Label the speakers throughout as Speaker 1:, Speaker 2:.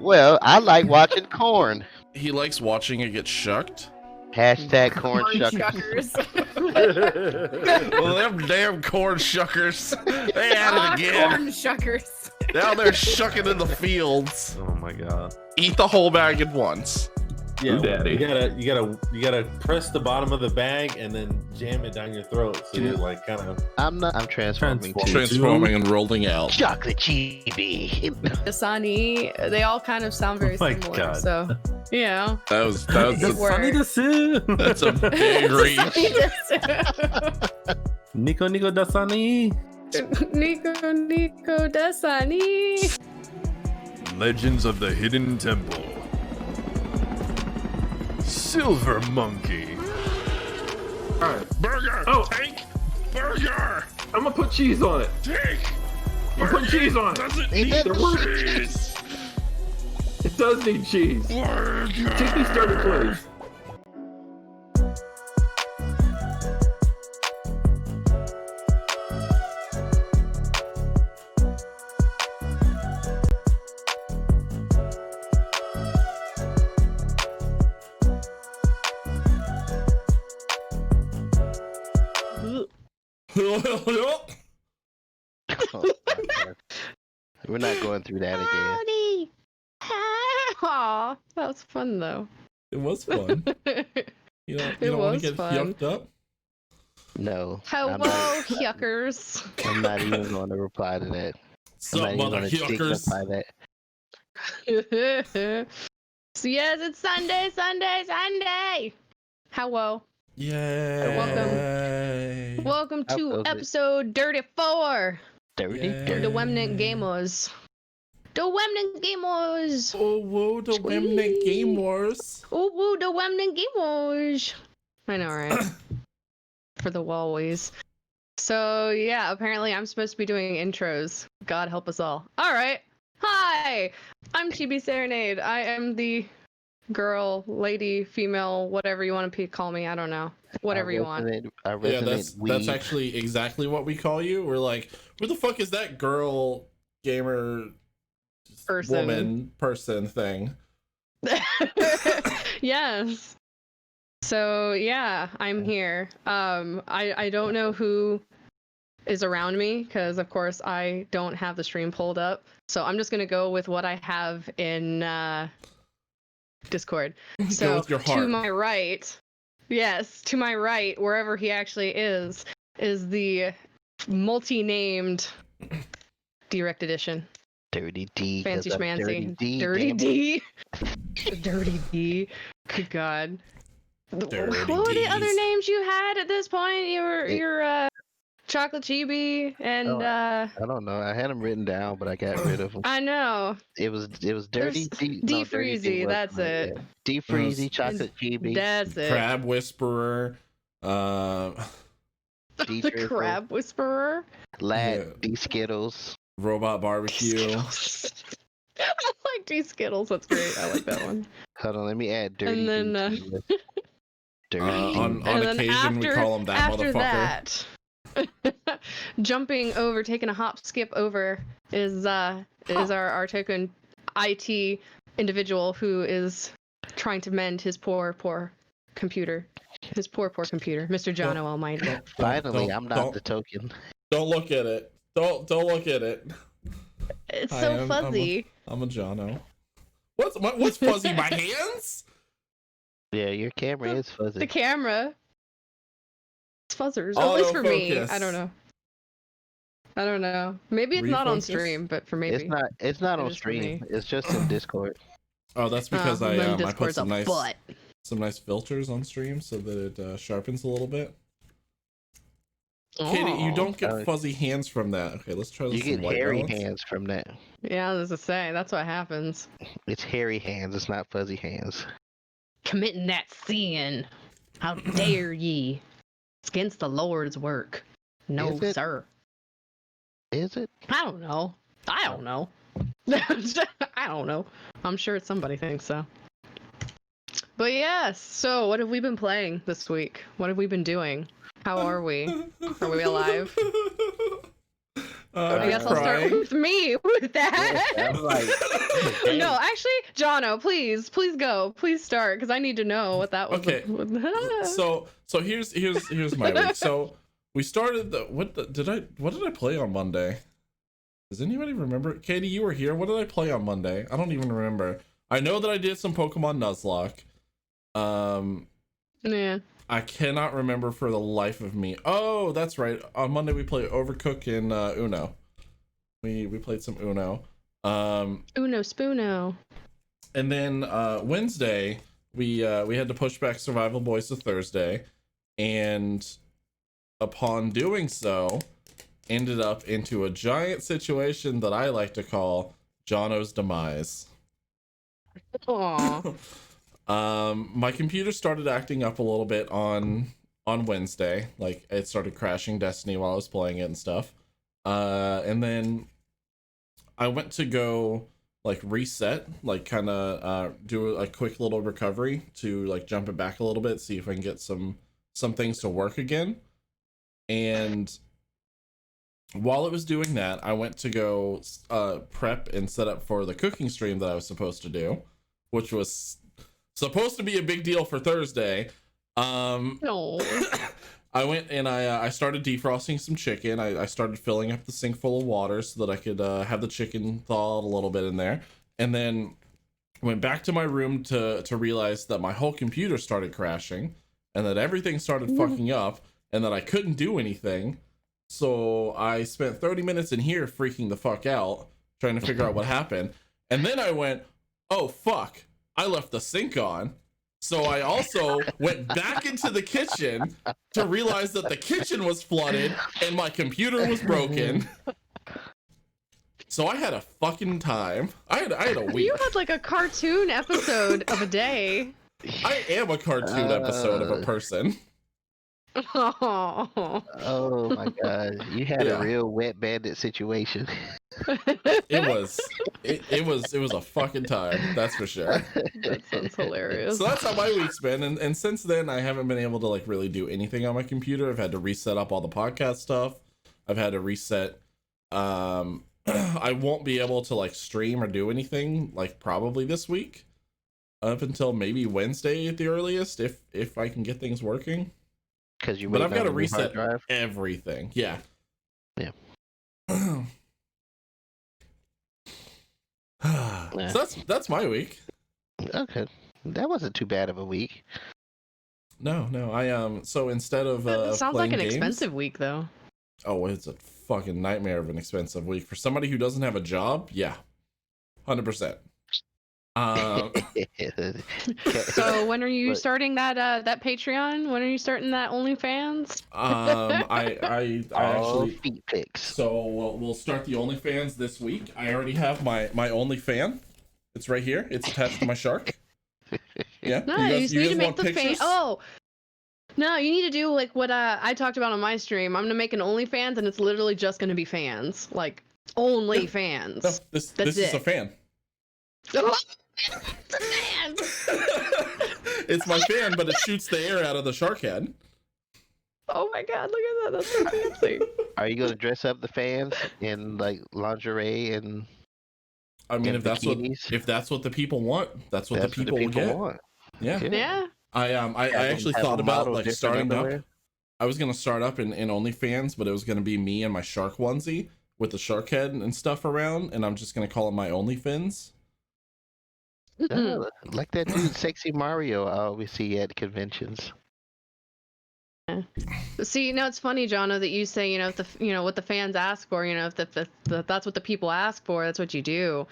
Speaker 1: Well, I like watching corn.
Speaker 2: He likes watching it get shucked.
Speaker 1: Hashtag corn
Speaker 3: shuckers.
Speaker 2: Well, them damn corn shuckers. They at it again.
Speaker 3: Corn shuckers.
Speaker 2: Down there shucking in the fields.
Speaker 4: Oh my god.
Speaker 2: Eat the whole bag at once.
Speaker 4: Yeah,
Speaker 5: Ooh, daddy.
Speaker 4: you gotta press the bottom of the bag and then jam it down your throat. So you're like kind of.
Speaker 1: I'm transforming to
Speaker 2: Transforming and rolling out.
Speaker 1: chocolate chibi.
Speaker 3: Dasani, they all kind of sound very
Speaker 4: Oh my
Speaker 3: similar.
Speaker 4: God.
Speaker 3: So, yeah.
Speaker 2: That was
Speaker 3: It works.
Speaker 2: that's a big reach.
Speaker 4: Nico Dasani.
Speaker 3: Nico Dasani.
Speaker 5: Legends of the Hidden Temple. Silver Monkey.
Speaker 6: Alright.
Speaker 5: Burger!
Speaker 6: Oh.
Speaker 5: Take! Burger!
Speaker 6: I'm gonna put cheese on it.
Speaker 5: Take!
Speaker 6: I'm putting cheese on it.
Speaker 5: Doesn't
Speaker 1: Ain't
Speaker 5: need
Speaker 1: that
Speaker 5: cheese!
Speaker 6: It does need cheese.
Speaker 5: Burger!
Speaker 6: Take me started, please.
Speaker 1: We're not going through that again.
Speaker 3: Howdy. Aw, that was fun though.
Speaker 2: It was fun. You
Speaker 3: It
Speaker 2: don't want
Speaker 3: was
Speaker 2: to get
Speaker 3: fun.
Speaker 2: yucked up?
Speaker 1: No.
Speaker 3: Hello, yuckers.
Speaker 1: I'm not even going to reply to that. I'm not
Speaker 2: Sup,
Speaker 1: even
Speaker 2: mother
Speaker 1: going to
Speaker 2: yuckers?
Speaker 1: dignify that.
Speaker 3: So yes, it's Sunday. Hello.
Speaker 2: Yay.
Speaker 3: Welcome
Speaker 1: How
Speaker 3: to
Speaker 1: goes it?
Speaker 3: episode 34
Speaker 1: Dirty,
Speaker 2: Yeah.
Speaker 1: dirty.
Speaker 3: the Remnant Gamers. The Remnant Gamers.
Speaker 2: Oh, whoa, the Remnant Game Wars.
Speaker 3: Ooh, woo, the Remnant Gamers. I know, right? For the Walways. So yeah, apparently I'm supposed to be doing intros. God help us all. All right. Hi, I'm Chibi Serenade. I am the girl, lady, female, whatever you want to call me. I don't know. Whatever you want.
Speaker 1: I
Speaker 2: Yeah,
Speaker 1: resonate
Speaker 2: that's actually exactly what we call you. We're like, who the fuck is that girl gamer person thing?
Speaker 3: Yes. So yeah, I'm here. I don't know who is around me, because of course I don't have the stream pulled up. So I'm just gonna go with what I have in Discord.
Speaker 2: Go
Speaker 3: So
Speaker 2: with your
Speaker 3: to
Speaker 2: heart.
Speaker 3: my right, yes, to my right, wherever he actually is the multi-named Direct Edition.
Speaker 1: Dirty D. 'cause
Speaker 3: Fancy
Speaker 1: I'm Dirty
Speaker 3: schmancy.
Speaker 1: D.
Speaker 3: Dirty
Speaker 1: damn it.
Speaker 3: D. Dirty D. Good God.
Speaker 2: Dirty
Speaker 3: What were the other
Speaker 2: Ds.
Speaker 3: names you had at this point?
Speaker 1: It-
Speaker 3: Your Chocolate Chibi and
Speaker 1: Oh, I don't know. I had them written down, but I got rid of them.
Speaker 3: I know.
Speaker 1: It was Dirty
Speaker 3: There's
Speaker 1: D.
Speaker 3: D
Speaker 1: No, Dirty D
Speaker 3: Freezy,
Speaker 1: was
Speaker 3: that's
Speaker 1: mine,
Speaker 3: it.
Speaker 1: yeah. D Freezy, Chocolate Chibi,
Speaker 3: That's it.
Speaker 2: Crab Whisperer.
Speaker 1: D
Speaker 3: The
Speaker 1: Drizzle,
Speaker 3: Crab Whisperer.
Speaker 1: Lad,
Speaker 2: Yeah.
Speaker 1: D Skittles.
Speaker 2: Robot Barbecue.
Speaker 3: Skittles. I like D Skittles. That's great. I like that one.
Speaker 1: Hold on, let me add Dirty
Speaker 3: then,
Speaker 1: D. to the list. Dirty D.
Speaker 2: On
Speaker 3: And then
Speaker 2: occasion, we call him that
Speaker 3: after
Speaker 2: motherfucker.
Speaker 3: that, jumping over, taking a hop skip over is our token IT individual who is trying to mend his poor computer. His poor computer, Mr. John O. Almighty.
Speaker 1: Finally,
Speaker 2: Don't-
Speaker 1: I'm not
Speaker 2: don't-
Speaker 1: the token.
Speaker 2: Don't look at it. Don't look at it.
Speaker 3: It's
Speaker 2: I
Speaker 3: so
Speaker 2: am-
Speaker 3: fuzzy.
Speaker 2: I'm a Jono. What's fuzzy? My hands?
Speaker 1: Yeah, your camera is
Speaker 3: The
Speaker 1: fuzzy.
Speaker 3: camera. It's fuzzers. At least for me.
Speaker 2: Autofocus.
Speaker 3: I don't know. I don't know. Maybe it's not on
Speaker 2: Refocus?
Speaker 3: stream, but for maybe.
Speaker 1: It's not
Speaker 3: It
Speaker 1: on
Speaker 3: is for me.
Speaker 1: stream. It's just in Discord.
Speaker 2: Oh, that's because
Speaker 3: and then
Speaker 2: I put
Speaker 3: Discord's
Speaker 2: some
Speaker 3: a
Speaker 2: nice
Speaker 3: butt.
Speaker 2: filters on stream so that it sharpens a little bit. Katie, you don't
Speaker 1: Oh.
Speaker 2: get fuzzy hands from that. Okay, let's try this.
Speaker 1: You get
Speaker 2: in white
Speaker 1: hairy
Speaker 2: balance.
Speaker 1: hands from that.
Speaker 3: Yeah, as I say, that's what happens.
Speaker 1: It's hairy hands. It's not fuzzy hands.
Speaker 3: Committing that sin. How dare ye? It's against the Lord's work. No,
Speaker 1: Is it?
Speaker 3: sir.
Speaker 1: Is it?
Speaker 3: I don't know. I don't know. I don't know. I'm sure somebody thinks so. But yes, so what have we been playing this week? What have we been doing? How are we? Are we alive? I guess I'll start
Speaker 2: crying.
Speaker 3: with me with that.
Speaker 1: I'm like,
Speaker 3: No, actually, Jono, please go. Please start, because I need to know what that was.
Speaker 2: Okay. So here's my week. So we started what did I play on Monday? Does anybody remember? Katie, you were here. What did I play on Monday? I don't even remember. I know that I did some Pokemon Nuzlocke.
Speaker 3: Yeah.
Speaker 2: I cannot remember for the life of me. Oh, that's right. On Monday we played Overcooked and Uno. We played some Uno.
Speaker 3: Uno Spoono.
Speaker 2: And then Wednesday we had to push back Survival Boys to Thursday, and upon doing so, ended up into a giant situation that I like to call Jono's demise.
Speaker 3: Aww.
Speaker 2: My computer started acting up a little bit on Wednesday. Like, it started crashing Destiny while I was playing it and stuff. And then I went to go like reset, like kind of do a quick little recovery to like jump it back a little bit, see if I can get some things to work again. And while it was doing that, I went to go prep and set up for the cooking stream that I was supposed to do, which was supposed to be a big deal for Thursday.
Speaker 3: No.
Speaker 2: I went and I started defrosting some chicken. I started filling up the sink full of water so that I could have the chicken thaw out a little bit in there. And then went back to my room to realize that my whole computer started crashing and that everything started fucking up and that I couldn't do anything. So I spent 30 minutes in here freaking the fuck out, trying to figure out what happened. And then I went, oh fuck, I left the sink on. So I also went back into the kitchen to realize that the kitchen was flooded and my computer was broken. So I had a fucking time. I had a week.
Speaker 3: You had like a cartoon episode of a day.
Speaker 2: I am a cartoon episode of a person.
Speaker 3: Oh.
Speaker 1: oh my god, you had
Speaker 2: Yeah.
Speaker 1: a real wet bandit situation.
Speaker 2: It was a fucking time, that's for sure.
Speaker 3: That sounds hilarious.
Speaker 2: So that's how my week's been, and since then I haven't been able to like really do anything on my computer. I've had to reset up all the podcast stuff. I've had to reset. I won't be able to like stream or do anything like probably this week, up until maybe Wednesday at the earliest, if I can get things working.
Speaker 1: Because you.
Speaker 2: But I've got to
Speaker 1: to
Speaker 2: reset
Speaker 1: drive.
Speaker 2: everything. Yeah,
Speaker 1: Yeah.
Speaker 2: So that's my week.
Speaker 1: Okay, that wasn't too bad of a week.
Speaker 2: No, I so instead of
Speaker 3: It sounds like
Speaker 2: playing
Speaker 3: an
Speaker 2: games,
Speaker 3: expensive week, though.
Speaker 2: oh, it's a fucking nightmare of an expensive week for somebody who doesn't have a job. Yeah, 100%.
Speaker 3: So when are you
Speaker 1: But-
Speaker 3: starting that Patreon? When are you starting that OnlyFans?
Speaker 2: I
Speaker 1: All
Speaker 2: actually.
Speaker 1: feet pics.
Speaker 2: So we'll start the OnlyFans this week. I already have my OnlyFan. It's right here. It's attached to my shark. Yeah.
Speaker 3: Nice. You need to make the fan.
Speaker 2: pictures?
Speaker 3: Oh. No, you need to do like what I talked about on my stream. I'm gonna make an OnlyFans, and it's literally just gonna be fans, like only fans.
Speaker 2: No, this is a fan.
Speaker 3: The fan.
Speaker 2: It's my fan, but it shoots the air out of the shark head.
Speaker 3: Oh my god, look at that. That's so fancy.
Speaker 1: Are you gonna dress up the fans in like lingerie and?
Speaker 2: I mean,
Speaker 1: And
Speaker 2: if that's
Speaker 1: bikinis?
Speaker 2: what the people want, that's what the people will get.
Speaker 1: want.
Speaker 2: Yeah.
Speaker 3: Yeah.
Speaker 2: I actually
Speaker 1: Have
Speaker 2: thought
Speaker 1: them
Speaker 2: about
Speaker 1: model
Speaker 2: like
Speaker 1: different
Speaker 2: starting up.
Speaker 1: underwear?
Speaker 2: I was gonna start up in OnlyFans, but it was gonna be me and my shark onesie with the shark head and stuff around, and I'm just gonna call it my OnlyFins.
Speaker 1: Oh, like that dude, Sexy Mario, I always see at conventions.
Speaker 3: See, it's funny, Jono, that you say, if what the fans ask for, if that's what the people ask for, that's what you do.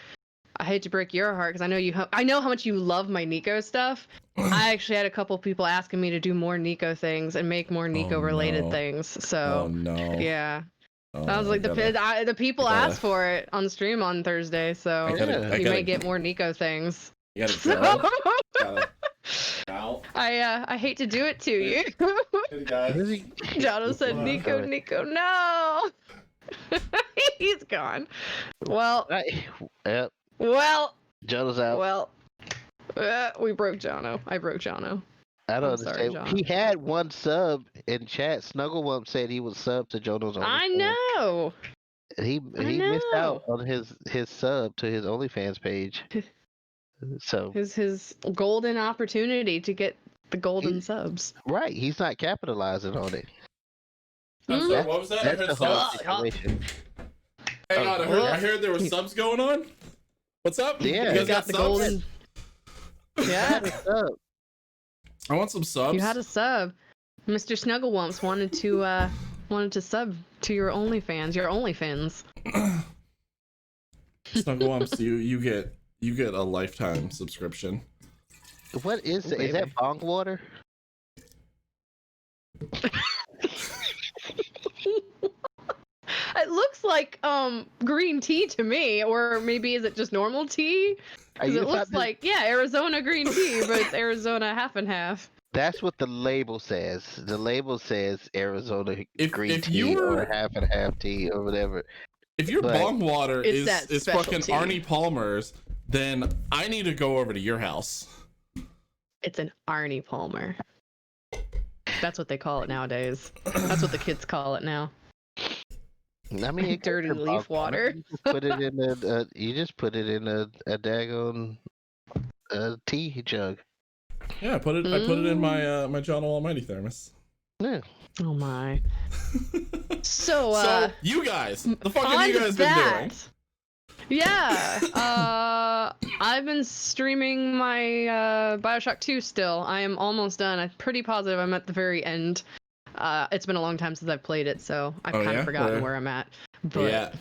Speaker 3: I hate to break your heart because I know how much you love my Nico stuff. I actually had a couple people asking me to do more Nico things and make more Nico related
Speaker 2: no.
Speaker 3: things. So
Speaker 2: Oh no.
Speaker 3: yeah,
Speaker 2: Oh,
Speaker 3: I was like, the people
Speaker 2: I gotta-
Speaker 3: asked for it on stream on Thursday, so
Speaker 2: I gotta-
Speaker 3: you may get more Nico things.
Speaker 2: You gotta go. Out.
Speaker 3: I hate to do it to you.
Speaker 2: Hey, guys.
Speaker 3: Jono said, Nico, no. He's gone. Well,
Speaker 1: Yep,
Speaker 3: well,
Speaker 1: Jono's out.
Speaker 3: well. We broke Jono. I broke Jono.
Speaker 1: I don't
Speaker 3: I'm sorry,
Speaker 1: understand.
Speaker 3: John.
Speaker 1: He had one sub in chat. Snugglewump said he was sub to Jono's OnlyFans.
Speaker 3: I know.
Speaker 1: He
Speaker 3: I
Speaker 1: missed out
Speaker 3: know.
Speaker 1: on his sub to his OnlyFans page. So
Speaker 3: His golden opportunity to get the golden subs.
Speaker 1: right, he's not capitalizing on it.
Speaker 2: I'm
Speaker 3: Mhm.
Speaker 2: sorry, what was that? I
Speaker 1: That's
Speaker 2: heard
Speaker 1: the whole
Speaker 2: subs.
Speaker 1: situation.
Speaker 2: Hang on, I heard there was subs going on. What's up?
Speaker 1: Yeah.
Speaker 2: You guys
Speaker 3: You
Speaker 2: got
Speaker 3: got the
Speaker 2: subs?
Speaker 3: golden. Yeah,
Speaker 1: Sub.
Speaker 2: I want some subs.
Speaker 3: you had a sub. Mr. Snugglewumps wanted to sub to your OnlyFans, your OnlyFins.
Speaker 2: Snugglewumps, you get a lifetime subscription.
Speaker 1: What is
Speaker 3: Ooh,
Speaker 1: is that
Speaker 3: baby.
Speaker 1: bong water?
Speaker 3: It looks like green tea to me, or maybe is it just normal tea?
Speaker 1: Are
Speaker 3: Because
Speaker 1: you
Speaker 3: it looks
Speaker 1: about to-
Speaker 3: like Arizona green tea, but it's Arizona half and half.
Speaker 1: That's what the label says. The label says Arizona green
Speaker 2: if
Speaker 1: tea
Speaker 2: you were-
Speaker 1: or half and half tea or whatever.
Speaker 2: If your
Speaker 1: But-
Speaker 2: bong water
Speaker 3: It's that
Speaker 2: is fucking
Speaker 3: specialty.
Speaker 2: Arnie Palmer's, then I need to go over to your house.
Speaker 3: It's an Arnie Palmer. That's what they call it nowadays. That's what the kids call it now.
Speaker 1: I mean, it
Speaker 3: Dirty
Speaker 1: could be
Speaker 3: leaf
Speaker 1: bong
Speaker 3: water.
Speaker 1: You just put it in a you just put it in a daggone tea jug.
Speaker 2: Yeah, I put it in my my John Almighty thermos.
Speaker 1: Yeah.
Speaker 3: Oh my. So,
Speaker 2: So you guys, the fuck have
Speaker 3: on
Speaker 2: you guys been doing?
Speaker 3: Yeah. I've been streaming my BioShock 2 still. I am almost done. I'm pretty positive I'm at the very end. It's been a long time since I've played it, so I've
Speaker 2: Oh,
Speaker 3: kind
Speaker 2: yeah?
Speaker 3: of forgotten
Speaker 2: Where-
Speaker 3: where I'm at. But
Speaker 2: Yeah.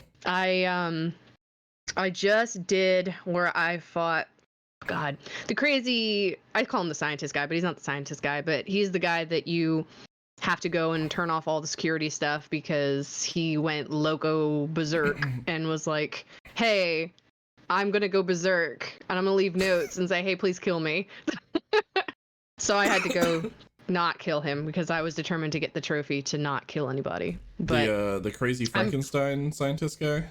Speaker 3: I just did where I fought God, the crazy, I call him the scientist guy, but he's not the scientist guy, but he's the guy that you have to go and turn off all the security stuff because he went loco berserk and was like, hey, I'm gonna go berserk and I'm gonna leave notes and say, hey, please kill me. So I had to go not kill him because I was determined to get the trophy to not kill anybody. But
Speaker 2: The crazy Frankenstein scientist guy.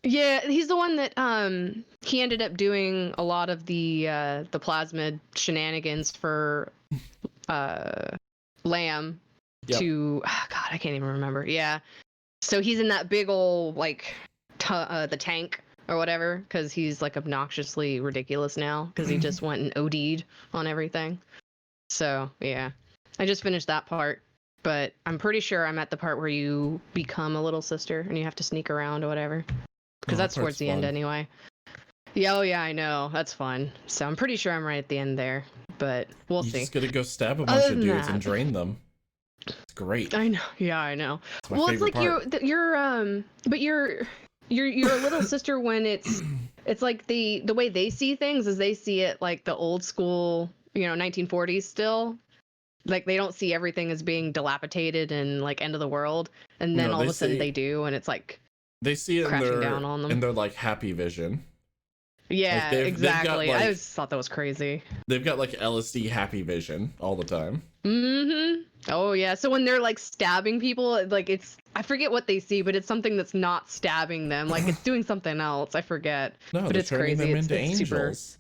Speaker 3: yeah, he's the one that he ended up doing a lot of the plasmid shenanigans for Lamb
Speaker 2: Yep.
Speaker 3: to God, I can't even remember. Yeah. So he's in that big old like the tank or whatever because he's like obnoxiously ridiculous now because he just went and OD'd on everything. So, yeah. I just finished that part. but I'm pretty sure I'm at the part where you become a little sister and you have to sneak around or whatever. Because
Speaker 2: Oh,
Speaker 3: that's
Speaker 2: that
Speaker 3: towards
Speaker 2: part's
Speaker 3: the end
Speaker 2: fun.
Speaker 3: anyway. Yeah, oh yeah, I know. That's fun. So I'm pretty sure I'm right at the end there, but we'll
Speaker 2: You
Speaker 3: see.
Speaker 2: just gotta go stab a
Speaker 3: Other
Speaker 2: bunch of
Speaker 3: than
Speaker 2: dudes and
Speaker 3: that-
Speaker 2: drain them. It's great.
Speaker 3: I know. Yeah, I know.
Speaker 2: It's my
Speaker 3: Well, it's
Speaker 2: favorite
Speaker 3: like
Speaker 2: part.
Speaker 3: but you're a little sister when it's like the way they see things is they see it like the old school, 1940s still. Like they don't see everything as being dilapidated and like end of the world, and then
Speaker 2: No,
Speaker 3: all of
Speaker 2: they
Speaker 3: a sudden
Speaker 2: see-
Speaker 3: they do, and it's like
Speaker 2: They see it in
Speaker 3: crashing
Speaker 2: their
Speaker 3: down on them.
Speaker 2: like happy vision.
Speaker 3: Yeah,
Speaker 2: they've got,
Speaker 3: exactly.
Speaker 2: like-
Speaker 3: I just thought that was crazy.
Speaker 2: They've got like LSD happy vision all the time.
Speaker 3: Mm-hmm. Oh yeah. So when they're like stabbing people, like I forget what they see, but it's something that's not stabbing them. Like it's doing something else. I forget.
Speaker 2: No,
Speaker 3: But
Speaker 2: they're
Speaker 3: it's
Speaker 2: turning
Speaker 3: crazy.
Speaker 2: them
Speaker 3: It's
Speaker 2: into
Speaker 3: super-
Speaker 2: angels.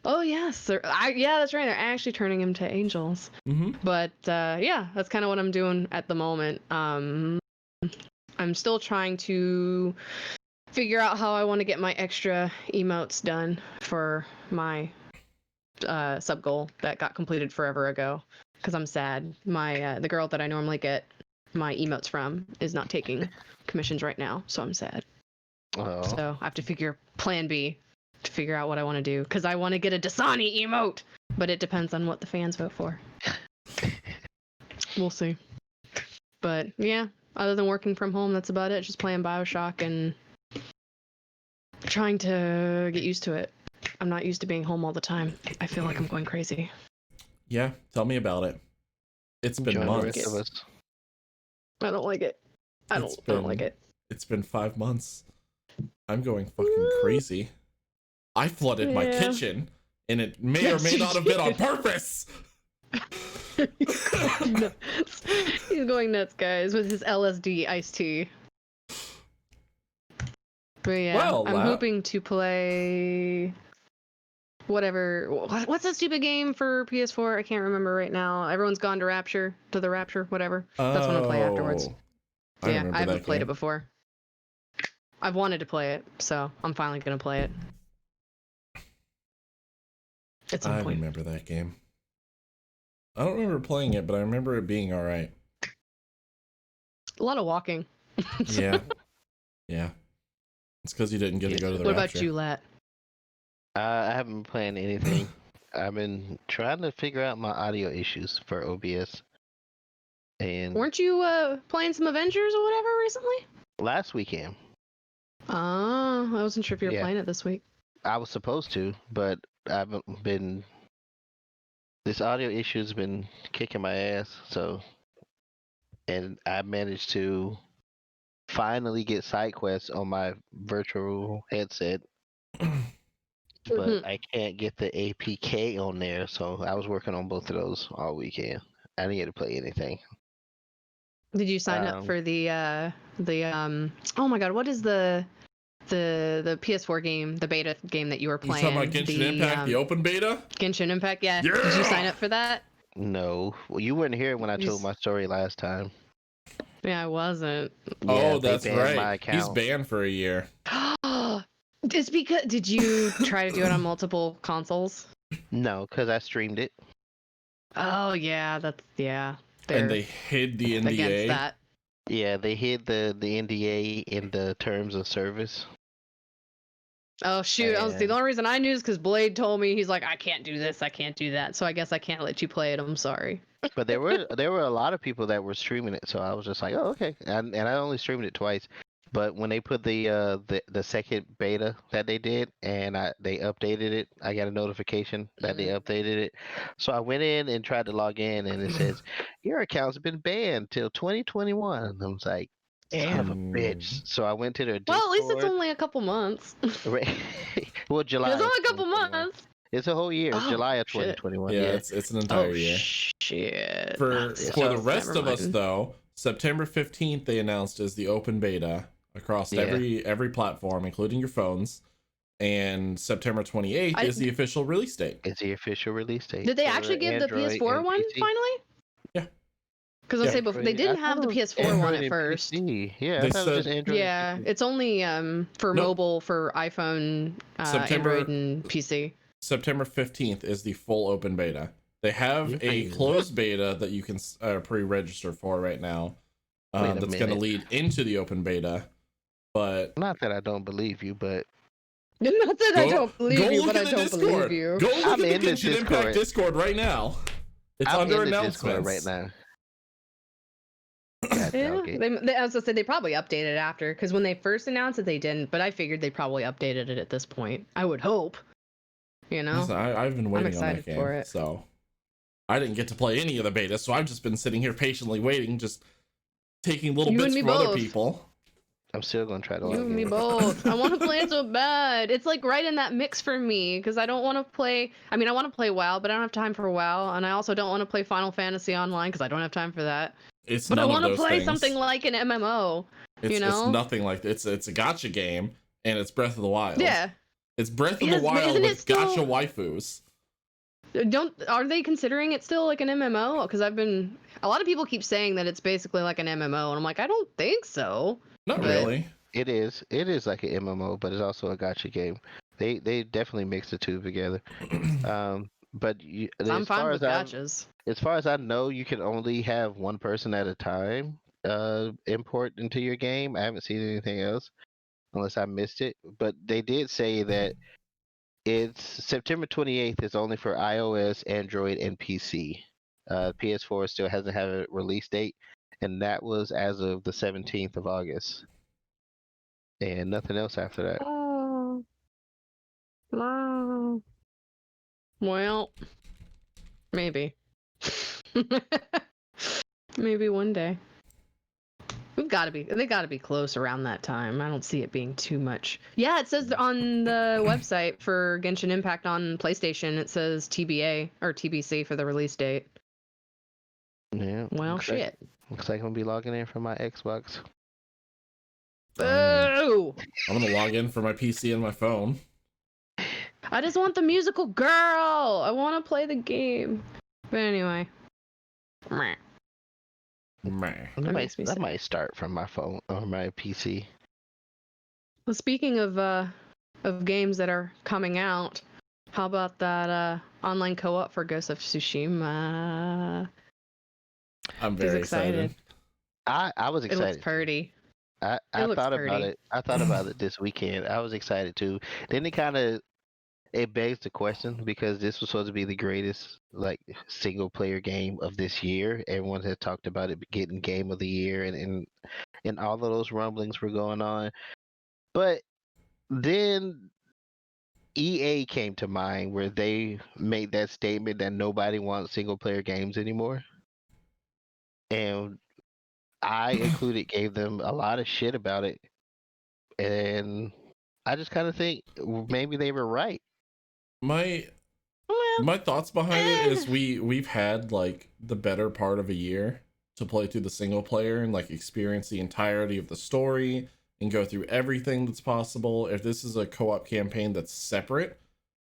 Speaker 3: Oh yes. Yeah, that's right. They're actually turning him to angels.
Speaker 2: Mm-hmm.
Speaker 3: But yeah, that's kind of what I'm doing at the moment. I'm still trying to figure out how I want to get my extra emotes done for my sub goal that got completed forever ago. Because I'm sad. My the girl that I normally get my emotes from is not taking commissions right now, so I'm sad.
Speaker 1: Oh.
Speaker 3: So I have to figure plan B to figure out what I want to do. Because I want to get a Dasani emote, but it depends on what the fans vote for. We'll see. But yeah, other than working from home, that's about it. Just playing Bioshock and trying to get used to it. I'm not used to being home all the time. I feel like I'm going crazy.
Speaker 2: Yeah, tell me about it. It's been
Speaker 1: Join the
Speaker 2: months.
Speaker 1: rest of us.
Speaker 3: I don't like it. I don't like it.
Speaker 2: It's been 5 months. I'm going fucking crazy. I flooded my
Speaker 3: Yeah.
Speaker 2: kitchen, and it may or
Speaker 3: Yes,
Speaker 2: may
Speaker 3: you
Speaker 2: not have been on
Speaker 3: did.
Speaker 2: purpose.
Speaker 3: He's going nuts, guys, with his LSD iced tea. But yeah,
Speaker 2: Well,
Speaker 3: I'm hoping to play whatever. What's that stupid game for PS4? I can't remember right now. Everyone's gone to the Rapture, whatever. That's what I'm gonna play afterwards.
Speaker 2: Oh, I
Speaker 3: Yeah,
Speaker 2: remember
Speaker 3: I haven't
Speaker 2: that
Speaker 3: played
Speaker 2: game.
Speaker 3: it before. I've wanted to play it, so I'm finally gonna play it. At some
Speaker 2: I
Speaker 3: point.
Speaker 2: remember that game. I don't remember playing it, but I remember it being all right.
Speaker 3: A lot of walking.
Speaker 2: Yeah, yeah. It's because you didn't get to go to the
Speaker 3: What
Speaker 2: Rapture.
Speaker 3: about you, Lat?
Speaker 1: I haven't been playing anything. I've been trying to figure out my audio issues for OBS. And
Speaker 3: Weren't you playing some Avengers or whatever recently?
Speaker 1: last weekend,
Speaker 3: Oh, I wasn't sure if you were
Speaker 1: Yeah.
Speaker 3: playing it this week.
Speaker 1: I was supposed to, but I haven't been. This audio issue's been kicking my ass, so. And I managed to finally get side quests on my virtual headset, but
Speaker 3: Mhm.
Speaker 1: I can't get the APK on there, so I was working on both of those all weekend. I didn't get to play anything.
Speaker 3: Did you sign up for the oh my god, what is the PS4 game, the beta game that you were
Speaker 2: You
Speaker 3: playing?
Speaker 2: talking about Genshin Impact, the open beta?
Speaker 3: Genshin Impact, yeah. Did you
Speaker 5: Yeah!
Speaker 3: sign up for that?
Speaker 1: No, well, you weren't here when I
Speaker 3: You
Speaker 1: told my story last time.
Speaker 3: Yeah, I wasn't.
Speaker 2: Oh,
Speaker 1: they
Speaker 2: that's
Speaker 1: banned my
Speaker 2: right. He's
Speaker 1: account.
Speaker 2: banned for a year.
Speaker 3: It's because did you try to do it on multiple consoles?
Speaker 1: No, because I streamed it.
Speaker 3: Oh yeah,
Speaker 2: And
Speaker 3: they're
Speaker 2: they hid the
Speaker 3: against
Speaker 2: NDA.
Speaker 3: that.
Speaker 1: Yeah, they hid the NDA in the terms of service.
Speaker 3: Oh shoot!
Speaker 1: And-
Speaker 3: The only reason I knew is because Blade told me he's like, I can't do this, I can't do that. So I guess I can't let you play it. I'm sorry.
Speaker 1: But there were a lot of people that were streaming it, so I was just like, oh okay. And I only streamed it twice. But when they put the second beta that they did, and they updated it, I got a notification that they updated it. So I went in and tried to log in, and it says your account's been banned till 2021. And I was like, son of a bitch. So I went to their Discord.
Speaker 3: Well, at least it's only a couple months.
Speaker 1: Well, July.
Speaker 3: It's
Speaker 1: of
Speaker 3: only a couple
Speaker 1: 2021.
Speaker 3: months.
Speaker 1: It's a whole year. It's
Speaker 3: Oh,
Speaker 1: July of
Speaker 3: shit.
Speaker 1: 2021.
Speaker 2: Yeah,
Speaker 1: Yeah.
Speaker 2: it's an entire
Speaker 3: Oh
Speaker 2: year.
Speaker 3: shit.
Speaker 2: For the
Speaker 1: So-
Speaker 2: rest
Speaker 3: Never
Speaker 2: of us,
Speaker 3: mind.
Speaker 2: though, September 15th they announced is the open beta across
Speaker 1: Yeah.
Speaker 2: every platform, including your phones. And September 28th is the official release date.
Speaker 1: It's the official release date.
Speaker 3: Did they
Speaker 1: for
Speaker 3: actually give the
Speaker 1: Android
Speaker 3: PS4
Speaker 1: and
Speaker 3: one
Speaker 1: PC.
Speaker 3: finally?
Speaker 2: Yeah.
Speaker 3: Because I
Speaker 2: Yeah.
Speaker 3: say before they didn't
Speaker 1: I
Speaker 3: have the
Speaker 1: thought it was
Speaker 3: PS4 one
Speaker 1: Android
Speaker 3: at
Speaker 1: and
Speaker 3: first.
Speaker 1: PC. Yeah,
Speaker 2: They
Speaker 1: I thought it was just
Speaker 2: said-
Speaker 1: Android.
Speaker 3: Yeah,
Speaker 1: and PC.
Speaker 3: it's only for
Speaker 2: Nope.
Speaker 3: mobile for iPhone,
Speaker 2: September-
Speaker 3: Android, and PC.
Speaker 2: September 15th is the full open beta. They have
Speaker 1: You're
Speaker 2: a
Speaker 1: crazy.
Speaker 2: closed beta that you can pre-register for right now.
Speaker 1: Wait a
Speaker 2: That's going to
Speaker 1: minute.
Speaker 2: lead into the open beta. But
Speaker 1: Not that I don't believe you, but
Speaker 3: Not that I don't believe you,
Speaker 2: look
Speaker 3: but
Speaker 2: in
Speaker 3: I
Speaker 2: the
Speaker 3: don't
Speaker 2: Discord.
Speaker 3: believe you.
Speaker 2: Go look
Speaker 1: I'm
Speaker 2: at the
Speaker 1: in the
Speaker 2: Genshin Impact
Speaker 1: Discord.
Speaker 2: Discord right now. It's
Speaker 1: I'm
Speaker 2: under
Speaker 1: in the
Speaker 2: announcements
Speaker 1: Discord right now. God
Speaker 3: Yeah,
Speaker 1: dog it.
Speaker 3: they also said they probably updated after, because when they first announced it, they didn't. But I figured they probably updated it at this point. I would hope. You know,
Speaker 2: Listen, I've been waiting on that
Speaker 3: excited
Speaker 2: game,
Speaker 3: for it.
Speaker 2: so I didn't get to play any of the beta, so I've just been sitting here patiently waiting, just taking little
Speaker 3: You and
Speaker 2: bits
Speaker 3: me
Speaker 2: from other
Speaker 3: both.
Speaker 2: people.
Speaker 1: I'm still gonna try to
Speaker 3: You
Speaker 1: log
Speaker 3: and me
Speaker 1: in.
Speaker 3: both. I want to play it so bad. It's like right in that mix for me, because I don't want to play. I mean, I want to play WoW, but I don't have time for WoW, and I also don't want to play Final Fantasy Online because I don't have time for that.
Speaker 2: It's
Speaker 3: But I
Speaker 2: none of
Speaker 3: want to
Speaker 2: those
Speaker 3: play
Speaker 2: things.
Speaker 3: something like an MMO.
Speaker 2: It's
Speaker 3: know?
Speaker 2: nothing like it's a gotcha game, and it's Breath of the Wild.
Speaker 3: Yeah.
Speaker 2: It's Breath of
Speaker 3: Yes,
Speaker 2: the
Speaker 3: but
Speaker 2: Wild
Speaker 3: isn't it
Speaker 2: with
Speaker 3: still-
Speaker 2: gotcha waifus.
Speaker 3: Are they considering it still like an MMO? Because a lot of people keep saying that it's basically like an MMO, and I'm like, I don't think so.
Speaker 2: Not
Speaker 3: But-
Speaker 2: really.
Speaker 1: It is like an MMO, but it's also a gotcha game. They definitely mix the two together. But
Speaker 3: I'm
Speaker 1: as
Speaker 3: fine
Speaker 1: far
Speaker 3: with
Speaker 1: as
Speaker 3: gotchas.
Speaker 1: as far as I know, you can only have one person at a time import into your game. I haven't seen anything else unless I missed it. But they did say that it's September 28th is only for iOS, Android, and PC. PS4 still hasn't had a release date, and that was as of the 17th of August. And nothing else after that.
Speaker 3: Oh. Wow. Well, maybe. Maybe one day. They gotta be close around that time. I don't see it being too much. Yeah, it says on the website for Genshin Impact on PlayStation, it says TBA or TBC for the release date.
Speaker 1: Yeah.
Speaker 3: Well,
Speaker 1: looks
Speaker 3: shit.
Speaker 1: Looks like I'm gonna be logging in from my Xbox.
Speaker 3: Boo!
Speaker 2: I'm gonna log in for my PC and my phone.
Speaker 3: I just want the musical girl. I want to play the game. But anyway. Meh.
Speaker 2: Meh.
Speaker 3: makes me
Speaker 1: That
Speaker 3: sad.
Speaker 1: might start from my phone or my PC.
Speaker 3: Well, speaking of games that are coming out, how about that online co-op for Ghost of Tsushima?
Speaker 2: I'm very
Speaker 3: excited.
Speaker 2: excited.
Speaker 1: I was
Speaker 3: It
Speaker 1: excited.
Speaker 3: looks pretty.
Speaker 1: I
Speaker 3: looks
Speaker 1: thought about
Speaker 3: pretty.
Speaker 1: it. I thought about it this weekend. I was excited too. Then it begs the question because this was supposed to be the greatest like single player game of this year. Everyone had talked about it getting game of the year and all of those rumblings were going on. But then EA came to mind where they made that statement that nobody wants single player games anymore. And I included gave them a lot of shit about it. And I just kind of think maybe they were right.
Speaker 2: My
Speaker 3: Well,
Speaker 2: my thoughts behind it is we've had like the better part of a year to play through the single player and like experience the entirety of the story and go through everything that's possible. If this is a co-op campaign that's separate,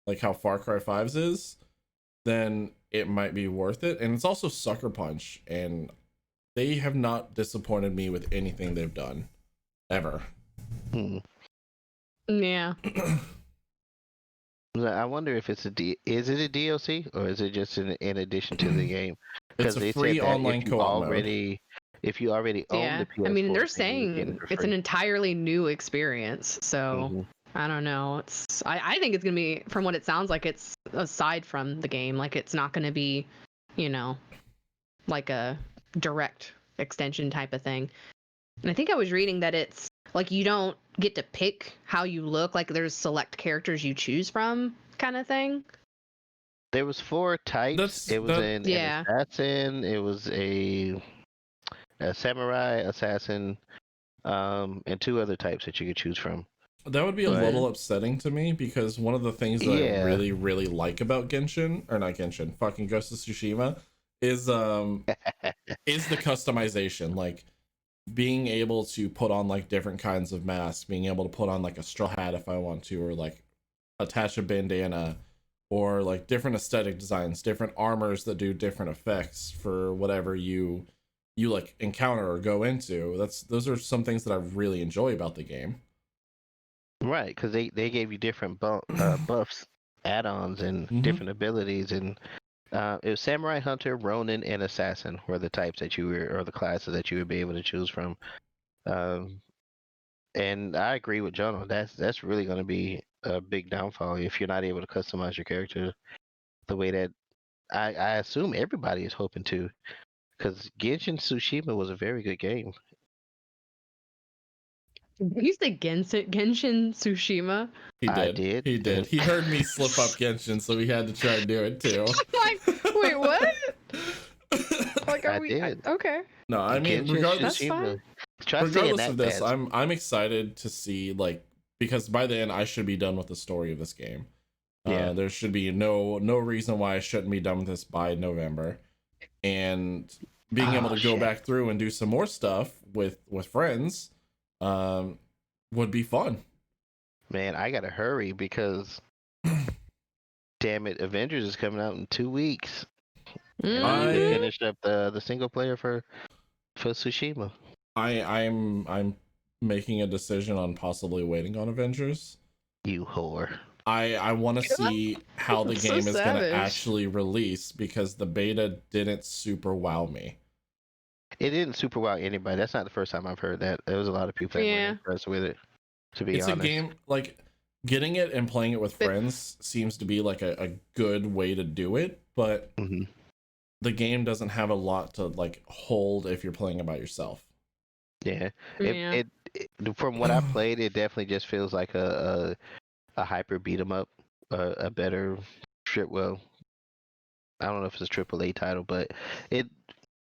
Speaker 2: like how Far Cry 5's is, then it might be worth it. And it's also Sucker Punch, and they have not disappointed me with anything they've done ever.
Speaker 3: yeah.
Speaker 1: I wonder if it's is it a DLC or is it just in addition to the game?
Speaker 2: It's a free online co-op mode.
Speaker 1: If you already own
Speaker 3: Yeah.
Speaker 1: the PS4,
Speaker 3: I mean, they're
Speaker 1: then you
Speaker 3: saying
Speaker 1: get it for
Speaker 3: it's an
Speaker 1: free.
Speaker 3: entirely new experience. So
Speaker 1: Mhm.
Speaker 3: I don't know. I think it's gonna be, from what it sounds like, it's aside from the game. Like it's not gonna be, like a direct extension type of thing. And I think I was reading that it's like you don't get to pick how you look. Like there's select characters you choose from, kind of thing.
Speaker 1: There was 4 types. It was an
Speaker 3: Yeah.
Speaker 1: assassin. It was a samurai, assassin, and 2 other types that you could choose from.
Speaker 2: That would be a
Speaker 1: Right.
Speaker 2: little upsetting to me because one of the things that I
Speaker 1: Yeah.
Speaker 2: really, really like about Genshin, or not Genshin, fucking Ghost of Tsushima, is the customization. Like being able to put on like different kinds of masks, being able to put on like a straw hat if I want to, or like attach a bandana, or like different aesthetic designs, different armors that do different effects for whatever you like encounter or go into. Those are some things that I really enjoy about the game.
Speaker 1: Right, because they gave you different buffs, add-ons, and
Speaker 2: Mhm.
Speaker 1: different abilities, and It was Samurai Hunter, Ronin, and Assassin were the types that you were, or the classes that you would be able to choose from. Um, and I agree with Jono. That's really going to be a big downfall if you're not able to customize your character the way that I assume everybody is hoping to. Because Genshin Tsushima was a very good game.
Speaker 3: You said Genshin Tsushima.
Speaker 2: He
Speaker 1: I
Speaker 2: did.
Speaker 1: did.
Speaker 2: He did. He heard me slip up Genshin, so he had to try and do it too.
Speaker 3: Like, wait, what? Like,
Speaker 1: I
Speaker 3: are we?
Speaker 1: did.
Speaker 3: Okay.
Speaker 2: No, I mean,
Speaker 1: Genshin
Speaker 2: regardless,
Speaker 3: That's fine.
Speaker 1: Try saying
Speaker 2: regardless
Speaker 1: that
Speaker 2: of this,
Speaker 1: fast.
Speaker 2: I'm excited to see, like, because by the end I should be done with the story of this game.
Speaker 1: Yeah.
Speaker 2: There should be no reason why I shouldn't be done with this by November, and being able to go
Speaker 1: shit.
Speaker 2: back through and do some more stuff with friends, would be fun.
Speaker 1: Man, I gotta hurry because, damn it, Avengers is coming out in 2 weeks. And I need to
Speaker 3: Mhm.
Speaker 1: finish up the single player for Tsushima.
Speaker 2: I'm making a decision on possibly waiting on Avengers.
Speaker 1: You whore.
Speaker 2: I want to see how the
Speaker 3: So
Speaker 2: game is going
Speaker 3: savage.
Speaker 2: to actually release, because the beta didn't super wow me.
Speaker 1: It didn't super wow anybody. That's not the first time I've heard that. There was a lot of people that
Speaker 3: Yeah.
Speaker 1: were impressed with it. To be
Speaker 2: It's
Speaker 1: honest,
Speaker 2: a game, like, getting it and playing it with
Speaker 3: But-
Speaker 2: friends seems to be like a good way to do it, but
Speaker 1: hmm
Speaker 2: the game doesn't have a lot to like hold if you're playing it by yourself.
Speaker 1: Yeah.
Speaker 3: Yeah.
Speaker 1: From what I played, it definitely just feels like a hyper beat 'em up, a better strip. Well, I don't know if it's a AAA title, but it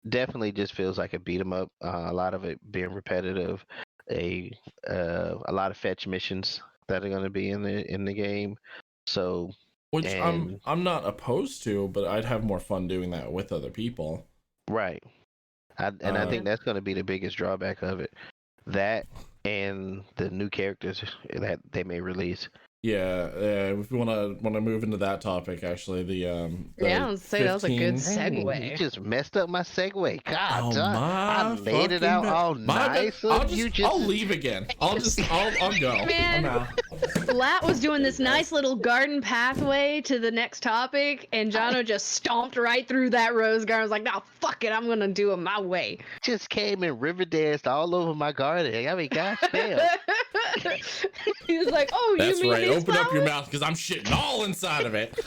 Speaker 1: definitely just feels like a beat 'em up. A lot of it being repetitive, a lot of fetch missions that are going to be in the game. So
Speaker 2: Which
Speaker 1: And-
Speaker 2: I'm not opposed to, but I'd have more fun doing that with other people.
Speaker 1: right, I
Speaker 2: Yeah.
Speaker 1: think that's going to be the biggest drawback of it. That and the new characters that they may release.
Speaker 2: Yeah, if you wanna move into that topic, actually, the
Speaker 3: Yeah, I would say that was a good
Speaker 2: 15
Speaker 1: Dang,
Speaker 3: segue.
Speaker 1: you just messed up my segue. God,
Speaker 2: Oh
Speaker 1: done. I
Speaker 2: my
Speaker 1: laid it
Speaker 2: fucking
Speaker 1: out
Speaker 2: bad.
Speaker 1: all
Speaker 2: My bad.
Speaker 1: nice.
Speaker 2: I'll leave again. I'll go.
Speaker 3: Man.
Speaker 2: I'm out.
Speaker 3: Lat was doing this nice little garden pathway to the next topic, and Jono just stomped right through that rose garden. I was like, "No, fuck it, I'm gonna do it my way."
Speaker 1: just came and river danced all over my garden. I mean, gosh damn.
Speaker 3: He was like, "Oh,
Speaker 2: That's
Speaker 3: you mean
Speaker 2: right.
Speaker 3: these
Speaker 2: Open up your
Speaker 3: flowers?"
Speaker 2: mouth, because I'm shitting all inside of it.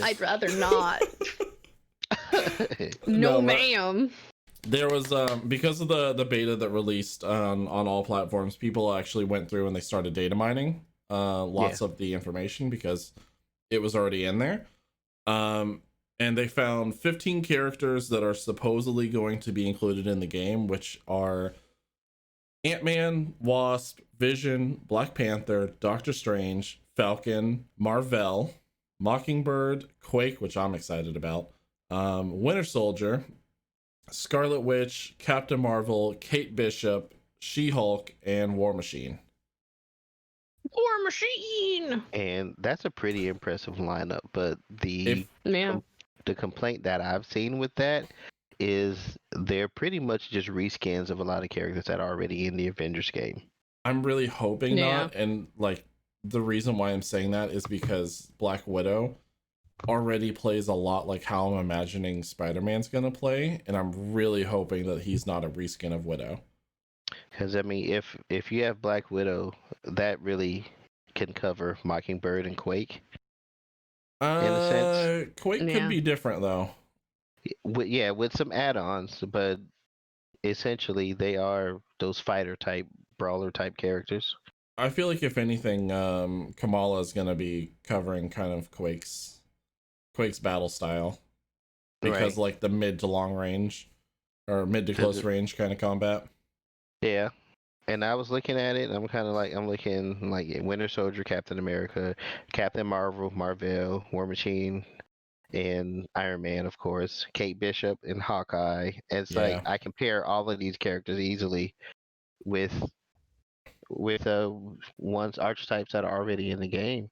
Speaker 3: I'd rather not.
Speaker 2: No,
Speaker 3: No, ma'am.
Speaker 2: There was because of the beta that released on all platforms, people actually went through and they started data mining lots of the information because it was already in there. And they found 15 characters that are supposedly going to be included in the game, which are Ant-Man, Wasp, Vision, Black Panther, Doctor Strange, Falcon, Marvel, Mockingbird, Quake, which I'm excited about, Winter Soldier, Scarlet Witch, Captain Marvel, Kate Bishop, She-Hulk, and War Machine.
Speaker 3: War Machine.
Speaker 1: And that's a pretty impressive lineup. But
Speaker 3: Yeah.
Speaker 1: the complaint that I've seen with that is they're pretty much just reskins of a lot of characters that are already in the Avengers game.
Speaker 2: I'm really hoping
Speaker 3: Yeah.
Speaker 2: not, and like the reason why I'm saying that is because Black Widow already plays a lot like how I'm imagining Spider-Man's gonna play, and I'm really hoping that he's not a reskin of Widow.
Speaker 1: Because I mean, if you have Black Widow, that really can cover Mockingbird and Quake. a sense.
Speaker 2: Quake
Speaker 3: Yeah.
Speaker 2: could be different though.
Speaker 1: With some add-ons, but essentially they are those fighter type, brawler type characters.
Speaker 2: I feel like if anything, Kamala is gonna be covering kind of Quake's battle style, because
Speaker 1: Right.
Speaker 2: like the mid to long range or mid to close range kind of combat.
Speaker 1: Yeah. And I was looking at it, and I'm looking like Winter Soldier, Captain America, Captain Marvel, Marvel, War Machine, and Iron Man, of course, Kate Bishop and Hawkeye. And it's
Speaker 2: Yeah.
Speaker 1: like I compare all of these characters easily with ones archetypes that are already in the game.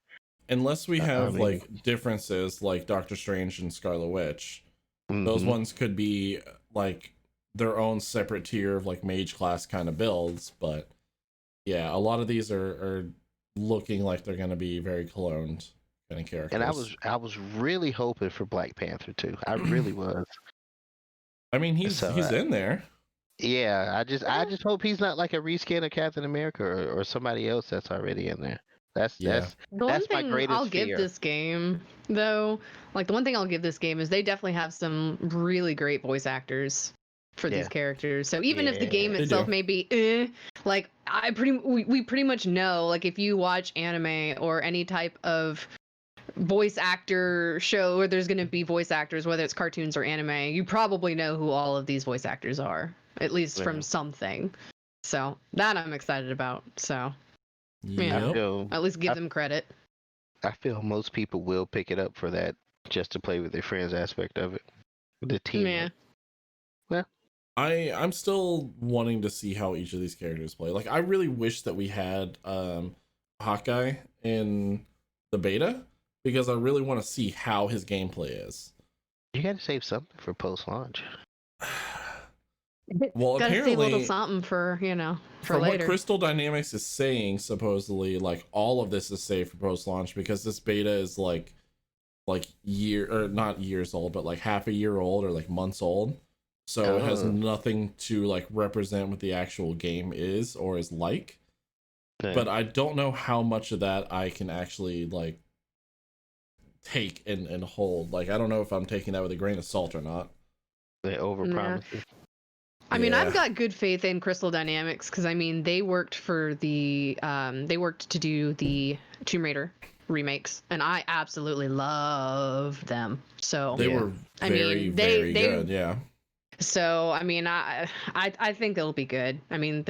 Speaker 2: Unless we
Speaker 1: I
Speaker 2: have
Speaker 1: mean-
Speaker 2: like differences like Doctor Strange and Scarlet Witch, those
Speaker 1: Mhm.
Speaker 2: ones could be like their own separate tier of like mage class kind of builds. But yeah, a lot of these are looking like they're going to be very cloned any characters.
Speaker 1: And I was really hoping for Black Panther too. I really was.
Speaker 2: I mean, he's
Speaker 1: So,
Speaker 2: in there.
Speaker 1: Yeah, I just hope he's not like a reskin of Captain America or somebody else that's already in there. That's
Speaker 2: Yeah.
Speaker 3: The one
Speaker 1: that's my
Speaker 3: thing
Speaker 1: greatest
Speaker 3: I'll give
Speaker 1: fear.
Speaker 3: this game, though, like the one thing I'll give this game is they definitely have some really great voice actors for these
Speaker 1: Yeah.
Speaker 3: characters. So even if the game
Speaker 1: Yeah.
Speaker 2: They
Speaker 3: itself
Speaker 2: do.
Speaker 3: may be, like we pretty much know, like if you watch anime or any type of voice actor show where there's going to be voice actors, whether it's cartoons or anime, you probably know who all of these voice actors are, at least
Speaker 1: Yeah.
Speaker 3: from something. So that I'm excited about. So
Speaker 2: Yep.
Speaker 1: I feel
Speaker 3: at least give
Speaker 1: I-
Speaker 3: them credit.
Speaker 1: I feel most people will pick it up for that, just to play with their friends aspect of it, the team.
Speaker 3: Yeah.
Speaker 2: I'm still wanting to see how each of these characters play. Like, I really wish that we had Hawkeye in the beta, because I really want to see how his gameplay is.
Speaker 1: You got to save something for post launch.
Speaker 2: Well,
Speaker 3: Gotta save a little
Speaker 2: apparently,
Speaker 3: something for for
Speaker 2: from what
Speaker 3: later.
Speaker 2: Crystal Dynamics is saying, supposedly, like, all of this is safe for post launch, because this beta is like not years old, but like half a year old or like months old. So it has
Speaker 1: Oh.
Speaker 2: nothing to like represent what the actual game is or is like.
Speaker 1: Okay.
Speaker 2: But I don't know how much of that I can actually like take and hold. Like, I don't know if I'm taking that with a grain of salt or not.
Speaker 1: They overpromise.
Speaker 3: I mean,
Speaker 2: Yeah.
Speaker 3: I've got good faith in Crystal Dynamics because I mean they worked for the they worked to do the Tomb Raider remakes, and I absolutely love them. So
Speaker 2: They
Speaker 1: Yeah.
Speaker 2: were
Speaker 3: I
Speaker 2: very,
Speaker 3: mean,
Speaker 2: very
Speaker 3: they-
Speaker 2: good. Yeah.
Speaker 3: so I mean I think it'll be good. I mean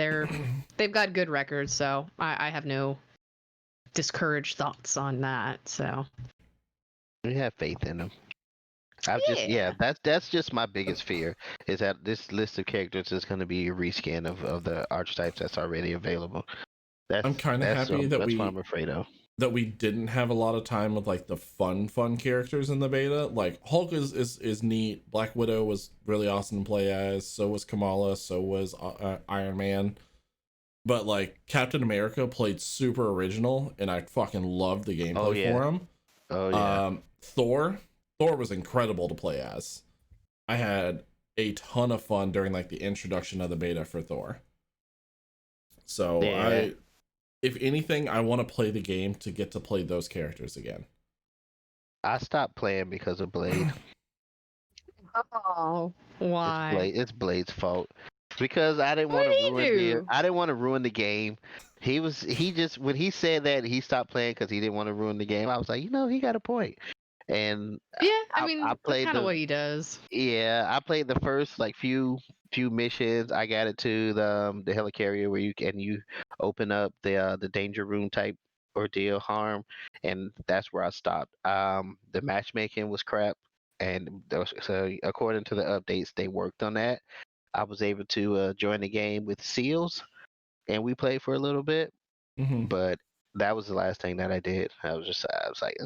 Speaker 3: they've got good records, so I have no discouraged thoughts on that. So
Speaker 1: We have faith in them.
Speaker 3: Yeah.
Speaker 1: That's just my biggest fear, is that this list of characters is going to be a reskin of the archetypes that's already available.
Speaker 2: I'm kinda happy that
Speaker 1: that's what I'm afraid of.
Speaker 2: that we didn't have a lot of time with like the fun characters in the beta. Like, Hulk is neat. Black Widow was really awesome to play as. So was Kamala. So was Iron Man. But like, Captain America played super original, and I fucking loved the gameplay
Speaker 1: yeah.
Speaker 2: for him.
Speaker 1: Oh yeah.
Speaker 2: Thor was incredible to play as. I had a ton of fun during like the introduction of the beta for Thor. So
Speaker 1: Yeah.
Speaker 2: if anything, I want to play the game to get to play those characters again.
Speaker 1: I stopped playing because of Blade.
Speaker 3: Oh, why?
Speaker 1: It's Blade's fault, because I didn't
Speaker 3: What
Speaker 1: want
Speaker 3: did
Speaker 1: to
Speaker 3: he
Speaker 1: ruin
Speaker 3: do?
Speaker 1: I didn't want to ruin the game. He just, when he said that he stopped playing because he didn't want to ruin the game, I was like, he got a point. And
Speaker 3: Yeah, I
Speaker 1: I
Speaker 3: mean
Speaker 1: played
Speaker 3: that's kind of
Speaker 1: the-
Speaker 3: what he does.
Speaker 1: yeah, I played the first like few missions. I got it to the helicarrier where you open up the danger room type ordeal harm, and that's where I stopped. The matchmaking was crap, and so according to the updates, they worked on that. I was able to join the game with seals, and we played for a little bit,
Speaker 2: Mm-hmm.
Speaker 1: but that was the last thing that I did. I was like,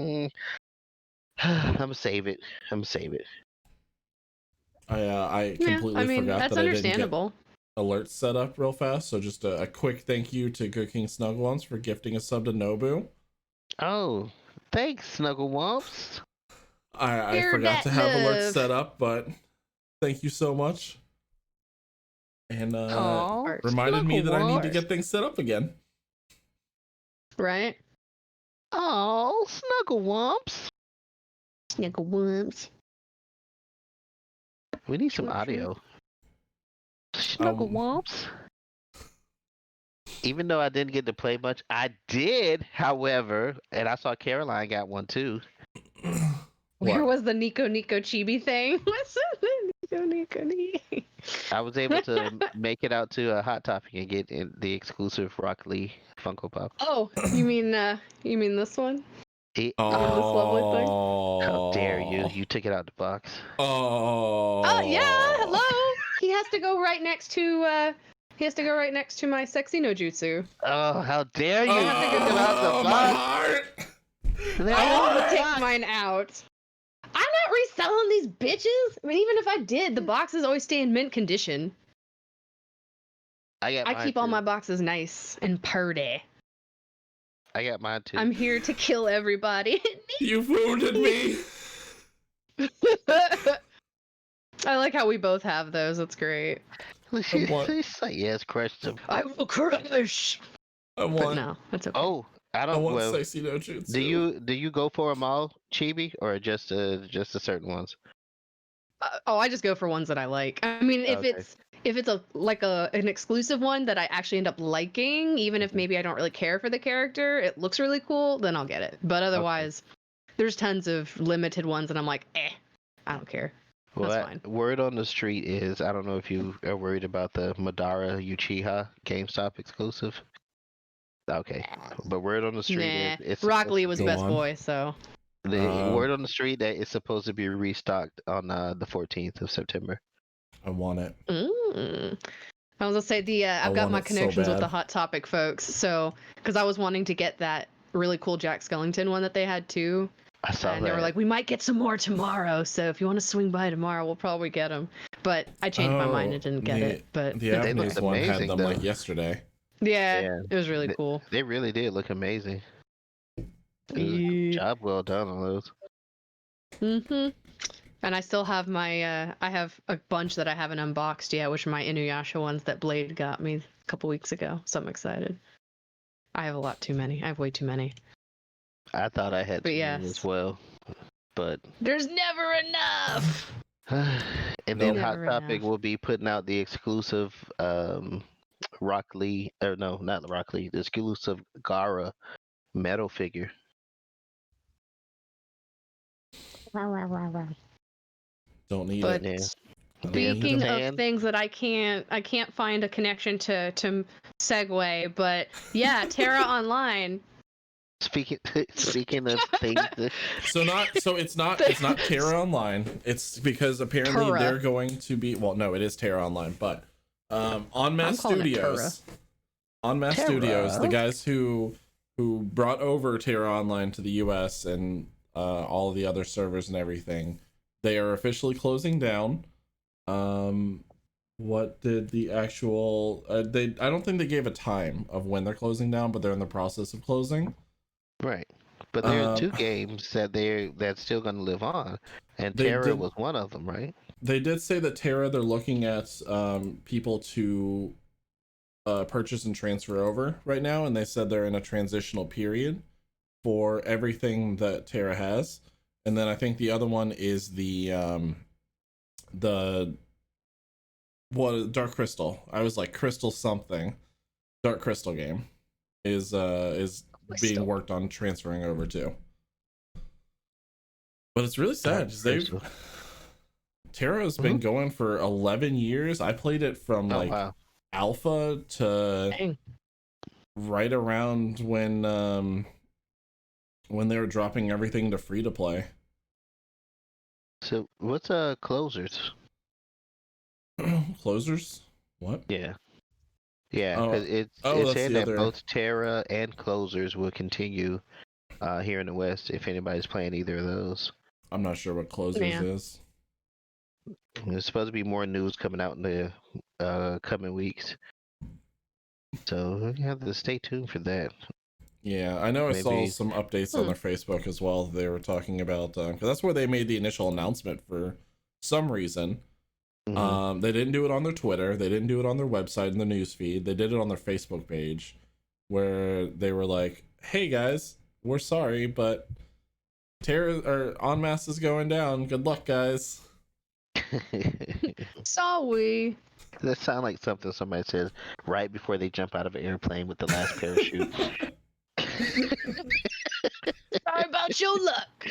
Speaker 1: I'm gonna save it.
Speaker 2: I
Speaker 3: Yeah,
Speaker 2: completely
Speaker 3: I mean
Speaker 2: forgot
Speaker 3: that's
Speaker 2: that I didn't get
Speaker 3: understandable.
Speaker 2: alerts set up real fast. So just a quick thank you to Good King Snugglewumps for gifting a sub to Nobu.
Speaker 1: Oh, thanks, Snugglewumps.
Speaker 2: I
Speaker 3: You're
Speaker 2: forgot to have
Speaker 3: that
Speaker 2: alerts
Speaker 3: love.
Speaker 2: set up, but thank you so much. And
Speaker 1: Aw,
Speaker 2: reminded me that I need to
Speaker 1: Snugglewumps.
Speaker 2: get things set up again.
Speaker 3: Right?
Speaker 1: Oh, Snugglewumps.
Speaker 3: Snugglewumps.
Speaker 1: We need some
Speaker 3: True, true.
Speaker 1: audio. Snugglewumps. Even though I didn't get to play much, I did, however, and I saw Caroline got one too.
Speaker 3: Where
Speaker 2: What?
Speaker 3: was the Nico Chibi thing? What's the Nico?
Speaker 1: I was able to make it out to a Hot Topic and get the exclusive Rock Lee Funko Pop.
Speaker 3: Oh, you mean this one?
Speaker 1: It-
Speaker 3: this lovely thing?
Speaker 1: How dare you? You took it out the box.
Speaker 2: Oh.
Speaker 3: Oh yeah, hello. He has to go right next to my sexy no jutsu.
Speaker 1: Oh, how dare you?
Speaker 2: Oh,
Speaker 1: You took it out the
Speaker 2: my
Speaker 1: box.
Speaker 2: heart.
Speaker 3: I would take
Speaker 1: Oh,
Speaker 3: mine out. I'm not reselling these bitches. I mean, even if I did, the boxes always stay in mint condition.
Speaker 1: I got
Speaker 3: I
Speaker 1: mine
Speaker 3: keep all
Speaker 1: too.
Speaker 3: my boxes nice and purty.
Speaker 1: I got mine too.
Speaker 3: I'm here to kill everybody.
Speaker 2: You've wounded me.
Speaker 3: I like how we both have those. That's great.
Speaker 1: She's
Speaker 2: want-
Speaker 1: like, yes, crush them.
Speaker 3: I will crush.
Speaker 2: I
Speaker 3: But
Speaker 2: want.
Speaker 3: no, that's okay.
Speaker 1: Oh, I
Speaker 2: I
Speaker 1: don't.
Speaker 2: want
Speaker 1: Well,
Speaker 2: sexy no jutsu.
Speaker 1: do you go for them all, Chibi, or just the certain ones?
Speaker 3: I just go for ones that I like. I mean, if
Speaker 1: Okay.
Speaker 3: it's an exclusive one that I actually end up liking, even if maybe I don't really care for the character, it looks really cool, then I'll get it. But otherwise, there's tons of limited ones, and I'm like, I don't care.
Speaker 1: Well,
Speaker 3: That's fine.
Speaker 1: word on the street is I don't know if you are worried about the Madara Uchiha GameStop exclusive. Okay, but word on the street
Speaker 3: Nah,
Speaker 1: is it's
Speaker 3: Rock Lee was
Speaker 2: Go
Speaker 3: best
Speaker 2: on.
Speaker 3: boy, so
Speaker 1: the
Speaker 2: Um,
Speaker 1: word on the street that it's supposed to be restocked on the 14th of September.
Speaker 2: I want it.
Speaker 3: I was gonna say I've got
Speaker 2: want
Speaker 3: my
Speaker 2: it so
Speaker 3: connections with
Speaker 2: bad.
Speaker 3: the Hot Topic folks, so because I was wanting to get that really cool Jack Skellington one that they had too,
Speaker 1: I saw
Speaker 3: and
Speaker 1: that.
Speaker 3: they were like, we might get some more tomorrow, so if you want to swing by tomorrow, we'll probably get them. But I changed my mind and didn't get it. But
Speaker 2: The
Speaker 3: it's
Speaker 2: Japanese
Speaker 3: fine.
Speaker 2: one had
Speaker 1: amazing,
Speaker 2: them
Speaker 1: though.
Speaker 2: like yesterday.
Speaker 3: Yeah,
Speaker 1: Yeah.
Speaker 3: it was really cool.
Speaker 1: They really did look amazing. It was a
Speaker 3: Yeah.
Speaker 1: job well done on those.
Speaker 3: And I still have my I have a bunch that I haven't unboxed yet, which are my Inuyasha ones that Blade got me a couple weeks ago. So I'm excited. I have a lot too many. I have way too many.
Speaker 1: I thought I had
Speaker 3: But
Speaker 1: too many
Speaker 3: yes.
Speaker 1: as well, but
Speaker 3: There's never enough.
Speaker 1: and then
Speaker 3: Nope.
Speaker 1: Hot
Speaker 3: Never
Speaker 1: Topic
Speaker 3: enough.
Speaker 1: will be putting out the exclusive Rock Lee, or no, not Rock Lee, the exclusive Gara metal figure.
Speaker 2: Don't need
Speaker 3: But
Speaker 2: it.
Speaker 1: Yeah.
Speaker 3: speaking
Speaker 1: Man.
Speaker 3: of things that I can't find a connection to segue, but yeah, Tera Online.
Speaker 1: Speaking of things, that,
Speaker 2: So it's not Tera Online. It's because apparently
Speaker 3: Tera.
Speaker 2: they're going to be, well, no, it is Tera Online, but on Masse
Speaker 3: calling it
Speaker 2: Studios. On Masse
Speaker 1: Tera.
Speaker 2: Studios, the guys who brought over Tera Online to the US and all of the other servers and everything, they are officially closing down. What did the actual I don't think they gave a time of when they're closing down, but they're in the process of closing.
Speaker 1: right? But there are
Speaker 2: Um,
Speaker 1: two games that's still going to live on, and
Speaker 2: They
Speaker 1: Terra
Speaker 2: did-
Speaker 1: was one of them, right?
Speaker 2: They did say that Terra, they're looking at people to purchase and transfer over right now, and they said they're in a transitional period for everything that Terra has. And then I think the other one is the Dark Crystal. I was like Crystal something. Dark Crystal game is being
Speaker 3: Crystal.
Speaker 2: worked on transferring over to. But it's really sad because
Speaker 1: Crystal.
Speaker 2: Terra has been going for 11 years. I played it from
Speaker 1: Oh
Speaker 2: like
Speaker 1: wow!
Speaker 2: alpha to
Speaker 3: Dang.
Speaker 2: right around when they were dropping everything to free to play.
Speaker 1: So what's closers?
Speaker 2: Closers? What?
Speaker 1: Yeah, yeah.
Speaker 2: Oh.
Speaker 1: 'Cause it's
Speaker 2: That's
Speaker 1: saying
Speaker 2: the
Speaker 1: that
Speaker 2: other-
Speaker 1: both Terra and closers will continue here in the West if anybody's playing either of those.
Speaker 2: I'm not sure what closers
Speaker 3: Yeah.
Speaker 2: is.
Speaker 1: There's supposed to be more news coming out in the coming weeks, so you have to stay tuned for that.
Speaker 2: Yeah, I know I saw
Speaker 1: Maybe-
Speaker 2: some updates on their Facebook as well. They were talking about because that's where they made the initial announcement for some reason.
Speaker 1: Mhm.
Speaker 2: They didn't do it on their Twitter. They didn't do it on their website in the newsfeed. They did it on their Facebook page, where they were like, "Hey guys, we're sorry, but Terra or En Masse is going down. Good luck, guys."
Speaker 3: Sorry.
Speaker 1: That sounds like something somebody says right before they jump out of an airplane with the last parachute.
Speaker 3: Sorry about your luck.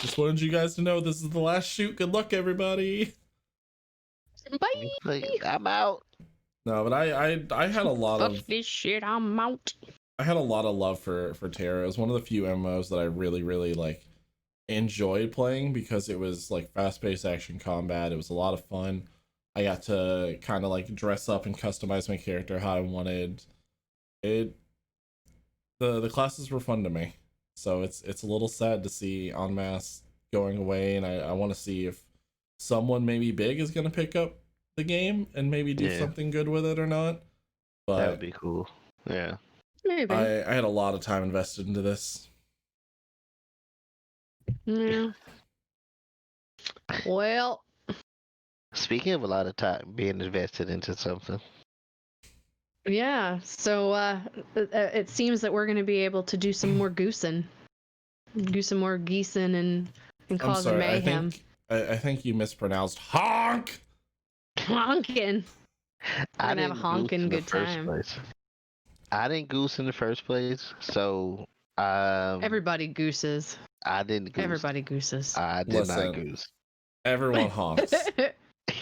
Speaker 2: Just wanted you guys to know this is the last shoot. Good luck, everybody.
Speaker 3: Bye.
Speaker 1: Like, I'm out.
Speaker 2: No, but I had a lot
Speaker 3: Fuck
Speaker 2: of
Speaker 3: this shit. I'm out.
Speaker 2: I had a lot of love for Terra. It was one of the few MMOs that I really, really like enjoyed playing because it was like fast-paced action combat. It was a lot of fun. I got to kind of like dress up and customize my character how I wanted. The classes were fun to me. So it's a little sad to see En Masse going away, and I want to see if someone maybe big is gonna pick up the game and maybe do
Speaker 1: Yeah.
Speaker 2: something good with it or not.
Speaker 1: That would
Speaker 2: But
Speaker 1: be cool. Yeah.
Speaker 3: Maybe.
Speaker 2: I had a lot of time invested into this.
Speaker 3: Yeah. Well,
Speaker 1: Speaking of a lot of time being invested into something,
Speaker 3: yeah. So it seems that we're going to be able to do some more goosing. Do some more geesing and
Speaker 2: I'm
Speaker 3: cause
Speaker 2: sorry.
Speaker 3: mayhem.
Speaker 2: I think you mispronounced honk.
Speaker 3: Honking.
Speaker 1: I
Speaker 3: gonna have a
Speaker 1: didn't goose
Speaker 3: honking
Speaker 1: in the
Speaker 3: good
Speaker 1: first
Speaker 3: time.
Speaker 1: place. I didn't goose in the first place, so
Speaker 3: Everybody gooses.
Speaker 1: I didn't goose.
Speaker 3: Everybody gooses.
Speaker 1: I did
Speaker 2: Listen.
Speaker 1: not goose.
Speaker 2: Everyone honks.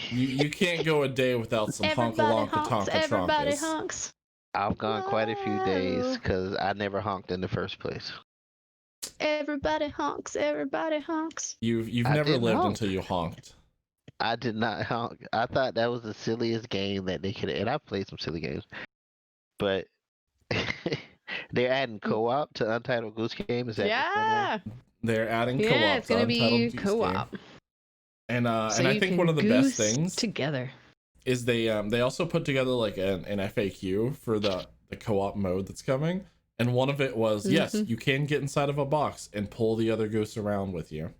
Speaker 2: You can't go a day without some honkalonka tonka
Speaker 3: Everybody
Speaker 2: tronkas.
Speaker 3: honks.
Speaker 1: I've gone quite a few days
Speaker 3: Whoa.
Speaker 1: because I never honked in the first place.
Speaker 3: Everybody honks. Everybody honks.
Speaker 2: You've
Speaker 1: I
Speaker 2: never
Speaker 1: didn't
Speaker 2: lived
Speaker 1: honk.
Speaker 2: until you honked.
Speaker 1: I did not honk. I thought that was the silliest game that they could. And I played some silly games, but they're adding co-op to Untitled Goose Game. Is that what's going on?
Speaker 3: Yeah.
Speaker 2: They're adding co-op.
Speaker 3: Yeah, it's gonna
Speaker 2: to
Speaker 3: be
Speaker 2: Untitled Goose
Speaker 3: co-op.
Speaker 2: Game. And
Speaker 3: So
Speaker 2: and I
Speaker 3: you
Speaker 2: think
Speaker 3: can
Speaker 2: one of the best
Speaker 3: goose
Speaker 2: things
Speaker 3: together.
Speaker 2: is they also put together like an FAQ for the co-op mode that's coming. And one of it was, yes,
Speaker 3: Mhm.
Speaker 2: you can get inside of a box and pull the other goose around with you.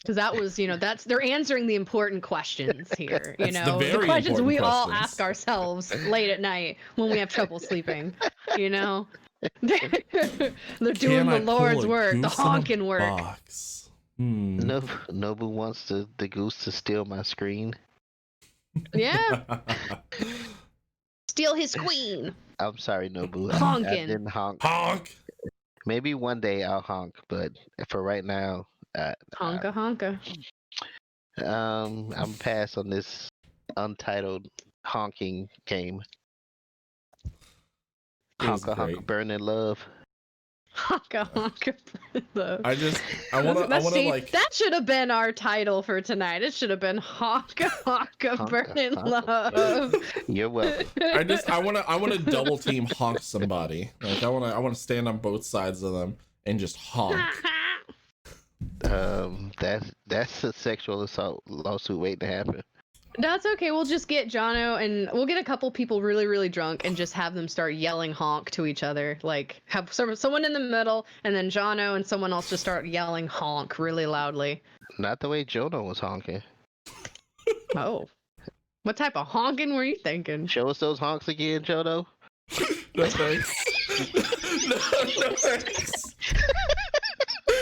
Speaker 3: Because that was, they're answering the important questions here.
Speaker 2: That's the
Speaker 3: The
Speaker 2: very
Speaker 3: questions we
Speaker 2: important
Speaker 3: all
Speaker 2: questions.
Speaker 3: ask ourselves late at night when we have trouble sleeping. They're doing
Speaker 2: Can I
Speaker 3: the
Speaker 2: pull
Speaker 3: Lord's
Speaker 2: a
Speaker 3: work, the
Speaker 2: goose in a
Speaker 3: honking work.
Speaker 2: box? Hmm.
Speaker 1: Nobu wants the goose to steal my screen.
Speaker 3: Yeah, steal his queen.
Speaker 1: I'm sorry, Nobu. I
Speaker 3: Honking.
Speaker 1: didn't honk.
Speaker 2: Honk.
Speaker 1: Maybe one day I'll honk, but for right now,
Speaker 3: Honka honka.
Speaker 1: I'm pass on this untitled honking game.
Speaker 2: It was
Speaker 1: Honka honka
Speaker 2: great.
Speaker 1: burn in love.
Speaker 3: Honka honka.
Speaker 2: I wanna like
Speaker 3: that should have been our title for tonight. It should have been Honka honka
Speaker 1: Honka
Speaker 3: burning
Speaker 1: honka.
Speaker 3: love.
Speaker 1: You're welcome.
Speaker 2: I wanna double team honk somebody. Like I wanna stand on both sides of them and just honk.
Speaker 1: That's a sexual assault lawsuit waiting to happen.
Speaker 3: That's okay. We'll just get Jono and we'll get a couple people really, really drunk and just have them start yelling honk to each other. Like have someone in the middle and then Jono and someone else just start yelling honk really loudly.
Speaker 1: Not the way Jono was honking.
Speaker 3: Oh. What type of honking were you thinking?
Speaker 1: Show us those honks again, Jono.
Speaker 2: No thanks. No thanks.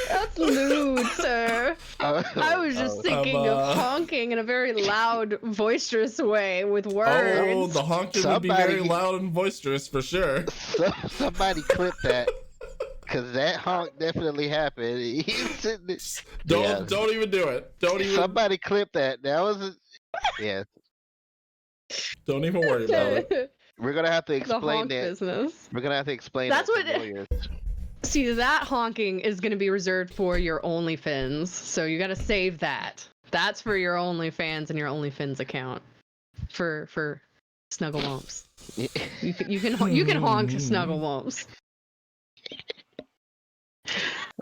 Speaker 3: That's lewd, sir. I was just thinking of
Speaker 2: uh,
Speaker 3: honking in a very loud, boisterous way with words.
Speaker 2: Oh, the honking would be very loud and boisterous for sure.
Speaker 1: Somebody clip that. Cause that honk definitely happened.
Speaker 2: Don't even do it. Don't even.
Speaker 1: Somebody clip that. That was yeah.
Speaker 2: Don't even worry about it.
Speaker 1: We're gonna have to
Speaker 3: The
Speaker 1: explain
Speaker 3: honk
Speaker 1: that.
Speaker 3: business.
Speaker 1: We're gonna have to explain
Speaker 3: That's
Speaker 1: that to
Speaker 3: what-
Speaker 1: lawyers.
Speaker 3: See, that honking is going to be reserved for your OnlyFins, so you got to save that. That's for your OnlyFans and your OnlyFins account. For Snugglewumps. You can honk to Snugglewumps.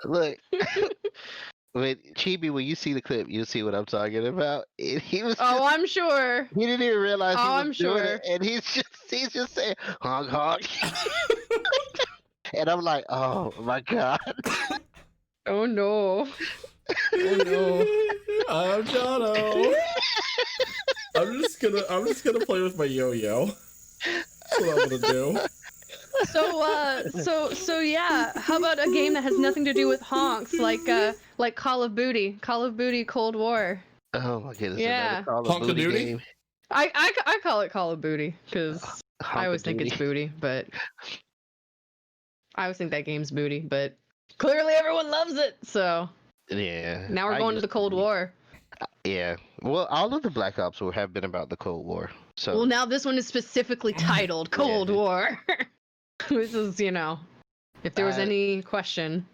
Speaker 1: Look, Chibi, when you see the clip, you'll see what I'm talking about. And he was.
Speaker 3: Oh, I'm sure.
Speaker 1: He didn't even realize.
Speaker 3: Oh,
Speaker 1: he was
Speaker 3: I'm
Speaker 1: doing
Speaker 3: sure.
Speaker 1: it, and he's just saying honk honk. And I'm like, oh my god.
Speaker 3: Oh no.
Speaker 2: Oh no. I'm Jono. I'm just gonna play with my yo-yo. That's what I'm gonna do.
Speaker 3: So yeah, how about a game that has nothing to do with honks, like Call of Duty Cold War?
Speaker 1: Oh my goodness.
Speaker 3: Yeah.
Speaker 1: another Call of Booty
Speaker 2: Honka-doody?
Speaker 1: game.
Speaker 3: I call it Call of Booty because I always think it's
Speaker 1: Honka-doody.
Speaker 3: booty, but I always think that game's booty, but clearly everyone loves it. So
Speaker 1: Yeah.
Speaker 3: now we're
Speaker 1: I
Speaker 3: going to
Speaker 1: used
Speaker 3: the Cold
Speaker 1: be.
Speaker 3: War.
Speaker 1: Yeah. Well, all of the Black Ops have been about the Cold War. So
Speaker 3: Well, now this one is specifically titled Cold
Speaker 1: Yeah.
Speaker 3: War. This is, if there was
Speaker 1: I-
Speaker 3: any question.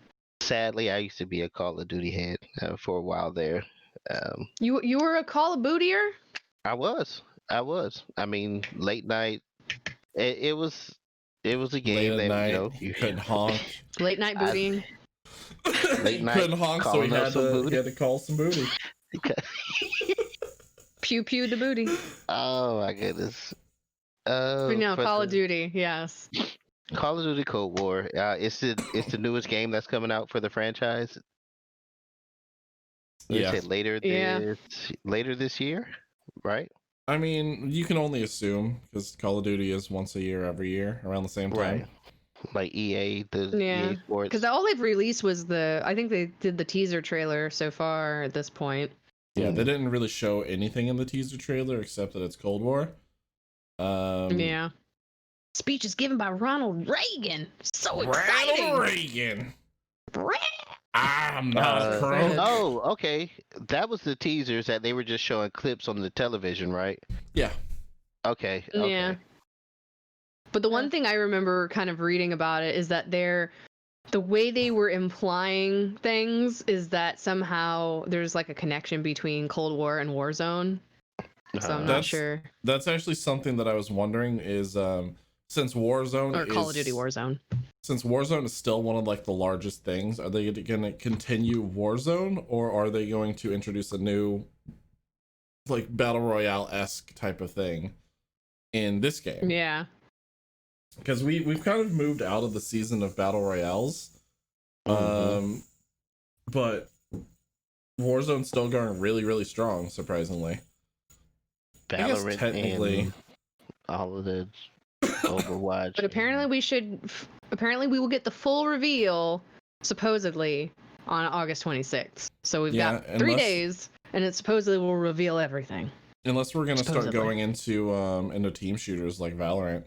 Speaker 1: sadly, I used to be a Call of Duty head for a while there.
Speaker 3: You were a Call of Bootyer?
Speaker 1: I was. I mean, late night. It was a game
Speaker 2: Late at
Speaker 1: that
Speaker 2: night, you couldn't honk.
Speaker 3: Late night bootying.
Speaker 1: Late
Speaker 2: He
Speaker 1: night
Speaker 2: couldn't honk, so he
Speaker 1: calling up
Speaker 2: had
Speaker 1: some
Speaker 2: to
Speaker 1: booty.
Speaker 2: call some booty.
Speaker 3: Pew pew the booty.
Speaker 1: Oh my goodness.
Speaker 3: But no,
Speaker 1: But
Speaker 3: Call of Duty, yes.
Speaker 1: Call of Duty Cold War. It's the newest game that's coming out for the franchise. They
Speaker 2: Yeah.
Speaker 1: said
Speaker 3: Yeah.
Speaker 1: later this year, right?
Speaker 2: I mean, you can only assume because Call of Duty is once a year, every year, around the same time.
Speaker 1: Right. Like the
Speaker 3: Yeah.
Speaker 1: EA Sports.
Speaker 3: Because all they've released was I think they did the teaser trailer so far at this point.
Speaker 2: Yeah, they didn't really show anything in the teaser trailer except that it's Cold War.
Speaker 3: Yeah. Speech is given by Ronald Reagan. So exciting.
Speaker 2: Ronald Reagan. I'm not a
Speaker 3: excited.
Speaker 2: crook.
Speaker 1: Oh, okay. That was the teasers that they were just showing clips on the television, right?
Speaker 2: Yeah.
Speaker 1: Okay.
Speaker 3: Yeah. But the one thing I remember kind of reading about it is that the way they were implying things is that somehow there's like a connection between Cold War and Warzone. So I'm not sure.
Speaker 2: That's actually something that I was wondering is since Warzone
Speaker 3: Or Call of Duty Warzone.
Speaker 2: Since Warzone is still one of like the largest things, are they going to continue Warzone or are they going to introduce a new like battle royale-esque type of thing in this game?
Speaker 3: Yeah.
Speaker 2: Because we've kind of moved out of the season of battle royales, but Warzone's still going really, really strong, surprisingly.
Speaker 1: Valorant
Speaker 2: technically,
Speaker 1: and all of the Overwatch.
Speaker 3: But apparently we will get the full reveal supposedly on August 26th. So we've got 3 days and it supposedly will reveal everything.
Speaker 2: Unless we're going to start
Speaker 3: Supposedly.
Speaker 2: going into team shooters like Valorant,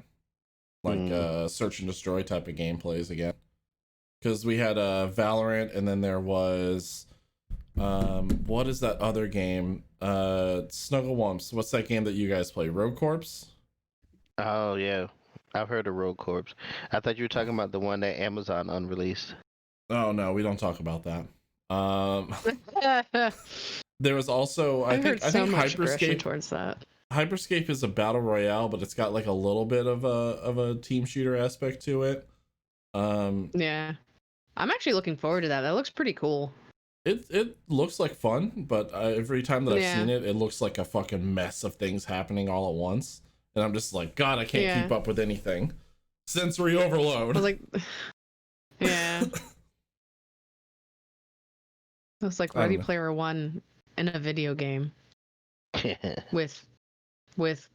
Speaker 2: like search and destroy type of gameplays again. Because we had Valorant, and then there was what is that other game? Snugglewumps. What's that game that you guys play? Rogue Corps?
Speaker 1: Oh yeah, I've heard of Rogue Corps. I thought you were talking about the one that Amazon unreleased.
Speaker 2: Oh no, we don't talk about that. There was also I think
Speaker 3: Hyperscape towards that.
Speaker 2: Hyperscape is a battle royale, but it's got like a little bit of a team shooter aspect to it.
Speaker 3: Yeah, I'm actually looking forward to that. That looks pretty cool.
Speaker 2: It looks like fun, but every time that I've seen it, it looks like a fucking mess of things happening all at once, and I'm just like, God, I can't keep up with anything. Sensory overload.
Speaker 3: I was like, yeah. It's like Ready Player One in a video game with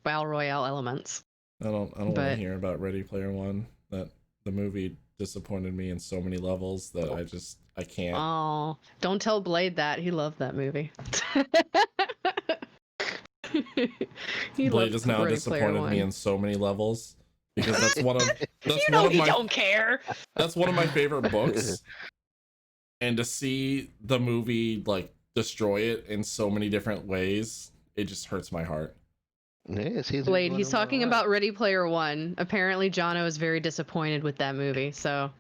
Speaker 3: battle royale elements.
Speaker 2: I don't want to hear about Ready Player One. That the movie disappointed me in so many levels that I can't.
Speaker 3: Oh, don't tell Blade that. He loved that movie.
Speaker 2: Blade has now disappointed me in so many levels because that's one of
Speaker 3: don't care.
Speaker 2: That's one of my favorite books. And to see the movie like destroy it in so many different ways, it just hurts my heart.
Speaker 3: Blade, he's talking about Ready Player One. Apparently, Jono is very disappointed with that movie. So,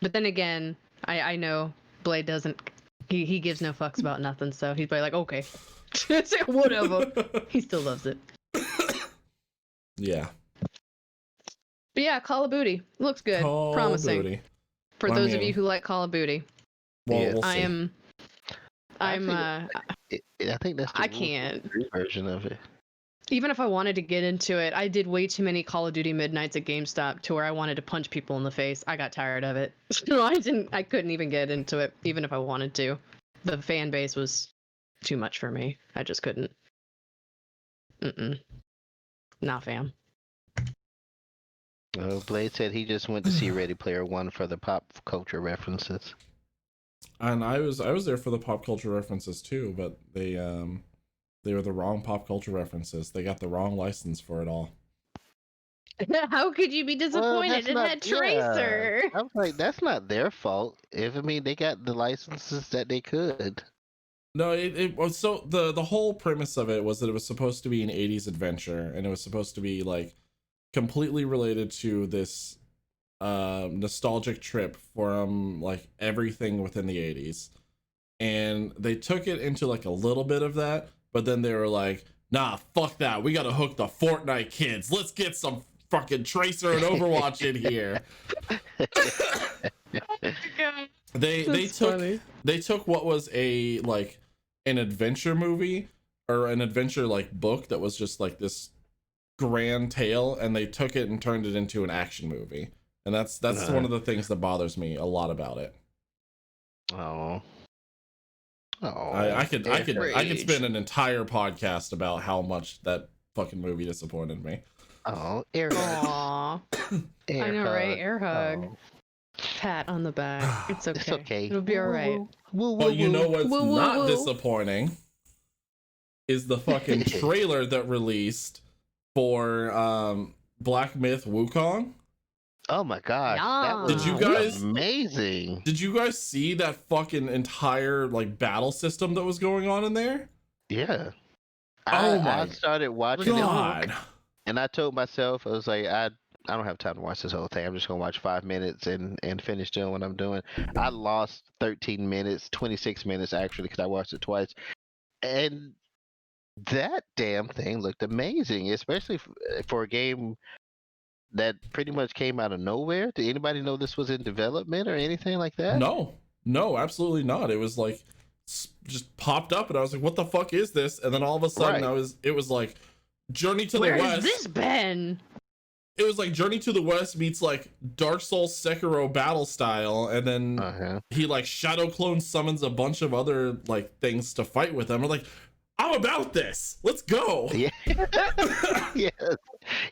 Speaker 3: but then again, I know Blade doesn't. He gives no fucks about nothing. So he's probably like, okay, whatever. He still loves it.
Speaker 2: Yeah.
Speaker 3: But yeah, Call of Duty looks good, promising. For those of you who like Call of Duty.
Speaker 2: Well, we'll see.
Speaker 1: I think that's the
Speaker 3: I can't
Speaker 1: version of it.
Speaker 3: Even if I wanted to get into it, I did way too many Call of Duty midnights at GameStop to where I wanted to punch people in the face. I got tired of it. So I couldn't even get into it, even if I wanted to. The fan base was too much for me. I just couldn't. Not fam.
Speaker 1: Blade said he just went to see Ready Player One for the pop culture references.
Speaker 2: And I was there for the pop culture references too, but they were the wrong pop culture references. They got the wrong license for it all.
Speaker 3: How could you be disappointed? It had Tracer.
Speaker 1: I was like, that's not their fault. They got the licenses that they could.
Speaker 2: No, it was so the whole premise of it was that it was supposed to be an 80s adventure, and it was supposed to be like completely related to this nostalgic trip from like everything within the 80s. And they took it into like a little bit of that, but then they were like, nah, fuck that. We gotta hook the Fortnite kids. Let's get some fucking Tracer and Overwatch in here. They took what was an adventure movie or an adventure like book that was just like this grand tale, and they took it and turned it into an action movie. and that's one of the things that bothers me a lot about it.
Speaker 1: Oh.
Speaker 2: I could spend an entire podcast about how much that fucking movie disappointed me.
Speaker 1: Oh, air hug.
Speaker 3: Aw.
Speaker 1: Air
Speaker 3: I know, right?
Speaker 1: hug.
Speaker 3: Air hug.
Speaker 1: Oh.
Speaker 3: Pat on the back. It's okay.
Speaker 1: It's okay.
Speaker 3: It'll be all right.
Speaker 1: Woo, woo,
Speaker 2: But you know what's
Speaker 3: Woo, woo,
Speaker 2: not
Speaker 3: woo.
Speaker 2: disappointing is the fucking trailer that released for Black Myth Wukong.
Speaker 1: Oh my gosh.
Speaker 3: Yeah.
Speaker 1: That
Speaker 2: Did you
Speaker 1: was
Speaker 2: guys-
Speaker 1: amazing.
Speaker 2: Did you guys see that fucking entire like battle system that was going on in there?
Speaker 1: Yeah.
Speaker 2: Oh
Speaker 1: I
Speaker 2: my
Speaker 1: started watching it.
Speaker 2: God.
Speaker 1: And I told myself, I was like, I don't have time to watch this whole thing. I'm just gonna watch 5 minutes and finish doing what I'm doing. I lost 13 minutes, 26 minutes actually, because I watched it twice. And that damn thing looked amazing, especially for a game that pretty much came out of nowhere. Did anybody know this was in development or anything like that?
Speaker 2: No, absolutely not. It was like just popped up, and I was like, "What the fuck is this?" And then all of a sudden,
Speaker 1: Right.
Speaker 2: it was like Journey to
Speaker 3: Where
Speaker 2: the
Speaker 3: has
Speaker 2: West.
Speaker 3: this been?
Speaker 2: It was like Journey to the West meets like Dark Souls Sekiro battle style, and then
Speaker 1: Uh-huh.
Speaker 2: he like shadow clone summons a bunch of other like things to fight with them. I'm like, I'm about this. Let's go.
Speaker 1: Yeah. Yes.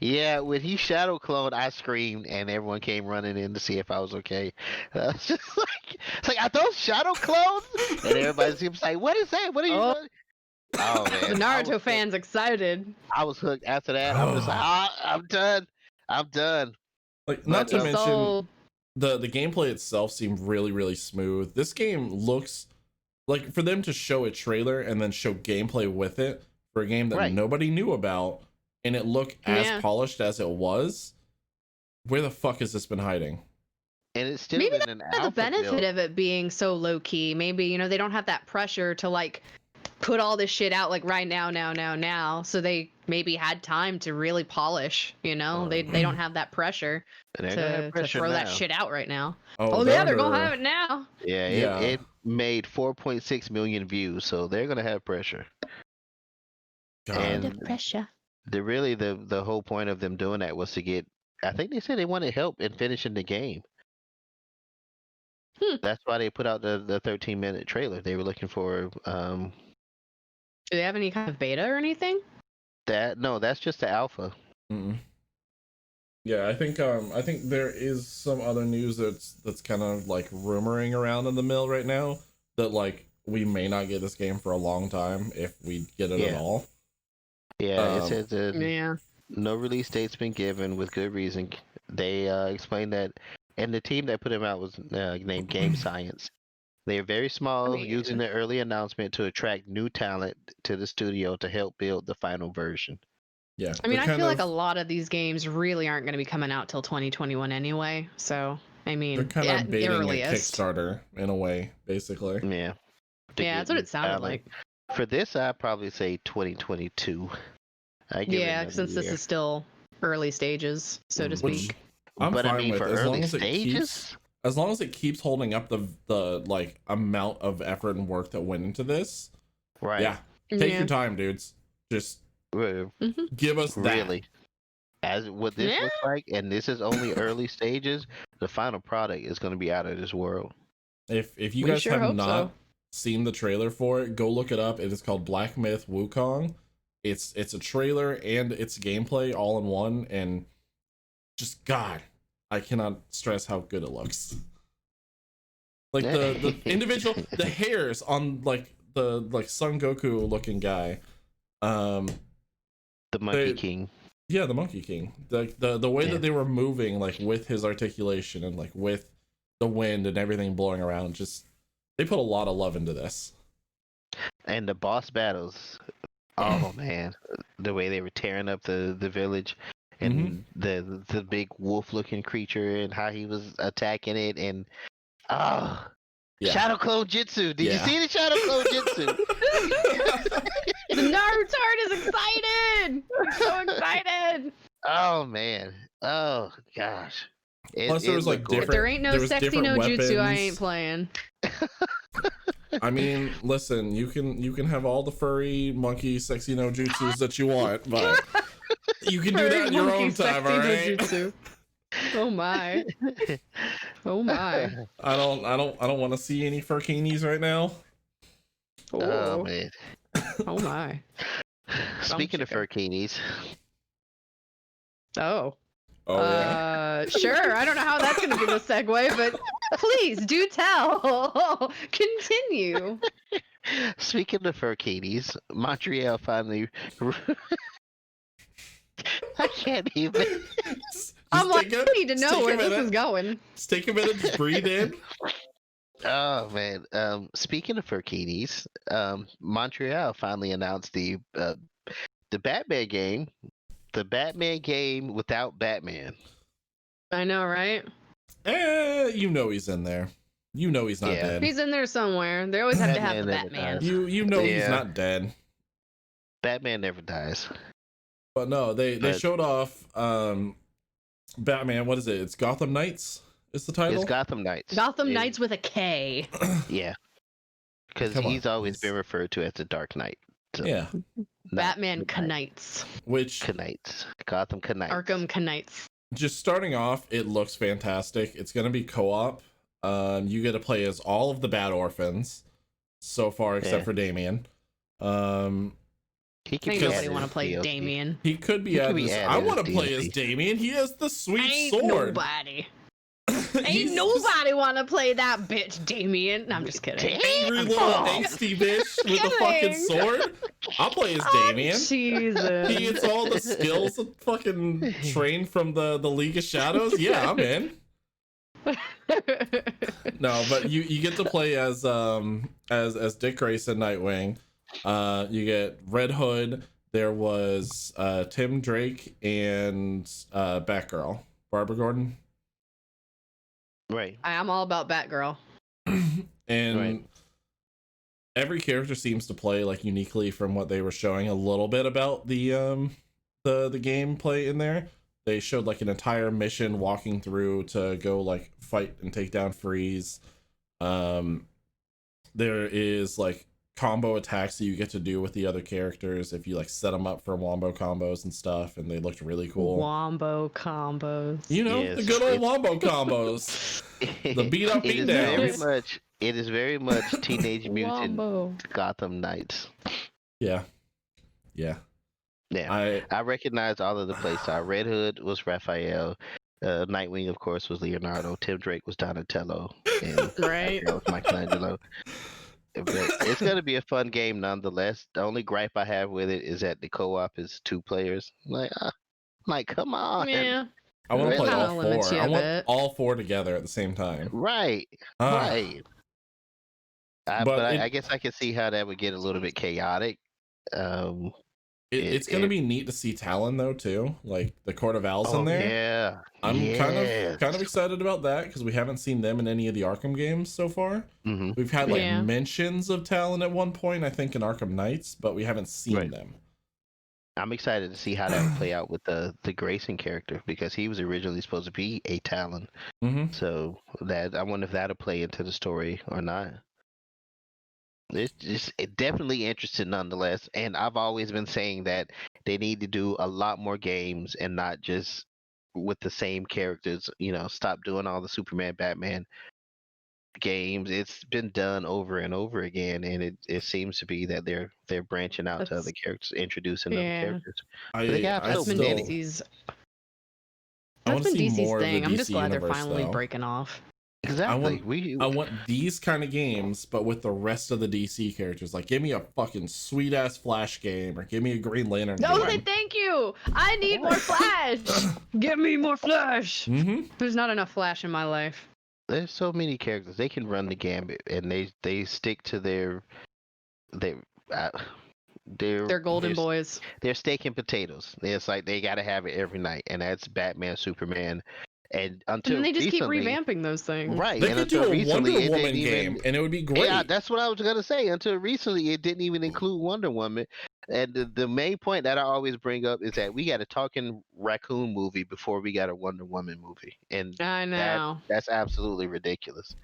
Speaker 1: Yeah, when he shadow cloned, I screamed and everyone came running in to see if I was okay. I was just like, it's like, are those shadow clones? And everybody seems like, what is that? What are you
Speaker 3: Oh.
Speaker 1: doing? Oh man.
Speaker 3: The
Speaker 1: I
Speaker 3: Naruto
Speaker 1: was
Speaker 3: fans excited.
Speaker 1: I was hooked after that. I was just like, I'm done. I'm done.
Speaker 2: Like, not to
Speaker 1: But,
Speaker 2: mention
Speaker 3: So
Speaker 2: the gameplay itself seemed really, really smooth. This game looks like, for them to show a trailer and then show gameplay with it for a game that
Speaker 1: Right.
Speaker 2: nobody knew about, and it looked as
Speaker 3: Yeah.
Speaker 2: polished as it was. Where the fuck has this been hiding?
Speaker 1: And it's still
Speaker 3: Maybe
Speaker 1: in an
Speaker 3: the
Speaker 1: alpha
Speaker 3: benefit
Speaker 1: build.
Speaker 3: of it being so low key. Maybe, you know, they don't have that pressure to like put all this shit out like right now. So they maybe had time to really polish, you know? They don't have that pressure
Speaker 1: And they're gonna have
Speaker 3: to
Speaker 1: pressure
Speaker 3: throw that
Speaker 1: now.
Speaker 3: shit out right now.
Speaker 2: Oh,
Speaker 3: Oh, yeah, they're gonna
Speaker 2: under-
Speaker 3: have it now.
Speaker 1: Yeah,
Speaker 2: Yeah.
Speaker 1: it made 4.6 million views, so they're gonna have pressure.
Speaker 2: God.
Speaker 1: And-
Speaker 3: The pressure.
Speaker 1: The whole point of them doing that was to get. I think they said they wanted help in finishing the game. That's why they put out the 13-minute trailer. They were looking for
Speaker 3: Do they have any kind of beta or anything?
Speaker 1: that. No, that's just the alpha.
Speaker 2: Mm-mm. Yeah, I think there is some other news that's kind of like rumoring around in the mill right now that like we may not get this game for a long time if we get it at
Speaker 1: Yeah.
Speaker 2: all.
Speaker 1: Yeah, it
Speaker 2: Um,
Speaker 1: says that
Speaker 3: Yeah.
Speaker 1: no release date's been given with good reason. They explained that, and the team that put him out was named Game Science. They are very small,
Speaker 3: mean-
Speaker 1: using the early announcement to attract new talent to the studio to help build the final version.
Speaker 2: Yeah.
Speaker 3: I mean,
Speaker 2: they're
Speaker 3: I
Speaker 2: kind
Speaker 3: feel like a
Speaker 2: of-
Speaker 3: lot of these games really aren't going to be coming out till 2021 anyway. So, I mean,
Speaker 2: they're kind
Speaker 3: at
Speaker 2: of
Speaker 3: the
Speaker 2: baiting a
Speaker 3: earliest.
Speaker 2: Kickstarter in a way, basically.
Speaker 1: Yeah. To
Speaker 3: Yeah,
Speaker 1: get
Speaker 3: that's what
Speaker 1: new
Speaker 3: it sounded
Speaker 1: talent.
Speaker 3: like.
Speaker 1: For this, I'd probably say 2022. I give it
Speaker 3: Yeah,
Speaker 1: another
Speaker 3: since this
Speaker 1: year.
Speaker 3: is still early stages, so to
Speaker 2: Which
Speaker 3: speak.
Speaker 2: I'm
Speaker 1: But
Speaker 2: fine
Speaker 1: I mean,
Speaker 2: with
Speaker 1: for
Speaker 2: as long
Speaker 1: early
Speaker 2: as it
Speaker 1: stages,
Speaker 2: keeps as long as it keeps holding up the like amount of effort and work that went into this.
Speaker 1: right?
Speaker 2: Yeah, take
Speaker 3: Yeah.
Speaker 2: your time, dudes. Just
Speaker 1: Re-
Speaker 2: give us that.
Speaker 1: Really, as what this
Speaker 3: Yeah.
Speaker 1: looks like, and this is only early stages. The final product is going to be out of this world.
Speaker 2: If you
Speaker 3: We
Speaker 2: guys
Speaker 3: sure
Speaker 2: have
Speaker 3: hope
Speaker 2: not
Speaker 3: so.
Speaker 2: seen the trailer for it, go look it up. It is called Black Myth Wukong. It's a trailer and it's gameplay all in one, and just God, I cannot stress how good it looks. Like the individual the hairs on like the Son Goku looking guy.
Speaker 1: The Monkey
Speaker 2: They-
Speaker 1: King.
Speaker 2: Yeah, the Monkey King. The way
Speaker 1: Yeah.
Speaker 2: that they were moving, like with his articulation and like with the wind and everything blowing around, just they put a lot of love into this.
Speaker 1: And the boss battles. Oh man, the way they were tearing up the village, and the big wolf looking creature, and how he was attacking it, and
Speaker 2: Yeah.
Speaker 1: Shadow Clone Jutsu. Did you
Speaker 2: Yeah.
Speaker 1: see the Shadow Clone Jutsu?
Speaker 3: The Naruto is excited! I'm so excited!
Speaker 1: Oh man. Oh gosh.
Speaker 2: Plus, there was, like,
Speaker 1: looked gorgeous.
Speaker 3: If there ain't no
Speaker 2: There was
Speaker 3: sexy no
Speaker 2: different
Speaker 3: jutsu, I
Speaker 2: weapons.
Speaker 3: ain't playing.
Speaker 2: I mean, listen, you can have all the furry monkey sexy no jutsus that you want, but you can do that in your own time, all right?
Speaker 3: Oh my. Oh my.
Speaker 2: I don't want to see any furkinis right now.
Speaker 1: Oh
Speaker 3: Oh,
Speaker 1: man.
Speaker 3: oh my.
Speaker 1: Speaking of
Speaker 3: chicken.
Speaker 1: furkinis,
Speaker 3: Oh.
Speaker 2: Oh yeah.
Speaker 3: Sure. I don't know how that's gonna be the segue, but please do tell. Continue.
Speaker 1: speaking of furkinis, Montreal finally. I can't even.
Speaker 3: I'm like,
Speaker 2: take
Speaker 3: I need to
Speaker 2: just
Speaker 3: know
Speaker 2: take a
Speaker 3: where this
Speaker 2: minute.
Speaker 3: is going.
Speaker 2: Just take a minute, just breathe in.
Speaker 1: Oh man. Speaking of furkinis, Montreal finally announced the Batman game, the Batman game without Batman.
Speaker 3: I know, right?
Speaker 2: You know he's in there. You know he's not
Speaker 1: Yeah.
Speaker 2: dead.
Speaker 3: He's in there somewhere. They always have to have the
Speaker 1: Batman never
Speaker 3: Batman.
Speaker 1: dies.
Speaker 2: You know he's
Speaker 1: Yeah.
Speaker 2: not dead.
Speaker 1: Batman never dies.
Speaker 2: But no, they
Speaker 1: But-
Speaker 2: showed off Batman. What is it? It's Gotham Knights. Is the title?
Speaker 1: It's Gotham Knights.
Speaker 3: Gotham
Speaker 1: It-
Speaker 3: Knights with a K.
Speaker 1: Yeah. Because
Speaker 2: Come on,
Speaker 1: he's always
Speaker 2: he's-
Speaker 1: been referred to as the Dark Knight. So,
Speaker 2: Yeah,
Speaker 1: not
Speaker 3: Batman
Speaker 1: the Knight.
Speaker 3: Knights.
Speaker 2: which
Speaker 1: Knights. Gotham Knights.
Speaker 3: Arkham Knights.
Speaker 2: just starting off, it looks fantastic. It's gonna be co-op. You get to play as all of the Bat Orphans so far, except
Speaker 1: Yeah.
Speaker 2: for Damien.
Speaker 1: He
Speaker 3: Ain't
Speaker 1: be
Speaker 3: nobody
Speaker 1: added
Speaker 3: want to
Speaker 1: as
Speaker 3: play
Speaker 1: DLC.
Speaker 3: Damien.
Speaker 2: He could be
Speaker 1: He could
Speaker 2: added.
Speaker 1: be
Speaker 2: as-
Speaker 1: added
Speaker 2: I
Speaker 1: as
Speaker 2: want to play as
Speaker 1: DLC.
Speaker 2: Damien. He has the sweet
Speaker 3: Ain't
Speaker 2: sword.
Speaker 3: nobody.
Speaker 2: He's
Speaker 3: Ain't nobody want to play that bitch, Damien. No, I'm just kidding.
Speaker 2: angry little angsty bitch with a fucking
Speaker 3: Kidding.
Speaker 2: sword. I'll play as
Speaker 3: Oh,
Speaker 2: Damien.
Speaker 3: Jesus.
Speaker 2: He gets all the skills fucking trained from the League of Shadows. Yeah, I'm in. No, but you get to play as Dick Grayson, Nightwing. You get Red Hood. There was Tim Drake and Batgirl, Barbara Gordon,
Speaker 1: Right.
Speaker 3: I'm all about Batgirl.
Speaker 2: and
Speaker 1: Right.
Speaker 2: every character seems to play like uniquely from what they were showing a little bit about the gameplay in there. They showed like an entire mission walking through to go like fight and take down Freeze. There is like combo attacks that you get to do with the other characters if you like set them up for wombo combos and stuff, and they looked really cool.
Speaker 3: Wombo combos.
Speaker 2: You know,
Speaker 1: Yes,
Speaker 2: the good old
Speaker 1: it's-
Speaker 2: wombo combos. The beat up,
Speaker 1: It
Speaker 2: beat
Speaker 1: is very
Speaker 2: downs.
Speaker 1: much. It is very much Teenage Mutant
Speaker 3: Wombo.
Speaker 1: Gotham Knights.
Speaker 2: Yeah.
Speaker 1: Yeah.
Speaker 2: I
Speaker 1: I recognize all of the playstyle. Red Hood was Raphael. Nightwing, of course, was Leonardo. Tim Drake was Donatello. And
Speaker 3: Right.
Speaker 1: Batgirl was Michelangelo. But it's going to be a fun game nonetheless. The only gripe I have with it is that the co-op is 2 players. Like, come on.
Speaker 3: Yeah.
Speaker 2: I want to play
Speaker 3: Kinda
Speaker 2: all
Speaker 3: limits
Speaker 2: 4.
Speaker 3: you
Speaker 2: I
Speaker 3: a
Speaker 2: want
Speaker 3: bit.
Speaker 2: all 4 together at the same time.
Speaker 1: Right.
Speaker 2: Ah,
Speaker 1: Right.
Speaker 2: But
Speaker 1: But
Speaker 2: it-
Speaker 1: I guess I can see how that would get a little bit chaotic.
Speaker 2: It's gonna be neat to see Talon though too, like the Court of Owls in there.
Speaker 1: Yeah.
Speaker 2: I'm
Speaker 1: Yes.
Speaker 2: kind of excited about that because we haven't seen them in any of the Arkham games so far.
Speaker 1: Hmm.
Speaker 2: We've had like
Speaker 3: Yeah.
Speaker 2: mentions of Talon at one point, I think, in Arkham Knights, but we haven't seen
Speaker 1: Right.
Speaker 2: them.
Speaker 1: I'm excited to see how that would play out with the Grayson character because he was originally supposed to be a Talon.
Speaker 2: Mm-hmm.
Speaker 1: So that I wonder if that'll play into the story or not. It definitely interested nonetheless, and I've always been saying that they need to do a lot more games and not just with the same characters. You know, stop doing all the Superman, Batman games. It's been done over and over again, and it seems to be that they're branching out to
Speaker 3: That's-
Speaker 1: other characters, introducing other
Speaker 3: Yeah.
Speaker 1: characters.
Speaker 2: I,
Speaker 1: They got
Speaker 2: I
Speaker 1: so
Speaker 3: That's been
Speaker 1: many.
Speaker 3: DC's.
Speaker 2: I
Speaker 3: That's
Speaker 2: wanna
Speaker 3: been
Speaker 2: see
Speaker 3: DC's
Speaker 2: more of the
Speaker 3: thing. I'm just
Speaker 2: DC
Speaker 3: glad they're
Speaker 2: universe,
Speaker 3: finally
Speaker 2: though.
Speaker 3: breaking off.
Speaker 1: Exactly.
Speaker 2: I want these kind of games, but with the rest of the DC characters. Like, give me a fucking sweet ass Flash game, or give me a Green Lantern
Speaker 3: No,
Speaker 2: game.
Speaker 3: thank you. I need more Flash. Give me more Flash.
Speaker 2: Mm-hmm.
Speaker 3: There's not enough Flash in my life.
Speaker 1: There's so many characters. They can run the gambit, and they stick to their
Speaker 3: They're golden
Speaker 1: their,
Speaker 3: boys.
Speaker 1: They're steak and potatoes. It's like they gotta have it every night, and that's Batman, Superman, and until
Speaker 3: And then they just keep
Speaker 1: recently,
Speaker 3: revamping those things.
Speaker 1: right?
Speaker 2: They
Speaker 1: and
Speaker 2: could do
Speaker 1: until
Speaker 2: a
Speaker 1: recently,
Speaker 2: Wonder
Speaker 1: it
Speaker 2: Woman
Speaker 1: didn't
Speaker 2: game,
Speaker 1: even.
Speaker 2: and it would be great.
Speaker 1: Yeah, that's what I was gonna say. Until recently, it didn't even include Wonder Woman. And the main point that I always bring up is that we got a talking raccoon movie before we got a Wonder Woman movie, and
Speaker 3: I know.
Speaker 1: that's absolutely ridiculous.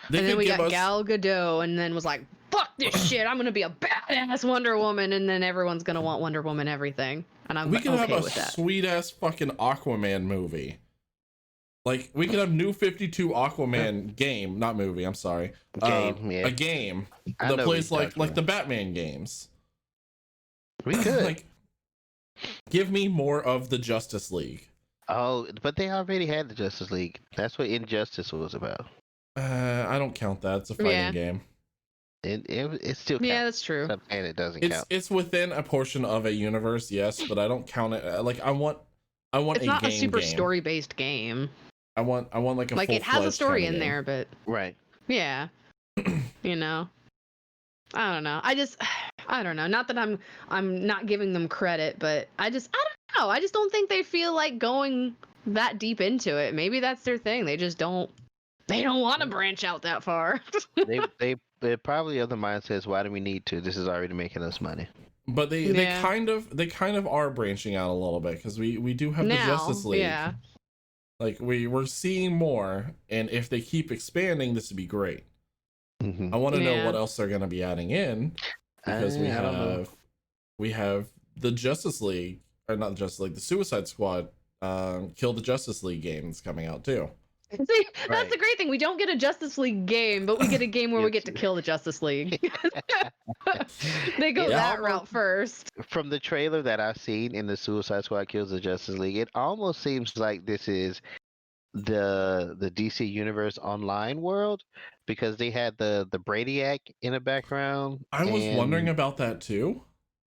Speaker 2: They
Speaker 3: And then
Speaker 2: could
Speaker 3: we
Speaker 2: give
Speaker 3: got
Speaker 2: us-
Speaker 3: Gal Gadot, and then was like, "Fuck this shit! I'm gonna be a badass Wonder Woman," and then everyone's gonna want Wonder Woman everything, and I'm
Speaker 2: we could
Speaker 3: okay
Speaker 2: have a
Speaker 3: with that.
Speaker 2: sweet ass fucking Aquaman movie. Like we could have New 52 Aquaman game, not movie. I'm sorry,
Speaker 1: Yeah.
Speaker 2: a game
Speaker 1: I
Speaker 2: that
Speaker 1: know
Speaker 2: plays
Speaker 1: what you're
Speaker 2: like
Speaker 1: talking
Speaker 2: the Batman games.
Speaker 1: We could.
Speaker 2: Like, give me more of the Justice League.
Speaker 1: Oh, but they already had the Justice League. That's what Injustice was about.
Speaker 2: I don't count that. It's a fighting
Speaker 3: Yeah.
Speaker 2: game.
Speaker 1: It still counts.
Speaker 3: Yeah, that's true.
Speaker 1: Stop saying it doesn't
Speaker 2: It's
Speaker 1: count.
Speaker 2: it's within a portion of a universe, yes, but I don't count it. Like I want
Speaker 3: It's
Speaker 2: a
Speaker 3: not a
Speaker 2: game
Speaker 3: super
Speaker 2: game.
Speaker 3: story-based game.
Speaker 2: I want like a
Speaker 3: Like it has a
Speaker 2: full-fledged
Speaker 3: story
Speaker 2: kinda
Speaker 3: in
Speaker 2: game.
Speaker 3: there, but
Speaker 1: Right.
Speaker 3: yeah, you know, I don't know. I don't know. Not that I'm not giving them credit, but I don't know. I just don't think they feel like going that deep into it. Maybe that's their thing. They just don't. They don't want to branch out that far.
Speaker 1: They probably other mind says, why do we need to? This is already making us money.
Speaker 2: But they
Speaker 3: Yeah.
Speaker 2: kind of are branching out a little bit because we do have the
Speaker 3: now,
Speaker 2: Justice League.
Speaker 3: yeah.
Speaker 2: Like we're seeing more, and if they keep expanding, this would be great.
Speaker 1: Mhm.
Speaker 2: I want to know
Speaker 3: Yeah.
Speaker 2: what else they're going to be adding in because
Speaker 1: I don't know.
Speaker 2: we have the Justice League, or not the Justice League, the Suicide Squad, Kill the Justice League game that's coming out too.
Speaker 3: See, that's
Speaker 1: Right.
Speaker 3: the great thing. We don't get a Justice League game, but we get a game where we get to kill the Justice League. They go
Speaker 1: Yeah.
Speaker 3: that route first.
Speaker 1: From the trailer that I've seen in the Suicide Squad Kills the Justice League, it almost seems like this is the DC Universe online world because they had the Brainiac in the background.
Speaker 2: I was wondering
Speaker 1: and-
Speaker 2: about that too.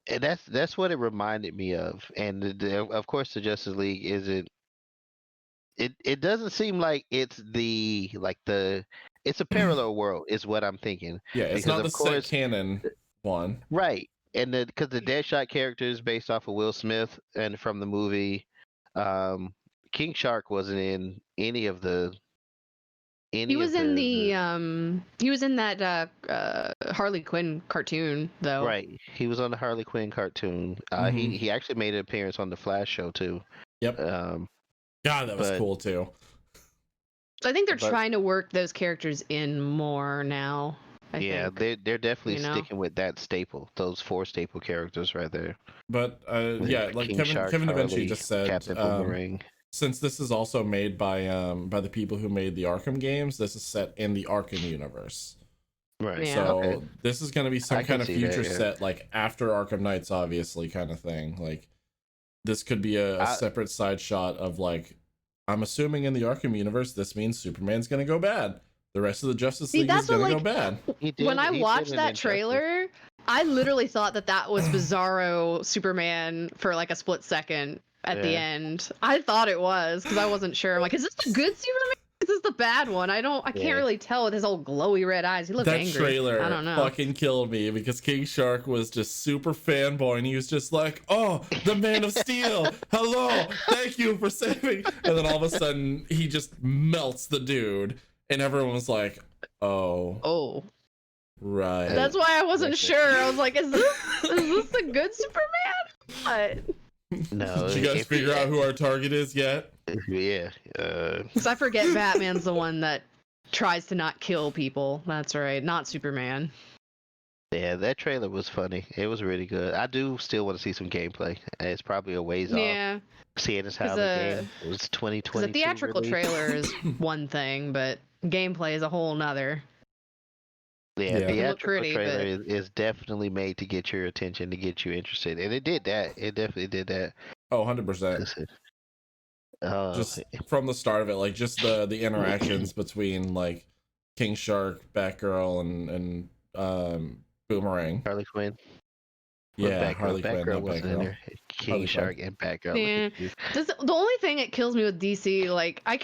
Speaker 1: and that's what it reminded me of. And of course, the Justice League isn't. It doesn't seem like it's it's a parallel world is what I'm thinking.
Speaker 2: Yeah, it's
Speaker 1: Because
Speaker 2: not
Speaker 1: of
Speaker 2: the
Speaker 1: course-
Speaker 2: set canon one.
Speaker 1: Right. And because the Deadshot character is based off of Will Smith and from the movie, King Shark wasn't in any of the.
Speaker 3: He was in he was in that Harley Quinn cartoon though.
Speaker 1: Right. He was on the Harley Quinn cartoon.
Speaker 2: Mhm.
Speaker 1: He actually made an appearance on the Flash show too.
Speaker 2: Yep. God, that was
Speaker 1: but-
Speaker 2: cool too.
Speaker 3: So I think they're
Speaker 1: But-
Speaker 3: trying to work those characters in more now. I
Speaker 1: Yeah,
Speaker 3: think.
Speaker 1: they're definitely
Speaker 3: you know?
Speaker 1: sticking with that staple. Those 4 staple characters right there.
Speaker 2: But yeah, like
Speaker 1: King
Speaker 2: Kevin
Speaker 1: Shark,
Speaker 2: Kevin
Speaker 1: Harley,
Speaker 2: eventually just said,
Speaker 1: Captain Boomerang.
Speaker 2: since this is also made by the people who made the Arkham games, this is set in the Arkham universe.
Speaker 1: Right.
Speaker 3: Yeah.
Speaker 2: So
Speaker 1: Okay.
Speaker 2: this is going to be some
Speaker 1: I
Speaker 2: kind
Speaker 1: can
Speaker 2: of
Speaker 1: see that,
Speaker 2: future
Speaker 1: yeah.
Speaker 2: set, like after Arkham Knights, obviously, kind of thing. Like this could be a separate side shot of like, I'm assuming in the Arkham universe, this means Superman's going to go bad. The rest of the Justice
Speaker 3: See,
Speaker 2: League is
Speaker 3: that's what,
Speaker 2: going to go
Speaker 3: like,
Speaker 2: bad.
Speaker 1: He did-
Speaker 3: When I
Speaker 1: he
Speaker 3: watched
Speaker 1: did an
Speaker 3: that
Speaker 1: Injustice.
Speaker 3: trailer, I literally thought that was Bizarro Superman for like a split second at the
Speaker 1: Yeah.
Speaker 3: end. I thought it was because I wasn't sure. I'm like, is this the good Superman? Is this the bad one? I
Speaker 1: Yeah.
Speaker 3: can't really tell with his old glowy red eyes. He looked
Speaker 2: That
Speaker 3: angry.
Speaker 2: trailer
Speaker 3: I don't know.
Speaker 2: fucking killed me because King Shark was just super fanboy and he was just like, oh, the Man of Steel, hello, thank you for saving. And then all of a sudden he just melts the dude and everyone was like, oh,
Speaker 3: Oh,
Speaker 2: right.
Speaker 3: that's why I wasn't
Speaker 1: Listen.
Speaker 3: sure. I was like, is this the good Superman?
Speaker 1: No.
Speaker 2: Did you guys
Speaker 1: if-
Speaker 2: figure out who our target is yet?
Speaker 1: Yeah.
Speaker 3: Because I forget Batman's the one that tries to not kill people. That's right, not Superman.
Speaker 1: Yeah, that trailer was funny. It was really good. I do still want to see some gameplay. It's probably a ways off.
Speaker 3: Yeah,
Speaker 1: Seeing as how
Speaker 3: 'Cause,
Speaker 1: the game was
Speaker 3: because
Speaker 1: 2020.
Speaker 3: the theatrical trailer is one thing, but gameplay is a whole nother.
Speaker 1: Yeah,
Speaker 2: Yeah.
Speaker 1: the
Speaker 3: It looked
Speaker 1: theatrical
Speaker 3: pretty,
Speaker 1: trailer
Speaker 3: but-
Speaker 1: is definitely made to get your attention, to get you interested, and it did that. It definitely did that.
Speaker 2: Oh, 100%. Just from the start of it, like just the interactions between like King Shark, Batgirl, and Boomerang.
Speaker 1: Harley Quinn.
Speaker 2: Yeah, Harley Quinn,
Speaker 1: Batgirl
Speaker 2: not
Speaker 1: wasn't in
Speaker 2: Batgirl.
Speaker 1: there. King
Speaker 2: Harley
Speaker 1: Shark and Batgirl.
Speaker 3: Yeah.
Speaker 1: Look at you.
Speaker 3: The only thing that kills me with DC, like I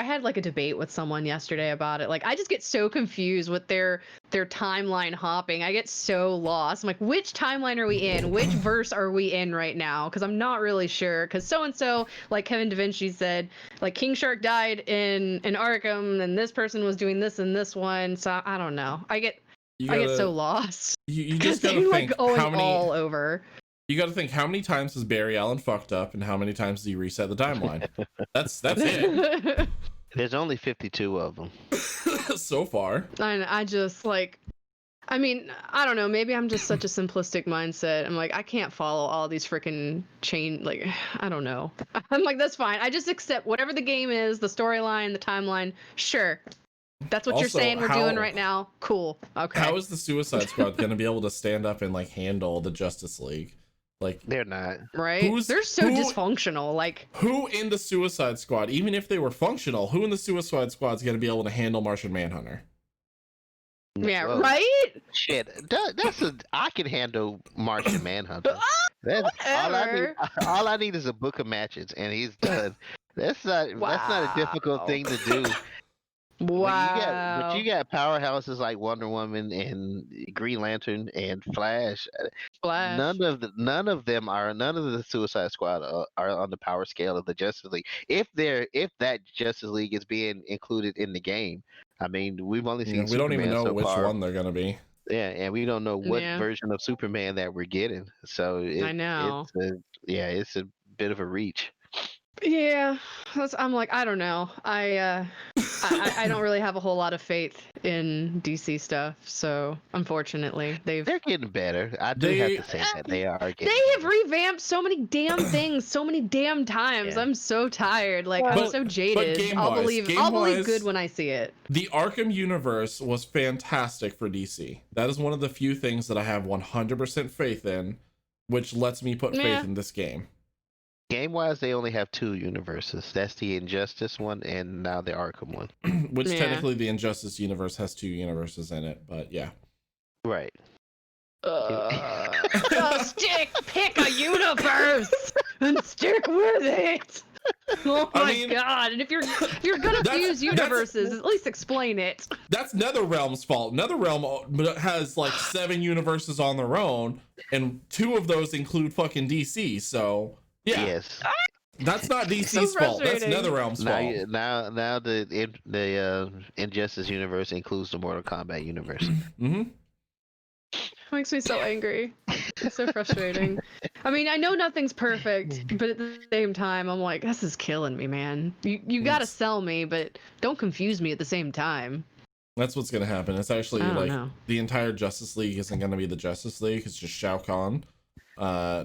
Speaker 3: had like a debate with someone yesterday about it. Like I just get so confused with their timeline hopping. I get so lost. I'm like, which timeline are we in? Which verse are we in right now? Because I'm not really sure. Because so and so, like Kevin Da Vinci said, like King Shark died in Arkham, and this person was doing this in this one. So I don't know. I get so lost.
Speaker 2: You
Speaker 3: Because
Speaker 2: just gotta
Speaker 3: they're
Speaker 2: think
Speaker 3: like going
Speaker 2: how many.
Speaker 3: all over.
Speaker 2: You gotta think how many times has Barry Allen fucked up, and how many times does he reset the timeline? That's it.
Speaker 1: There's only 52 of them.
Speaker 2: So far.
Speaker 3: And I just like, I mean, I don't know. Maybe I'm just such a simplistic mindset. I'm like, I can't follow all these freaking chain. Like, I don't know. I'm like, that's fine. I just accept whatever the game is, the storyline, the timeline. Sure. That's what you're
Speaker 2: Also,
Speaker 3: saying we're
Speaker 2: how-
Speaker 3: doing right now. Cool. Okay.
Speaker 2: How is the Suicide Squad going to be able to stand up and like handle the Justice League? Like,
Speaker 1: They're not.
Speaker 3: right?
Speaker 2: who's-
Speaker 3: They're so
Speaker 2: who-
Speaker 3: dysfunctional. Like,
Speaker 2: who in the Suicide Squad, even if they were functional, who in the Suicide Squad is going to be able to handle Martian Manhunter?
Speaker 3: yeah,
Speaker 1: Well,
Speaker 3: right?
Speaker 1: Shit, I can handle Martian Manhunter. That's
Speaker 3: Whatever.
Speaker 1: all I need is a book of matches, and he's done. That's not a difficult
Speaker 3: Wow.
Speaker 1: thing to do.
Speaker 3: Wow.
Speaker 1: But you got powerhouses like Wonder Woman and Green Lantern and Flash.
Speaker 3: Flash.
Speaker 1: None of the Suicide Squad are on the power scale of the Justice League. If that Justice League is being included in the game, I mean, we've only seen
Speaker 2: We don't even
Speaker 1: Superman
Speaker 2: know
Speaker 1: so
Speaker 2: which
Speaker 1: far.
Speaker 2: one they're going to be.
Speaker 1: Yeah, and we don't know what
Speaker 3: Yeah.
Speaker 1: version of Superman that we're getting. So
Speaker 3: I know.
Speaker 1: it's a bit of a reach.
Speaker 3: Yeah, I'm like, I don't know. I don't really have a whole lot of faith in DC stuff. So unfortunately,
Speaker 1: They're getting better. I do
Speaker 2: They-
Speaker 1: have to say that they are getting.
Speaker 3: they have revamped so many damn things so many damn times.
Speaker 1: Yeah.
Speaker 3: I'm so tired. Like, I'm
Speaker 2: But-
Speaker 3: so jaded. I'll
Speaker 2: game-wise-
Speaker 3: believe good when I see it.
Speaker 2: The Arkham universe was fantastic for DC. That is one of the few things that I have 100% faith in, which lets me put
Speaker 3: Yeah.
Speaker 2: faith in this game.
Speaker 1: Game wise, they only have two universes. That's the Injustice one, and now the Arkham one.
Speaker 2: Which
Speaker 3: Yeah.
Speaker 2: technically the Injustice universe has 2 universes in it, but yeah.
Speaker 1: Right.
Speaker 3: Pick a universe and stick with it. Oh
Speaker 2: I
Speaker 3: my
Speaker 2: mean,
Speaker 3: god! And if you're gonna
Speaker 2: that's-
Speaker 3: fuse universes, at least explain it.
Speaker 2: That's NetherRealm's fault. NetherRealm has like 7 universes on their own, and 2 of those include fucking DC, so yeah.
Speaker 1: Yes.
Speaker 2: That's not DC's fault. That's
Speaker 3: frustrating.
Speaker 2: NetherRealm's
Speaker 1: Now,
Speaker 2: fault.
Speaker 1: now the Injustice universe includes the Mortal Kombat universe.
Speaker 2: Mm-hmm.
Speaker 3: Makes me so angry. It's so frustrating. I mean, I know nothing's perfect, but at the same time, I'm like, this is killing me, man. You gotta
Speaker 2: It's-
Speaker 3: sell me, but don't confuse me at the same time.
Speaker 2: That's what's gonna happen. It's actually
Speaker 3: I don't
Speaker 2: like
Speaker 3: know.
Speaker 2: the entire Justice League isn't gonna be the Justice League. It's just Shao Kahn,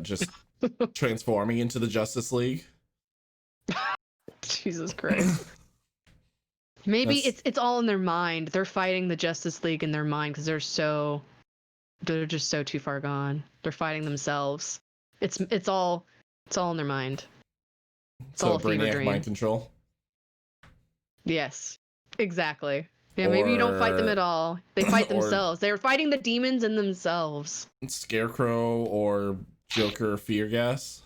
Speaker 2: just transforming into the Justice League.
Speaker 3: Jesus Christ. Maybe
Speaker 2: That's-
Speaker 3: it's all in their mind. They're fighting the Justice League in their mind because they're just so too far gone. They're fighting themselves. It's all in their mind. It's all a fever
Speaker 2: Brainiac
Speaker 3: dream.
Speaker 2: mind control.
Speaker 3: Yes, exactly. Yeah, maybe you don't fight them
Speaker 2: Or-
Speaker 3: at all. They fight
Speaker 2: or-
Speaker 3: themselves. They're fighting the demons in themselves.
Speaker 2: Scarecrow or Joker fear gas.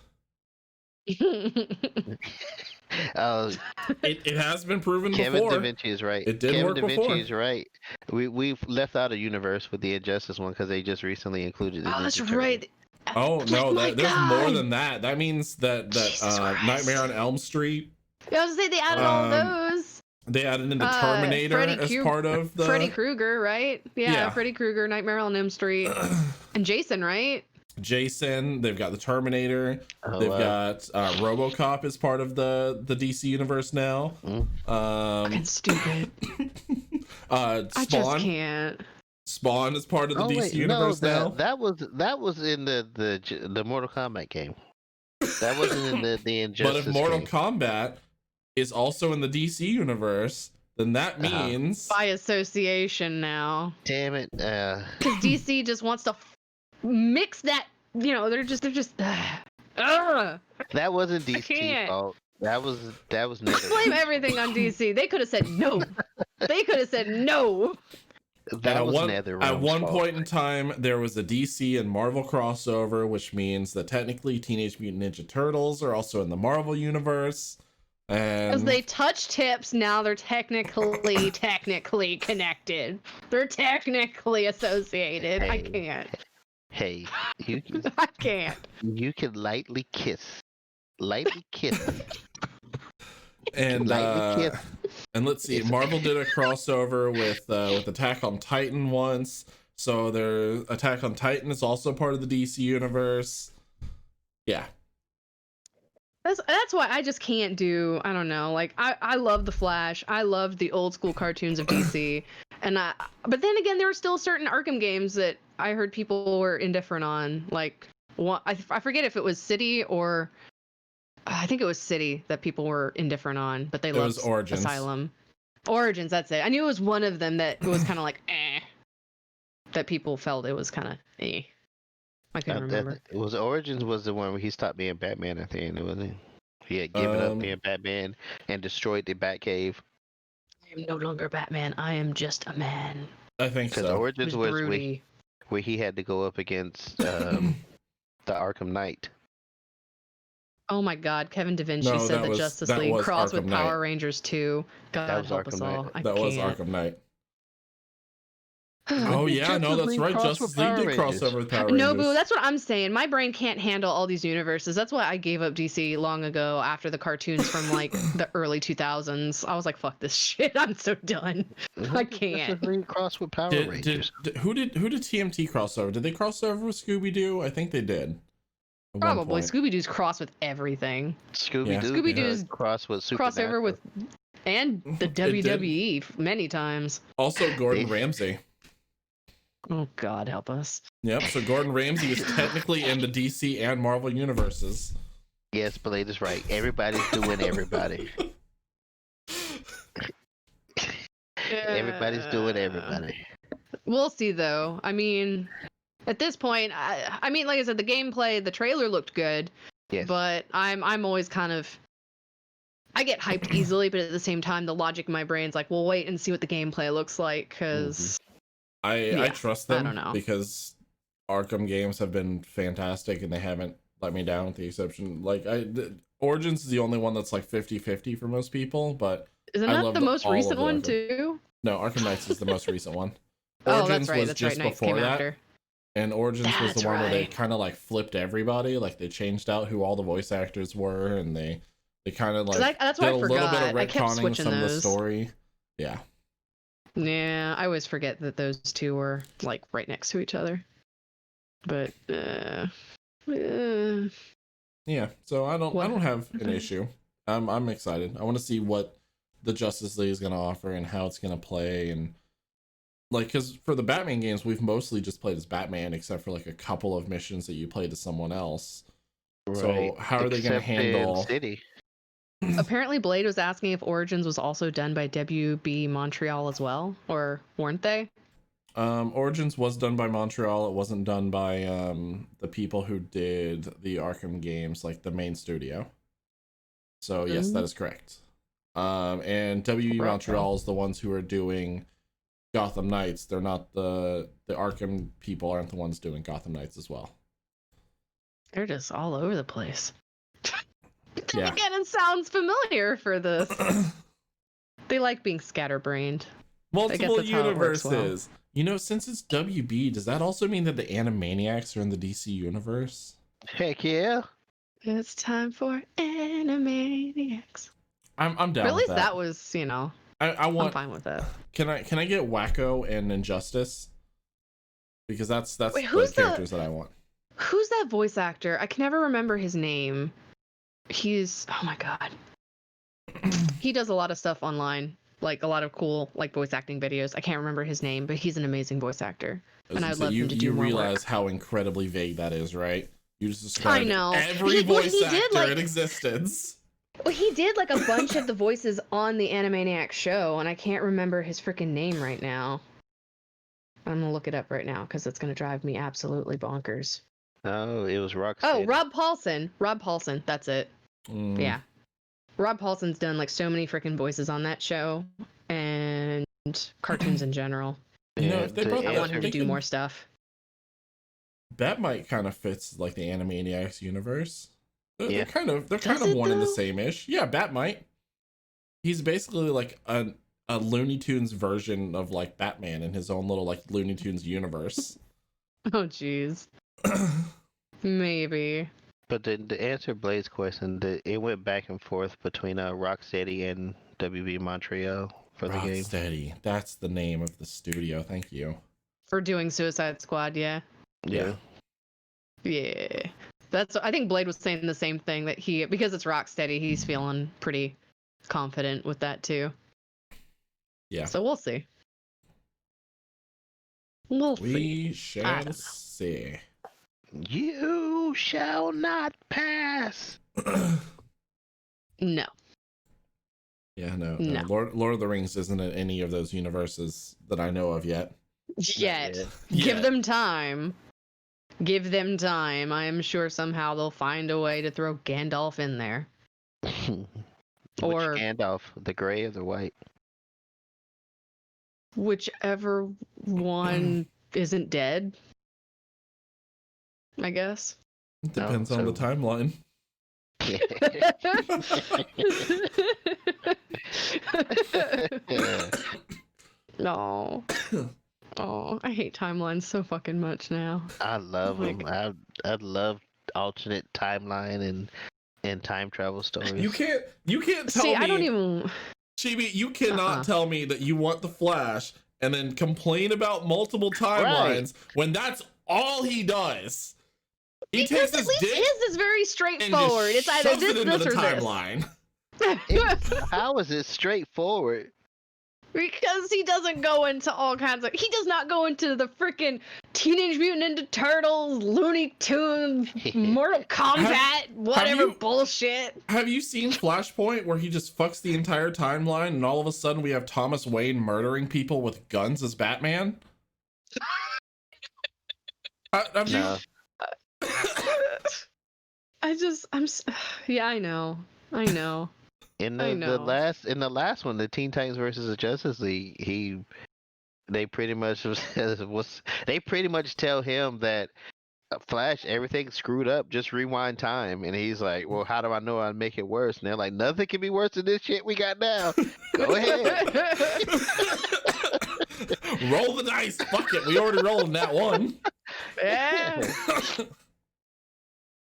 Speaker 2: It has been proven
Speaker 1: Kevin
Speaker 2: before.
Speaker 1: Da Vinci is right.
Speaker 2: It did
Speaker 1: Kevin
Speaker 2: work
Speaker 1: Da Vinci
Speaker 2: before.
Speaker 1: is right. We've left out a universe with the Injustice one because they just recently included the
Speaker 3: Oh, that's
Speaker 1: Ninja Turtles.
Speaker 3: right.
Speaker 2: Oh no,
Speaker 3: my
Speaker 2: there's more
Speaker 3: God.
Speaker 2: than that. That means that
Speaker 3: Jesus Christ.
Speaker 2: Nightmare on Elm Street,
Speaker 3: I was gonna say they added all those.
Speaker 2: they added in the Terminator
Speaker 3: Freddy
Speaker 2: as
Speaker 3: Krueger-
Speaker 2: part of the
Speaker 3: Freddy Krueger, right? Yeah,
Speaker 2: Yeah.
Speaker 3: Freddy Krueger, Nightmare on Elm Street, and Jason, right?
Speaker 2: Jason. They've got the Terminator.
Speaker 1: Oh,
Speaker 2: They've
Speaker 1: wow.
Speaker 2: got RoboCop as part of the DC universe now.
Speaker 3: Fucking stupid. I just
Speaker 2: Spawn.
Speaker 3: can't.
Speaker 2: Spawn is part of the
Speaker 1: Oh,
Speaker 2: DC
Speaker 1: wait,
Speaker 2: universe
Speaker 1: no,
Speaker 2: now.
Speaker 1: that was in the Mortal Kombat game. That wasn't in the Injustice.
Speaker 2: But if Mortal
Speaker 1: game.
Speaker 2: Kombat is also in the DC universe, then that
Speaker 1: Uh-huh.
Speaker 2: means
Speaker 3: By association now.
Speaker 1: Damn it!
Speaker 3: Because DC just wants to mix that. You know, they're just. Ugh.
Speaker 1: that wasn't
Speaker 3: can't.
Speaker 1: DC's fault. That was
Speaker 3: Just blame everything on DC. They could have said no. They could have said no.
Speaker 1: That
Speaker 2: at
Speaker 1: was
Speaker 2: one,
Speaker 1: NetherRealm's
Speaker 2: at one
Speaker 1: fault.
Speaker 2: point in time, there was a DC and Marvel crossover, which means that technically Teenage Mutant Ninja Turtles are also in the Marvel universe.
Speaker 3: As
Speaker 2: And
Speaker 3: they touch tips, now they're technically connected. They're technically associated. I
Speaker 1: Hey.
Speaker 3: can't.
Speaker 1: Hey, you
Speaker 3: I can't.
Speaker 1: you can lightly kiss,
Speaker 2: and
Speaker 1: lightly kiss.
Speaker 2: and let's see,
Speaker 1: It's-
Speaker 2: Marvel did a crossover with Attack on Titan once. So their Attack on Titan is also part of the DC universe. Yeah.
Speaker 3: That's why I just can't do. I don't know. Like I love the Flash. I love the old school cartoons of DC, But then again, there were still certain Arkham games that I heard people were indifferent on. Like, I forget if it was City or I think it was City that people were indifferent on, but they loved
Speaker 2: Origins.
Speaker 3: Asylum. Origins, that's it. I knew it was one of them that was kind of like, that people felt it was kind of, I couldn't remember.
Speaker 1: It was Origins was the one where he stopped being Batman at the end, wasn't he? He had given up being Batman and destroyed the Batcave.
Speaker 3: I am no longer Batman. I am just a man.
Speaker 2: I think
Speaker 1: Because
Speaker 2: so.
Speaker 1: Origins was where he had to go up against the Arkham Knight.
Speaker 3: Oh my God, Kevin Da Vinci
Speaker 2: No,
Speaker 3: said
Speaker 2: that
Speaker 3: that
Speaker 2: was-
Speaker 3: Justice
Speaker 2: that
Speaker 3: League
Speaker 2: was
Speaker 3: crossed with
Speaker 2: Arkham
Speaker 3: Power
Speaker 2: Knight.
Speaker 3: Rangers 2. God
Speaker 1: was
Speaker 3: help us
Speaker 1: Arkham
Speaker 3: all.
Speaker 1: Knight.
Speaker 3: I
Speaker 2: That was
Speaker 3: can't.
Speaker 2: Arkham Knight. Oh yeah, no, that's right. Justice League did cross over with Power Rangers.
Speaker 3: No, boo, that's what I'm saying. My brain can't handle all these universes. That's why I gave up DC long ago after the cartoons from like the early 2000s. I was like, fuck this shit. I'm so done. I can't.
Speaker 1: Justice League crossed with Power Rangers.
Speaker 2: Who did TMT cross over? Did they cross over with Scooby Doo? I think they did. at one
Speaker 3: Probably.
Speaker 2: point.
Speaker 3: Scooby-Doo's cross with everything.
Speaker 1: Scooby-Doo
Speaker 3: Scooby-Doo's
Speaker 1: crossed with Supernatural.
Speaker 3: Crossover with and the
Speaker 2: did.
Speaker 3: WWE many times.
Speaker 2: Also Gordon Ramsay.
Speaker 3: Oh God, help us.
Speaker 2: Yep. So Gordon Ramsay is technically in the DC and Marvel universes.
Speaker 1: Yes, Blade is right. Everybody's doing everybody. Everybody's doing everybody.
Speaker 3: We'll see though. I mean, at this point, I mean, like I said, the gameplay, the trailer looked good.
Speaker 1: Yes.
Speaker 3: But I'm always kind of, I get hyped easily, but at the same time, the logic in my brain's like, well, wait and see what the gameplay looks like, because
Speaker 2: I trust them
Speaker 3: I don't know.
Speaker 2: because Arkham games have been fantastic and they haven't let me down with the exception. Like Origins is the only one that's like 50-50 for most people, but
Speaker 3: isn't
Speaker 2: I
Speaker 3: that
Speaker 2: loved
Speaker 3: the most
Speaker 2: all of
Speaker 3: recent
Speaker 2: the
Speaker 3: one
Speaker 2: Arkham.
Speaker 3: too?
Speaker 2: No, Arkham Knights is the most recent one.
Speaker 3: Oh,
Speaker 2: Origins
Speaker 3: that's right.
Speaker 2: was
Speaker 3: That's
Speaker 2: just
Speaker 3: right. Knights
Speaker 2: before
Speaker 3: came
Speaker 2: that.
Speaker 3: after.
Speaker 2: And Origins was
Speaker 3: That's
Speaker 2: the one where they
Speaker 3: right.
Speaker 2: kind of like flipped everybody. Like they changed out who all the voice actors were, and they kind of like
Speaker 3: That's
Speaker 2: did
Speaker 3: why
Speaker 2: a
Speaker 3: I
Speaker 2: little bit of
Speaker 3: forgot. I kept
Speaker 2: retconning
Speaker 3: switching
Speaker 2: some of the
Speaker 3: those.
Speaker 2: story. Yeah.
Speaker 3: Yeah, I always forget that those two were like right next to each other. But
Speaker 2: Yeah. So I
Speaker 3: What?
Speaker 2: don't have an issue. I'm excited. I want to see what the Justice League is going to offer and how it's going to play, and like, because for the Batman games we've mostly just played as Batman except for like a couple of missions that you played as someone else. So how are they going to
Speaker 1: Except in
Speaker 2: handle
Speaker 1: City?
Speaker 3: apparently Blade was asking if Origins was also done by WB Montreal as well, or weren't they?
Speaker 2: Origins was done by Montreal. It wasn't done by the people who did the Arkham games, like the main studio. So yes, that is correct. And WB
Speaker 3: Right.
Speaker 2: Montreal is the ones who are doing Gotham Knights. They're not the Arkham people aren't the ones doing Gotham Knights as well.
Speaker 3: They're just all over the place.
Speaker 2: Yeah.
Speaker 3: Again, it sounds familiar for this. They like being scatterbrained.
Speaker 2: Multiple
Speaker 3: that's how it works
Speaker 2: universes.
Speaker 3: well.
Speaker 2: You know, since it's WB, does that also mean that the Animaniacs are in the DC universe?
Speaker 1: Heck yeah.
Speaker 3: It's time for Animaniacs.
Speaker 2: I'm down.
Speaker 3: But at
Speaker 2: with
Speaker 3: least
Speaker 2: that.
Speaker 3: that was,
Speaker 2: I
Speaker 3: I'm
Speaker 2: want.
Speaker 3: fine with that.
Speaker 2: Can I get Wacko and Injustice? Because that's
Speaker 3: Wait,
Speaker 2: the
Speaker 3: who's the-
Speaker 2: characters that I want.
Speaker 3: Who's that voice actor? I can never remember his name. He's, oh my God. He does a lot of stuff online, like a lot of cool like voice acting videos. I can't remember his name, but he's an amazing voice actor. And I'd love him to do
Speaker 2: you
Speaker 3: more
Speaker 2: realize
Speaker 3: work.
Speaker 2: how incredibly vague that is, right? You just described
Speaker 3: know.
Speaker 2: every
Speaker 3: Well,
Speaker 2: voice
Speaker 3: he
Speaker 2: actor
Speaker 3: did, like-
Speaker 2: in existence.
Speaker 3: Well, he did like a bunch of the voices on the Animaniacs show, and I can't remember his freaking name right now. I'm gonna look it up right now because it's gonna drive me absolutely bonkers.
Speaker 1: No, it was Rocksteady.
Speaker 3: Oh, Rob Paulson. Rob Paulson. That's it.
Speaker 2: Mm,
Speaker 3: Yeah. Rob Paulson's done like so many freaking voices on that show and cartoons in general.
Speaker 2: You know, if they brought
Speaker 3: I
Speaker 2: Yeah,
Speaker 3: want him to do more stuff.
Speaker 2: That might kind of fits like the Animaniacs universe. They're
Speaker 1: Yeah.
Speaker 2: kind of
Speaker 3: Does it,
Speaker 2: one and the
Speaker 3: though?
Speaker 2: same-ish. Yeah, Batmite. He's basically like a Looney Tunes version of like Batman in his own little like Looney Tunes universe.
Speaker 3: Oh, jeez. Maybe.
Speaker 1: But to answer Blade's question, it went back and forth between Rocksteady and WB Montreal for the game.
Speaker 2: Rocksteady. That's the name of the studio. Thank you.
Speaker 3: For doing Suicide Squad, yeah.
Speaker 1: Yeah.
Speaker 3: Yeah. I think Blade was saying the same thing, that because it's Rocksteady, he's feeling pretty confident with that too.
Speaker 2: Yeah.
Speaker 3: So we'll see. We'll see.
Speaker 2: We
Speaker 3: I
Speaker 2: shall
Speaker 3: don't know.
Speaker 2: see.
Speaker 1: You shall not pass.
Speaker 3: No.
Speaker 2: Yeah, no.
Speaker 3: No.
Speaker 2: Lord of the Rings isn't in any of those universes that I know of yet.
Speaker 3: Yet.
Speaker 4: yet.
Speaker 3: Give
Speaker 2: Yet.
Speaker 3: them time. Give them time. I am sure somehow they'll find a way to throw Gandalf in there.
Speaker 1: Which
Speaker 3: Or
Speaker 1: Gandalf, the gray or the white?
Speaker 3: whichever one isn't dead. I guess.
Speaker 2: It depends on the
Speaker 1: so-
Speaker 2: timeline.
Speaker 3: No. Oh, I hate timelines so fucking much now.
Speaker 1: I love
Speaker 3: Like-
Speaker 1: them. I love alternate timeline and time travel stories.
Speaker 2: You can't tell
Speaker 3: See,
Speaker 2: me,
Speaker 3: I don't even.
Speaker 2: Chibi, you cannot
Speaker 3: Uh-uh.
Speaker 2: tell me that you want the Flash and then complain about multiple timelines when that's all he does. He
Speaker 3: Because
Speaker 2: takes
Speaker 3: at
Speaker 2: his
Speaker 3: least
Speaker 2: dick
Speaker 3: his is very
Speaker 2: and
Speaker 3: straightforward. It's
Speaker 2: just
Speaker 3: either
Speaker 2: shoves it
Speaker 3: this,
Speaker 2: into
Speaker 3: this,
Speaker 2: the
Speaker 3: or
Speaker 2: timeline.
Speaker 1: How is it straightforward?
Speaker 3: Because he doesn't go into all kinds of. He does not go into the freaking Teenage Mutant Ninja Turtles, Looney Tunes, Mortal Kombat, whatever
Speaker 2: you-
Speaker 3: bullshit.
Speaker 2: Have you seen Flashpoint where he just fucks the entire timeline and all of a sudden we have Thomas Wayne murdering people with guns as Batman? Have you?
Speaker 1: No.
Speaker 3: Yeah, I know.
Speaker 1: In
Speaker 3: I
Speaker 1: the
Speaker 3: know.
Speaker 1: last one, the Teen Titans versus the Justice League, they pretty much they pretty much tell him that Flash, everything's screwed up, just rewind time, and he's like, well, how do I know I'd make it worse? And they're like, nothing can be worse than this shit we got now. Go ahead.
Speaker 2: Roll the dice. Fuck it. We already rolled in that one.
Speaker 3: Yeah.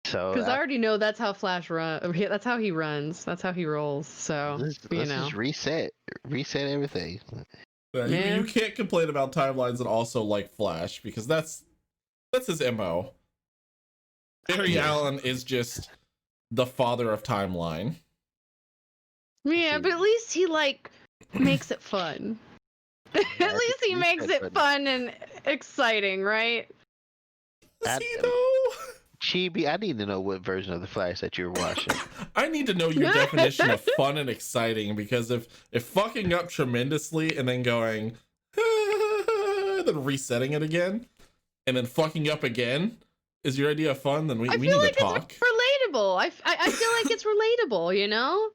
Speaker 1: So
Speaker 3: Because I already know that's how Flash runs. That's how he runs. That's how he rolls. So,
Speaker 1: let's
Speaker 3: you know.
Speaker 1: just reset everything.
Speaker 3: Yeah.
Speaker 2: You can't complain about timelines and also like Flash because that's his MO. Barry
Speaker 1: Yeah.
Speaker 2: Allen is just the father of timeline.
Speaker 3: Yeah, but at least he, like, makes it fun. At
Speaker 1: Yeah,
Speaker 3: least he
Speaker 1: you
Speaker 3: makes
Speaker 1: said
Speaker 3: it fun and exciting, right?
Speaker 2: Does
Speaker 1: That-
Speaker 2: he though?
Speaker 1: Chibi, I need to know what version of the Flash that you're watching.
Speaker 2: I need to know your definition of fun and exciting because if fucking up tremendously and then going then resetting it again and then fucking up again is your idea of fun, then we
Speaker 3: I
Speaker 2: need
Speaker 3: feel
Speaker 2: to
Speaker 3: like
Speaker 2: talk.
Speaker 3: it's relatable. I feel like it's relatable, you know?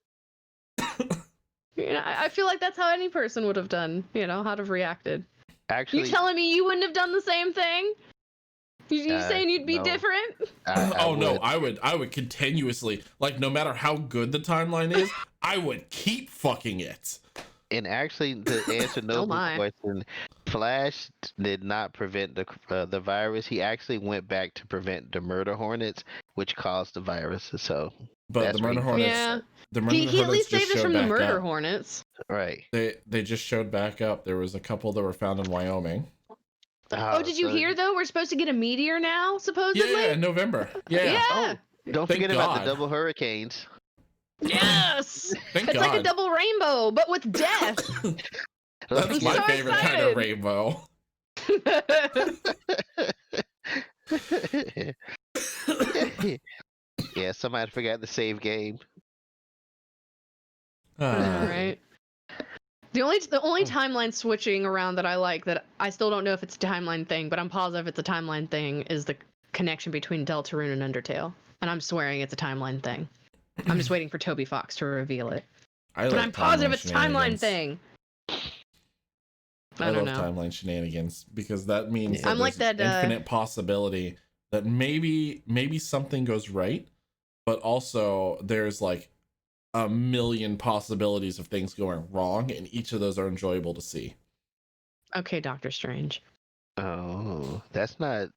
Speaker 3: I feel like that's how any person would have done, how to have reacted.
Speaker 1: Actually,
Speaker 3: You telling me you wouldn't have done the same thing? You saying you'd be
Speaker 1: no.
Speaker 3: different?
Speaker 2: No, I would continuously, like, no matter how good the timeline is, I would keep fucking it.
Speaker 1: And actually, to answer Noble's
Speaker 3: my.
Speaker 1: question, Flash did not prevent the virus. He actually went back to prevent the murder hornets, which caused the virus. So,
Speaker 2: But
Speaker 1: That's
Speaker 2: the murder
Speaker 1: where
Speaker 2: hornets,
Speaker 3: Yeah.
Speaker 2: the murder
Speaker 3: He
Speaker 2: hornets
Speaker 3: at least
Speaker 2: just
Speaker 3: saved us
Speaker 2: showed
Speaker 3: from the
Speaker 2: back
Speaker 3: murder
Speaker 2: up.
Speaker 3: hornets.
Speaker 1: right.
Speaker 2: They just showed back up. There was a couple that were found in Wyoming.
Speaker 3: Oh, did you hear though? We're supposed to get a meteor now, supposedly.
Speaker 2: Yeah, in November. Yeah.
Speaker 3: Yeah.
Speaker 1: Don't
Speaker 2: Thank
Speaker 1: forget about
Speaker 2: God.
Speaker 1: the double hurricanes.
Speaker 3: Yes.
Speaker 2: Thank
Speaker 3: It's
Speaker 2: God.
Speaker 3: like a double rainbow, but with death.
Speaker 2: That's
Speaker 3: I'm
Speaker 2: my
Speaker 3: so
Speaker 2: favorite kind of
Speaker 3: excited.
Speaker 2: rainbow.
Speaker 1: Yeah, somebody forgot to save game.
Speaker 3: All right. The only timeline switching around that I like that I still don't know if it's a timeline thing, but I'm positive it's a timeline thing is the connection between Deltarune and Undertale, and I'm swearing it's a timeline thing. I'm just waiting for Toby Fox to reveal it,
Speaker 2: I
Speaker 3: but
Speaker 2: like
Speaker 3: I'm positive it's a timeline
Speaker 2: shenanigans.
Speaker 3: thing.
Speaker 2: I
Speaker 3: don't
Speaker 2: love
Speaker 3: know.
Speaker 2: timeline shenanigans because that means that
Speaker 3: I'm like
Speaker 2: there's
Speaker 3: that,
Speaker 2: infinite possibility that maybe something goes right, but also there's like a million possibilities of things going wrong, and each of those are enjoyable to see.
Speaker 3: Okay, Doctor Strange.
Speaker 1: Oh, that's not.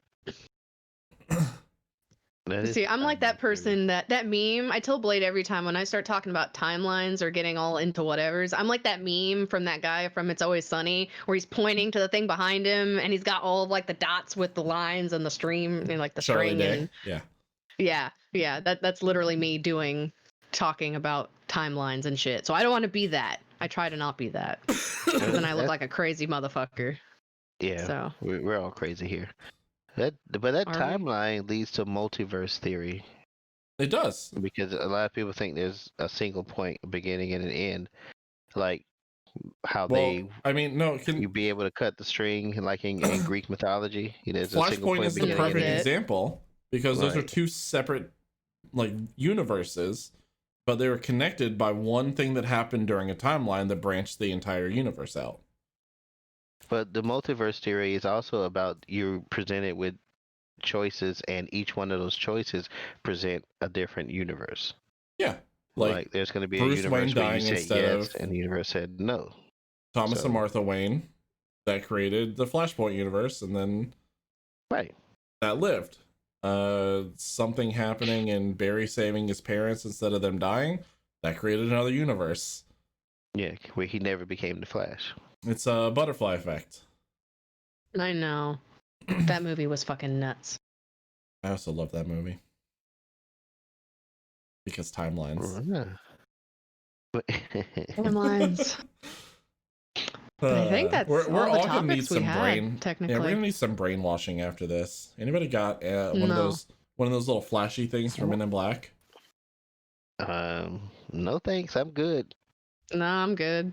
Speaker 1: That is
Speaker 3: See, I'm like that
Speaker 1: timeline theory.
Speaker 3: person that meme. I tell Blade every time when I start talking about timelines or getting all into whatevers. I'm like that meme from that guy from It's Always Sunny where he's pointing to the thing behind him and he's got all of like the dots with the lines and the stream and like the
Speaker 2: Charlie
Speaker 3: string
Speaker 2: Day.
Speaker 3: and
Speaker 2: Yeah.
Speaker 3: yeah. That's literally me talking about timelines and shit. So I don't want to be that. I try to not be that. 'Cause then I look like a crazy motherfucker.
Speaker 1: Yeah,
Speaker 3: So
Speaker 1: we're all crazy here. But that
Speaker 3: Are we?
Speaker 1: timeline leads to multiverse theory
Speaker 2: It does.
Speaker 1: because a lot of people think there's a single point, a beginning and an end, like how
Speaker 2: Well, I mean, no.
Speaker 1: you be able to cut the string like in Greek mythology. There's a single
Speaker 2: Flashpoint
Speaker 1: point
Speaker 2: is the
Speaker 1: beginning and
Speaker 2: perfect
Speaker 1: end.
Speaker 2: example because those are
Speaker 1: Right.
Speaker 2: two separate like universes, but they were connected by one thing that happened during a timeline that branched the entire universe out.
Speaker 1: But the multiverse theory is also about you're presented with choices, and each one of those choices present a different universe.
Speaker 2: Yeah,
Speaker 1: Like there's going to be
Speaker 2: Bruce
Speaker 1: a
Speaker 2: Wayne
Speaker 1: universe where you
Speaker 2: dying
Speaker 1: said
Speaker 2: instead
Speaker 1: yes,
Speaker 2: of
Speaker 1: and the universe said no.
Speaker 2: Thomas
Speaker 1: So-
Speaker 2: and Martha Wayne that created the Flashpoint universe, and then
Speaker 1: Right.
Speaker 2: that lived. Something happening and Barry saving his parents instead of them dying, that created another universe.
Speaker 1: Yeah, where he never became the Flash.
Speaker 2: It's a butterfly effect.
Speaker 3: I know that movie was fucking nuts.
Speaker 2: I also love that movie because timelines.
Speaker 1: Yeah. But
Speaker 3: Timelines. But I think that's
Speaker 2: we're
Speaker 3: all the
Speaker 2: all gonna need
Speaker 3: topics we
Speaker 2: some
Speaker 3: had,
Speaker 2: brain.
Speaker 3: technically.
Speaker 2: Yeah, we're gonna need some brainwashing after this. Anybody got one
Speaker 3: No.
Speaker 2: of those little flashy things from Men in Black?
Speaker 1: no thanks. I'm good.
Speaker 3: No, I'm good.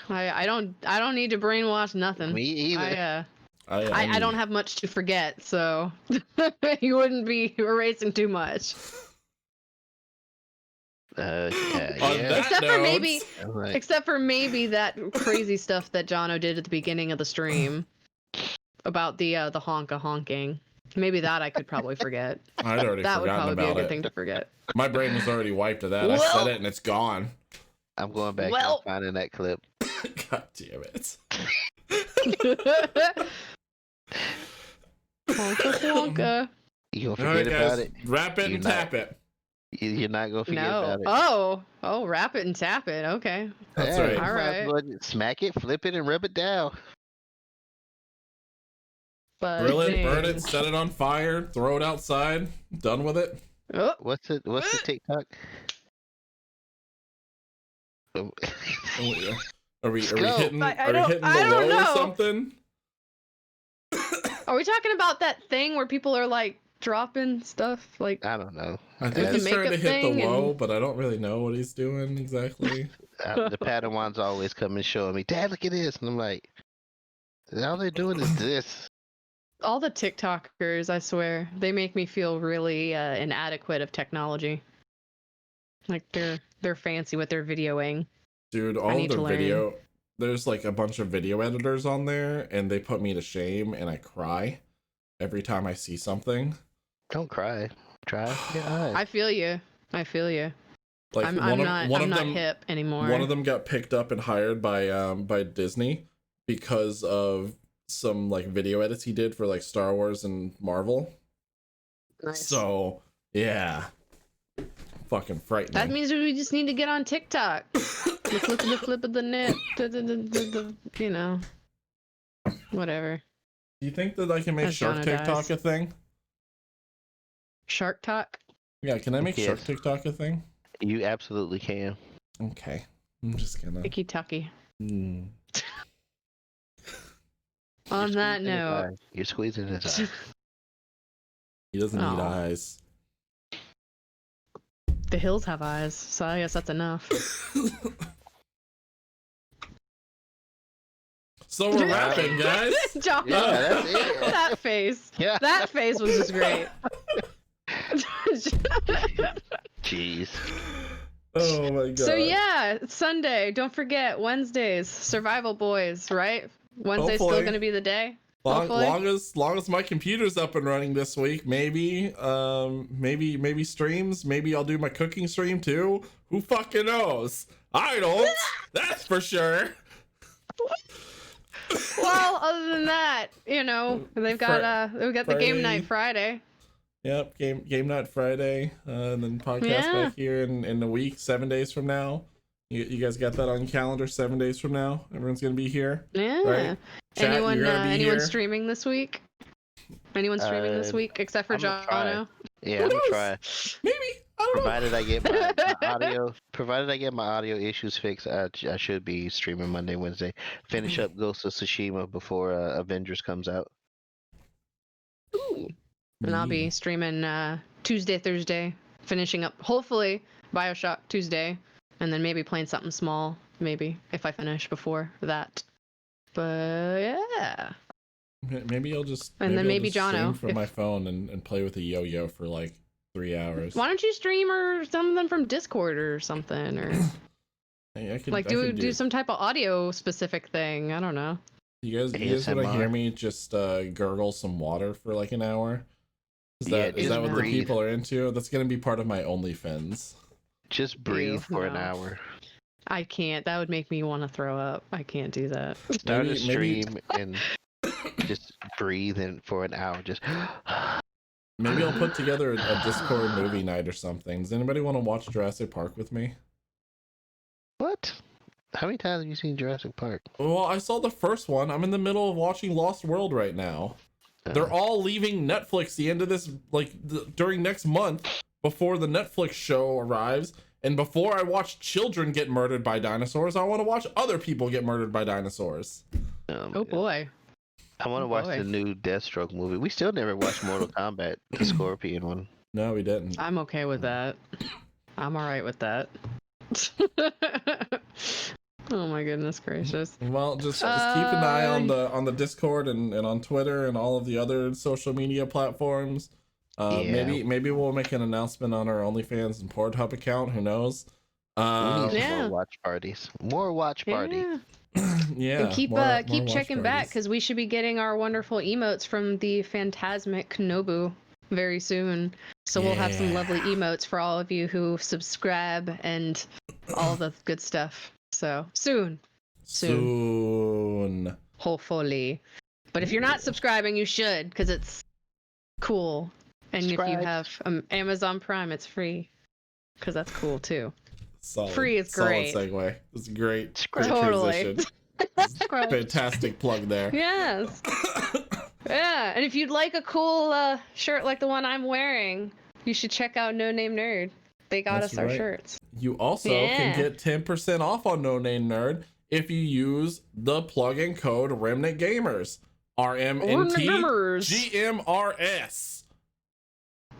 Speaker 3: I don't need to brainwash nothing.
Speaker 1: Me either.
Speaker 3: I don't have much to forget, so you wouldn't be erasing too much.
Speaker 2: On
Speaker 1: Yeah.
Speaker 2: that
Speaker 3: Except for
Speaker 2: note,
Speaker 3: maybe
Speaker 1: Right.
Speaker 3: Except for maybe that crazy stuff that Jono did at the beginning of the stream about the honking. Maybe that I could probably forget.
Speaker 2: I'd already
Speaker 3: That would
Speaker 2: forgotten
Speaker 3: probably be a
Speaker 2: about
Speaker 3: good
Speaker 2: it.
Speaker 3: thing to forget.
Speaker 2: My brain was already wiped of that. I
Speaker 3: Well-
Speaker 2: said it and it's gone.
Speaker 1: I'm going back
Speaker 3: Well-
Speaker 1: and finding that clip.
Speaker 2: God damn it.
Speaker 3: Honka honka.
Speaker 1: You gonna
Speaker 2: All right,
Speaker 1: forget about
Speaker 2: guys,
Speaker 1: it?
Speaker 2: wrap it
Speaker 1: You're
Speaker 2: and
Speaker 1: not-
Speaker 2: tap it.
Speaker 1: You're not gonna forget
Speaker 3: No.
Speaker 1: about it.
Speaker 3: Oh, wrap it and tap it. Okay.
Speaker 2: That's
Speaker 1: Yeah,
Speaker 2: right.
Speaker 1: you might
Speaker 3: Alright.
Speaker 1: as well just smack it, flip it, and rub it down.
Speaker 3: But
Speaker 2: Grill it, burn it, set it on fire, throw it outside. Done with it.
Speaker 3: Oh,
Speaker 1: What's the TikTok?
Speaker 2: Oh, yeah. Are we
Speaker 1: go.
Speaker 2: hitting?
Speaker 3: I
Speaker 2: Are we
Speaker 3: don't-
Speaker 2: hitting
Speaker 3: I
Speaker 2: the
Speaker 3: don't
Speaker 2: low or
Speaker 3: know.
Speaker 2: something?
Speaker 3: are we talking about that thing where people are like dropping stuff? Like,
Speaker 1: I don't know.
Speaker 2: I think
Speaker 3: the
Speaker 2: he's trying to
Speaker 3: makeup
Speaker 2: hit the
Speaker 3: thing
Speaker 2: low,
Speaker 3: and-
Speaker 2: but I don't really know what he's doing exactly.
Speaker 1: The Padawans always come and show me, Dad, look at this, and I'm like, all they're doing is this.
Speaker 3: all the TikTokers, I swear, they make me feel really inadequate of technology. Like they're fancy with their videoing.
Speaker 2: Dude,
Speaker 3: I
Speaker 2: all of
Speaker 3: need
Speaker 2: their
Speaker 3: to learn.
Speaker 2: video, there's like a bunch of video editors on there, and they put me to shame, and I cry every time I see something.
Speaker 1: Don't cry. Try your eyes.
Speaker 3: I feel you. I feel you.
Speaker 2: Like
Speaker 3: I'm
Speaker 2: one
Speaker 3: not
Speaker 2: of them,
Speaker 3: hip anymore.
Speaker 2: one of them got picked up and hired by Disney because of some like video edits he did for like Star Wars and Marvel.
Speaker 3: Nice.
Speaker 2: So yeah, fucking frightening.
Speaker 3: That means we just need to get on TikTok. The flip of the net. You know. Whatever.
Speaker 2: Do you think that I can make
Speaker 3: As
Speaker 2: Shark
Speaker 3: Jono
Speaker 2: TikTok
Speaker 3: dies.
Speaker 2: a thing?
Speaker 3: Shark Talk.
Speaker 2: Yeah, can I make Shark
Speaker 1: Yes.
Speaker 2: TikTok a thing?
Speaker 1: You absolutely can.
Speaker 2: Okay, I'm just gonna.
Speaker 3: Icky Tucky.
Speaker 2: Hmm.
Speaker 3: On
Speaker 1: You're
Speaker 3: that
Speaker 1: squeezing his
Speaker 3: note.
Speaker 1: eye. You're squeezing his eye.
Speaker 2: He doesn't need
Speaker 3: Aw.
Speaker 2: eyes.
Speaker 3: The hills have eyes, so I guess that's enough.
Speaker 2: So we're wrapping, guys.
Speaker 3: John,
Speaker 1: Yeah, that's it.
Speaker 3: that face.
Speaker 1: Yeah.
Speaker 3: That face was just great.
Speaker 1: Jeez.
Speaker 2: Oh my god.
Speaker 3: So yeah, it's Sunday. Don't forget Wednesdays, Survival Boys, right? Wednesday's
Speaker 2: Hopefully.
Speaker 3: still gonna be the day.
Speaker 2: Long,
Speaker 3: hopefully.
Speaker 2: long as my computer's up and running this week, maybe streams. Maybe I'll do my cooking stream too. Who fucking knows? I don't. That's for sure.
Speaker 3: Well, other than that, you know, we've got the game night Friday.
Speaker 2: Yep, game night Friday, and then podcast
Speaker 3: Yeah.
Speaker 2: back here in a week, 7 days from now. You guys got that on your calendar? 7 days from now, everyone's gonna be here.
Speaker 3: Yeah.
Speaker 2: Right. Chat,
Speaker 3: Anyone
Speaker 2: you're gonna be
Speaker 3: anyone
Speaker 2: here.
Speaker 3: streaming this week? Anyone streaming this week except for
Speaker 1: I'm gonna try.
Speaker 3: Jono?
Speaker 1: Yeah, I'm gonna try.
Speaker 2: Maybe.
Speaker 1: Provided I get my audio issues fixed, I should be streaming Monday, Wednesday. Finish up Ghost of Tsushima before Avengers comes out.
Speaker 3: Ooh. And I'll be streaming Tuesday, Thursday, finishing up hopefully BioShock Tuesday, and then maybe playing something small, maybe if I finish before that. But yeah.
Speaker 2: Maybe you'll just
Speaker 3: maybe
Speaker 2: stream
Speaker 3: Jono,
Speaker 2: from my phone and play with a yo-yo for like 3 hours.
Speaker 3: Why don't you stream or something from Discord or something, or
Speaker 2: I could,
Speaker 3: like do some type of audio specific thing? I don't know.
Speaker 2: You guys want to hear me just gurgle some water for like an hour? Is that what the people are into? That's gonna be part of my OnlyFans.
Speaker 1: Just breathe for an hour.
Speaker 3: I can't. That would make me want to throw up. I can't do that.
Speaker 1: Start a stream and just breathe in for an hour. Just.
Speaker 2: Maybe I'll put together a Discord movie night or something. Does anybody want to watch Jurassic Park with me?
Speaker 1: What? How many times have you seen Jurassic Park?
Speaker 2: Well, I saw the first one. I'm in the middle of watching Lost World right now. They're all leaving Netflix the end of this, during next month, before the Netflix show arrives. And before I watch children get murdered by dinosaurs, I want to watch other people get murdered by dinosaurs.
Speaker 3: Oh boy.
Speaker 1: I want to watch the new Deathstroke movie. We still never watched Mortal Kombat, the Scorpion one.
Speaker 2: No, we didn't.
Speaker 3: I'm okay with that. I'm all right with that. Oh my goodness gracious.
Speaker 2: Well, just keep an eye on the Discord and on Twitter and all of the other social media platforms. Maybe we'll make an announcement on our OnlyFans and Pornhub account. Who knows?
Speaker 1: More watch parties. More watch parties.
Speaker 2: Yeah.
Speaker 3: And keep
Speaker 2: more
Speaker 3: checking back, because we should be getting our wonderful emotes from the Phantasmic Nobu very soon. So we'll have some lovely emotes for all of you who subscribe and all the good stuff. So soon. Hopefully. But if you're not subscribing, you should, because it's cool. And if you have Amazon Prime, it's free, because that's cool too. Free is great.
Speaker 2: Solid segue. It's great.
Speaker 3: Totally.
Speaker 2: Fantastic plug there.
Speaker 3: Yes. Yeah, and if you'd like a cool shirt like the one I'm wearing, you should check out No Name Nerd. They got us our shirts.
Speaker 2: You also can get 10% off on No Name Nerd if you use the plugin code Remnant Gamers. RMNT-GMRS.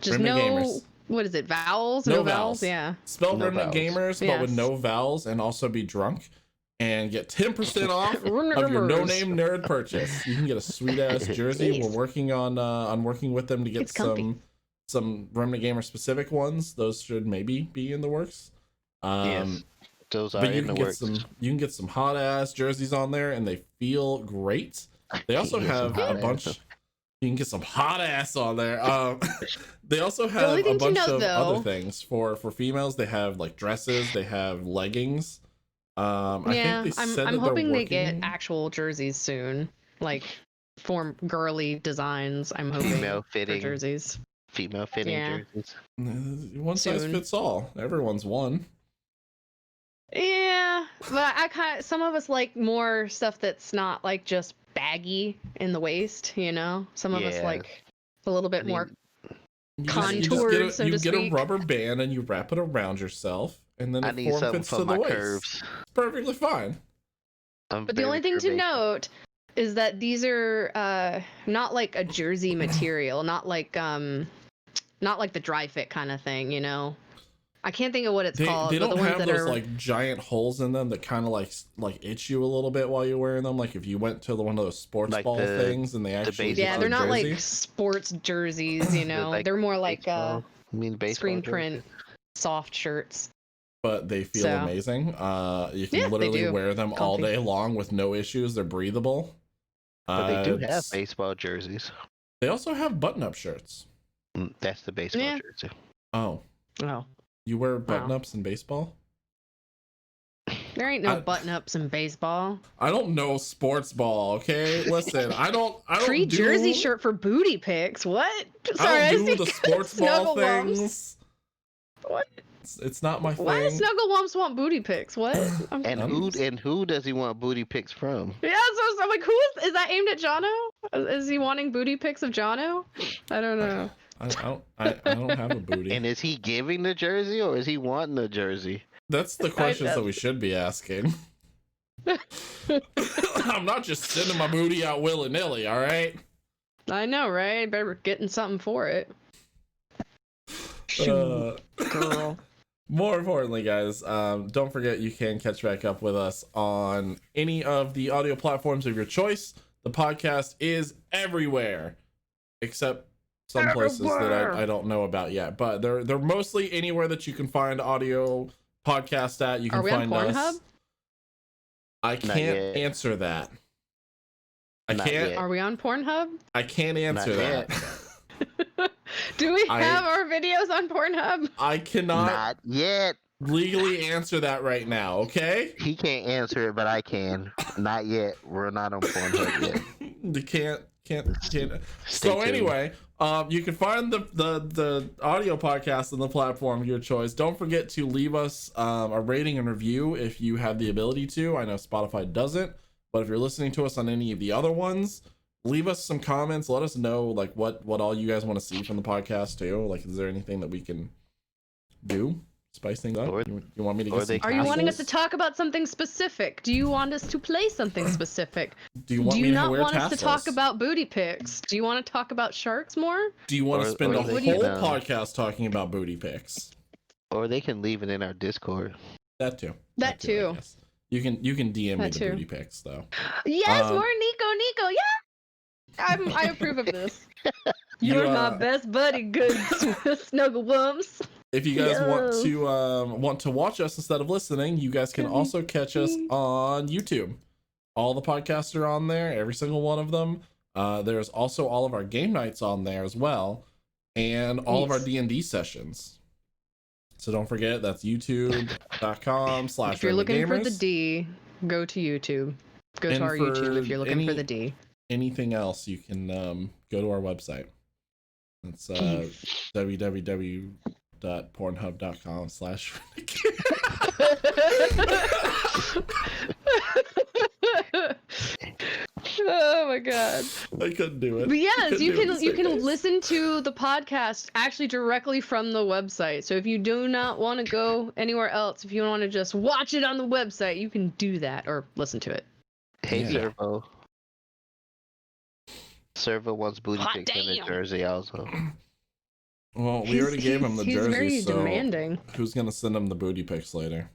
Speaker 3: Just no, what is it, vowels? No vowels? Yeah.
Speaker 2: Spell Remnant Gamers, but with no vowels, and also be drunk. And get 10% off of your No Name Nerd purchase. You can get a sweet ass jersey. We're working on working with them to get some Remnant Gamer specific ones. Those should maybe be in the works.
Speaker 1: Yes, those are in the works.
Speaker 2: You can get some hot ass jerseys on there, and they feel great. They also have a bunch. You can get some hot ass on there. They also have a bunch of other things for females. They have like dresses. They have leggings. I'm hoping they get
Speaker 3: actual jerseys soon, like for girly designs. I'm hoping
Speaker 1: female fitting
Speaker 3: jerseys.
Speaker 1: Female fitting jerseys.
Speaker 2: One size fits all. Everyone's one.
Speaker 3: Yeah, but some of us like more stuff that's not like just baggy in the waist. You know, some of us like a little bit more contoured. So to speak.
Speaker 2: You get a rubber band and you wrap it around yourself. And then it form fits to the waist. Curves. It's perfectly fine.
Speaker 3: But the only thing to note is that these are not like a jersey material, not like the dry fit kind of thing, you know. I can't think of what it's called.
Speaker 2: They don't
Speaker 3: but the
Speaker 2: have
Speaker 3: ones
Speaker 2: those like giant holes in them that kind of like itch you a little bit while you're wearing them. Like if you went to one of those sports ball things and they actually
Speaker 3: they're not like sports jerseys, you know. They're more like screen print soft shirts.
Speaker 2: But they feel amazing. You can literally wear them all day long with no issues. They're breathable.
Speaker 1: But they do have baseball jerseys.
Speaker 2: They also have button-up shirts.
Speaker 1: That's the baseball jersey.
Speaker 2: Oh. You wear button-ups in baseball?
Speaker 3: There ain't no button-ups in baseball.
Speaker 2: I don't know sports ball, okay? Listen, I don't
Speaker 3: free jersey shirt for booty pics. What? Sorry,
Speaker 2: I don't do the sports ball things.
Speaker 3: What?
Speaker 2: It's not my thing.
Speaker 3: Why does Snugglewumps want booty pics? What?
Speaker 1: And who does he want booty pics from?
Speaker 3: Yeah, so I'm like, is that aimed at Jono? Is he wanting booty pics of Jono? I don't know.
Speaker 2: I don't have a booty.
Speaker 1: And is he giving the jersey or is he wanting the jersey?
Speaker 2: That's the questions that we should be asking. I'm not just sending my booty out willy-nilly, all right?
Speaker 3: I know, right? Better getting something for it. Shoot, girl.
Speaker 2: More importantly, guys, don't forget you can catch back up with us on any of the audio platforms of your choice. The podcast is everywhere, except some places that I don't know about yet. But they're mostly anywhere that you can find audio podcast at. You can find us.
Speaker 3: Pornhub?
Speaker 2: I can't answer that. I can't.
Speaker 3: Are we on Pornhub?
Speaker 2: I can't answer that.
Speaker 3: Do we have our videos on Pornhub?
Speaker 2: I cannot
Speaker 1: Not yet.
Speaker 2: legally answer that right now, okay?
Speaker 1: He can't answer it, but I can. Not yet. We're not on Pornhub yet.
Speaker 2: You can't.
Speaker 1: Stay
Speaker 2: So
Speaker 1: tuned.
Speaker 2: anyway, you can find the audio podcast on the platform of your choice. Don't forget to leave us a rating and review if you have the ability to. I know Spotify doesn't, but if you're listening to us on any of the other ones, leave us some comments. Let us know like what all you guys want to see from the podcast too. Like, is there anything that we can do? Spice things up?
Speaker 1: Or-
Speaker 2: You want me to
Speaker 1: or
Speaker 2: get some
Speaker 1: they-
Speaker 3: Are you wanting us to
Speaker 2: tassels?
Speaker 3: talk about something specific? Do you want us to play something specific?
Speaker 2: Do you want
Speaker 3: Do
Speaker 2: me
Speaker 3: you
Speaker 2: to
Speaker 3: not
Speaker 2: wear
Speaker 3: want us to talk
Speaker 2: tassels?
Speaker 3: about booty pics? Do you want to talk about sharks more?
Speaker 2: Do you want to
Speaker 1: or-
Speaker 2: spend
Speaker 1: or
Speaker 2: a
Speaker 1: they
Speaker 2: whole
Speaker 1: can,
Speaker 2: podcast talking about booty pics?
Speaker 1: Or they can leave it in our Discord.
Speaker 2: That too.
Speaker 3: That
Speaker 2: I
Speaker 3: too.
Speaker 2: guess. You can DM me
Speaker 3: That
Speaker 2: the
Speaker 3: too.
Speaker 2: booty pics though.
Speaker 3: Yes,
Speaker 2: Um,
Speaker 3: more Nico. Yeah, I approve of this.
Speaker 2: You,
Speaker 3: You're my best buddy, good snuggle bumps.
Speaker 2: If you guys
Speaker 3: Yo.
Speaker 2: want to watch us instead of listening, you guys can also catch us on YouTube. All the podcasts are on there, every single one of them. There's also all of our game nights on there as well, and all of our
Speaker 3: Yes.
Speaker 2: D&D sessions. So don't forget, that's youtube.com/.
Speaker 3: If you're looking for the D, go to YouTube. Go to
Speaker 2: And
Speaker 3: our YouTube if you're looking for
Speaker 2: any-
Speaker 3: the D.
Speaker 2: Anything else, you can go to our website. It's www.pornhub.com/.
Speaker 3: Oh my god.
Speaker 2: I couldn't do it.
Speaker 3: But yes,
Speaker 2: Couldn't
Speaker 3: you
Speaker 2: do it
Speaker 3: can
Speaker 2: the
Speaker 3: you
Speaker 2: same
Speaker 3: can
Speaker 2: days.
Speaker 3: listen to the podcast actually directly from the website. So if you do not want to go anywhere else, if you want to just watch it on the website, you can do that or listen to it.
Speaker 1: Hey,
Speaker 2: Yeah.
Speaker 1: Servo. Servo wants booty
Speaker 3: Hot
Speaker 1: pics in the
Speaker 3: damn.
Speaker 1: jersey also.
Speaker 2: Well, we already gave him the
Speaker 3: he's
Speaker 2: jersey,
Speaker 3: very
Speaker 2: so
Speaker 3: demanding.
Speaker 2: who's gonna send him the booty pics later?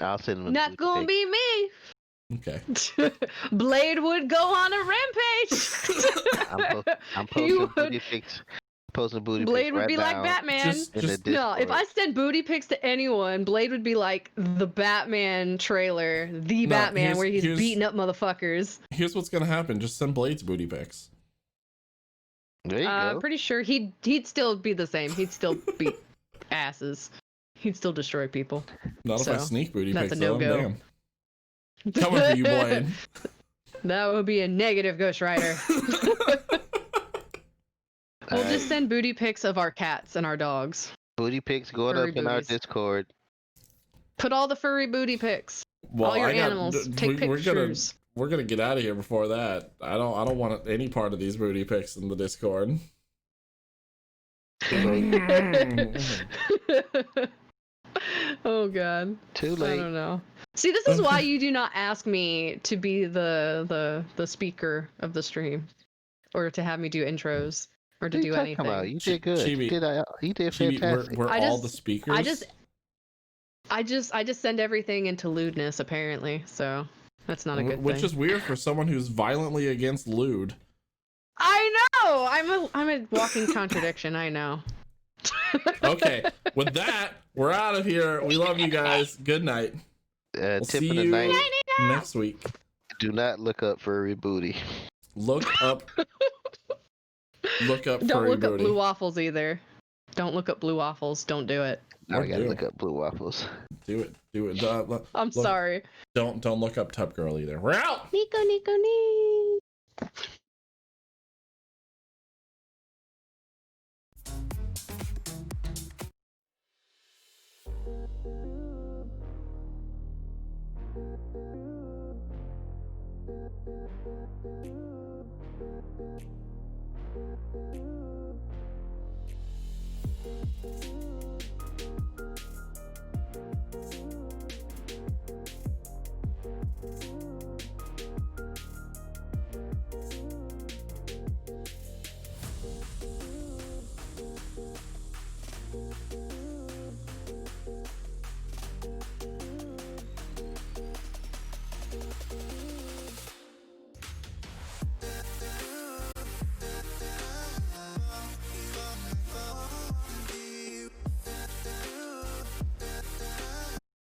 Speaker 1: I'll send him a
Speaker 3: Not
Speaker 1: booty
Speaker 3: gonna
Speaker 1: pic.
Speaker 3: be me.
Speaker 2: Okay.
Speaker 3: Blade would go on a rampage.
Speaker 1: I'm
Speaker 3: He
Speaker 1: posting
Speaker 3: would-
Speaker 1: booty pics. Posting booty
Speaker 3: Blade
Speaker 1: pics
Speaker 3: would
Speaker 1: right
Speaker 3: be
Speaker 1: now
Speaker 3: like Batman.
Speaker 2: Just-
Speaker 1: in the
Speaker 2: just-
Speaker 3: No, if I
Speaker 1: Discord.
Speaker 3: send booty pics to anyone, Blade would be like the Batman trailer, the
Speaker 2: No,
Speaker 3: Batman
Speaker 2: here's-
Speaker 3: where he's
Speaker 2: here's-
Speaker 3: beating up motherfuckers.
Speaker 2: Here's what's gonna happen. Just send Blade's booty pics.
Speaker 1: There you
Speaker 3: I'm
Speaker 1: go.
Speaker 3: pretty sure he'd still be the same. He'd still beat asses. He'd still destroy people.
Speaker 2: Not if I
Speaker 3: So,
Speaker 2: sneak booty
Speaker 3: that's
Speaker 2: pics
Speaker 3: a
Speaker 2: though.
Speaker 3: no-go.
Speaker 2: Damn. Coming for you, Blade.
Speaker 3: That would be a negative Ghost Rider. We'll
Speaker 1: Alright.
Speaker 3: just send booty pics of our cats and our dogs.
Speaker 1: Booty pics going
Speaker 3: Furry
Speaker 1: up in our
Speaker 3: booties.
Speaker 1: Discord.
Speaker 3: Put all the furry booty pics.
Speaker 2: Well,
Speaker 3: all your
Speaker 2: I got-
Speaker 3: animals.
Speaker 2: d-
Speaker 3: Take
Speaker 2: we-
Speaker 3: pictures.
Speaker 2: We're gonna get out of here before that. I don't want any part of these booty pics in the Discord.
Speaker 3: Oh god.
Speaker 1: Too
Speaker 3: I
Speaker 1: late.
Speaker 3: don't know. See, this is why you do not ask me to be the speaker of the stream, or to have me do intros, or to
Speaker 1: What are
Speaker 3: do
Speaker 1: you talking
Speaker 3: anything.
Speaker 1: about? You did good.
Speaker 2: Chibi-
Speaker 1: You did
Speaker 2: Chibi,
Speaker 1: fantastic.
Speaker 2: we're
Speaker 3: I
Speaker 2: all
Speaker 3: just-
Speaker 2: the speakers.
Speaker 3: I just send everything into lewdness apparently, so that's not a good
Speaker 2: Which
Speaker 3: thing.
Speaker 2: is weird for someone who's violently against lewd.
Speaker 3: I know. I'm a walking contradiction. I know.
Speaker 2: Okay, with that, we're out of here. We love you guys. Good night. We'll
Speaker 1: Tip
Speaker 2: see
Speaker 1: of the
Speaker 2: you
Speaker 1: night:
Speaker 2: next week.
Speaker 1: do not look up furry booty.
Speaker 2: Look up
Speaker 3: Don't
Speaker 2: furry
Speaker 3: look up
Speaker 2: booty.
Speaker 3: blue waffles either. Don't look up blue waffles. Don't do it.
Speaker 1: Now
Speaker 2: Or
Speaker 1: I gotta
Speaker 2: do.
Speaker 1: look up blue waffles.
Speaker 2: Do it.
Speaker 3: I'm
Speaker 2: Look-
Speaker 3: sorry.
Speaker 2: Don't look up Tub Girl either. We're out.
Speaker 3: Nico.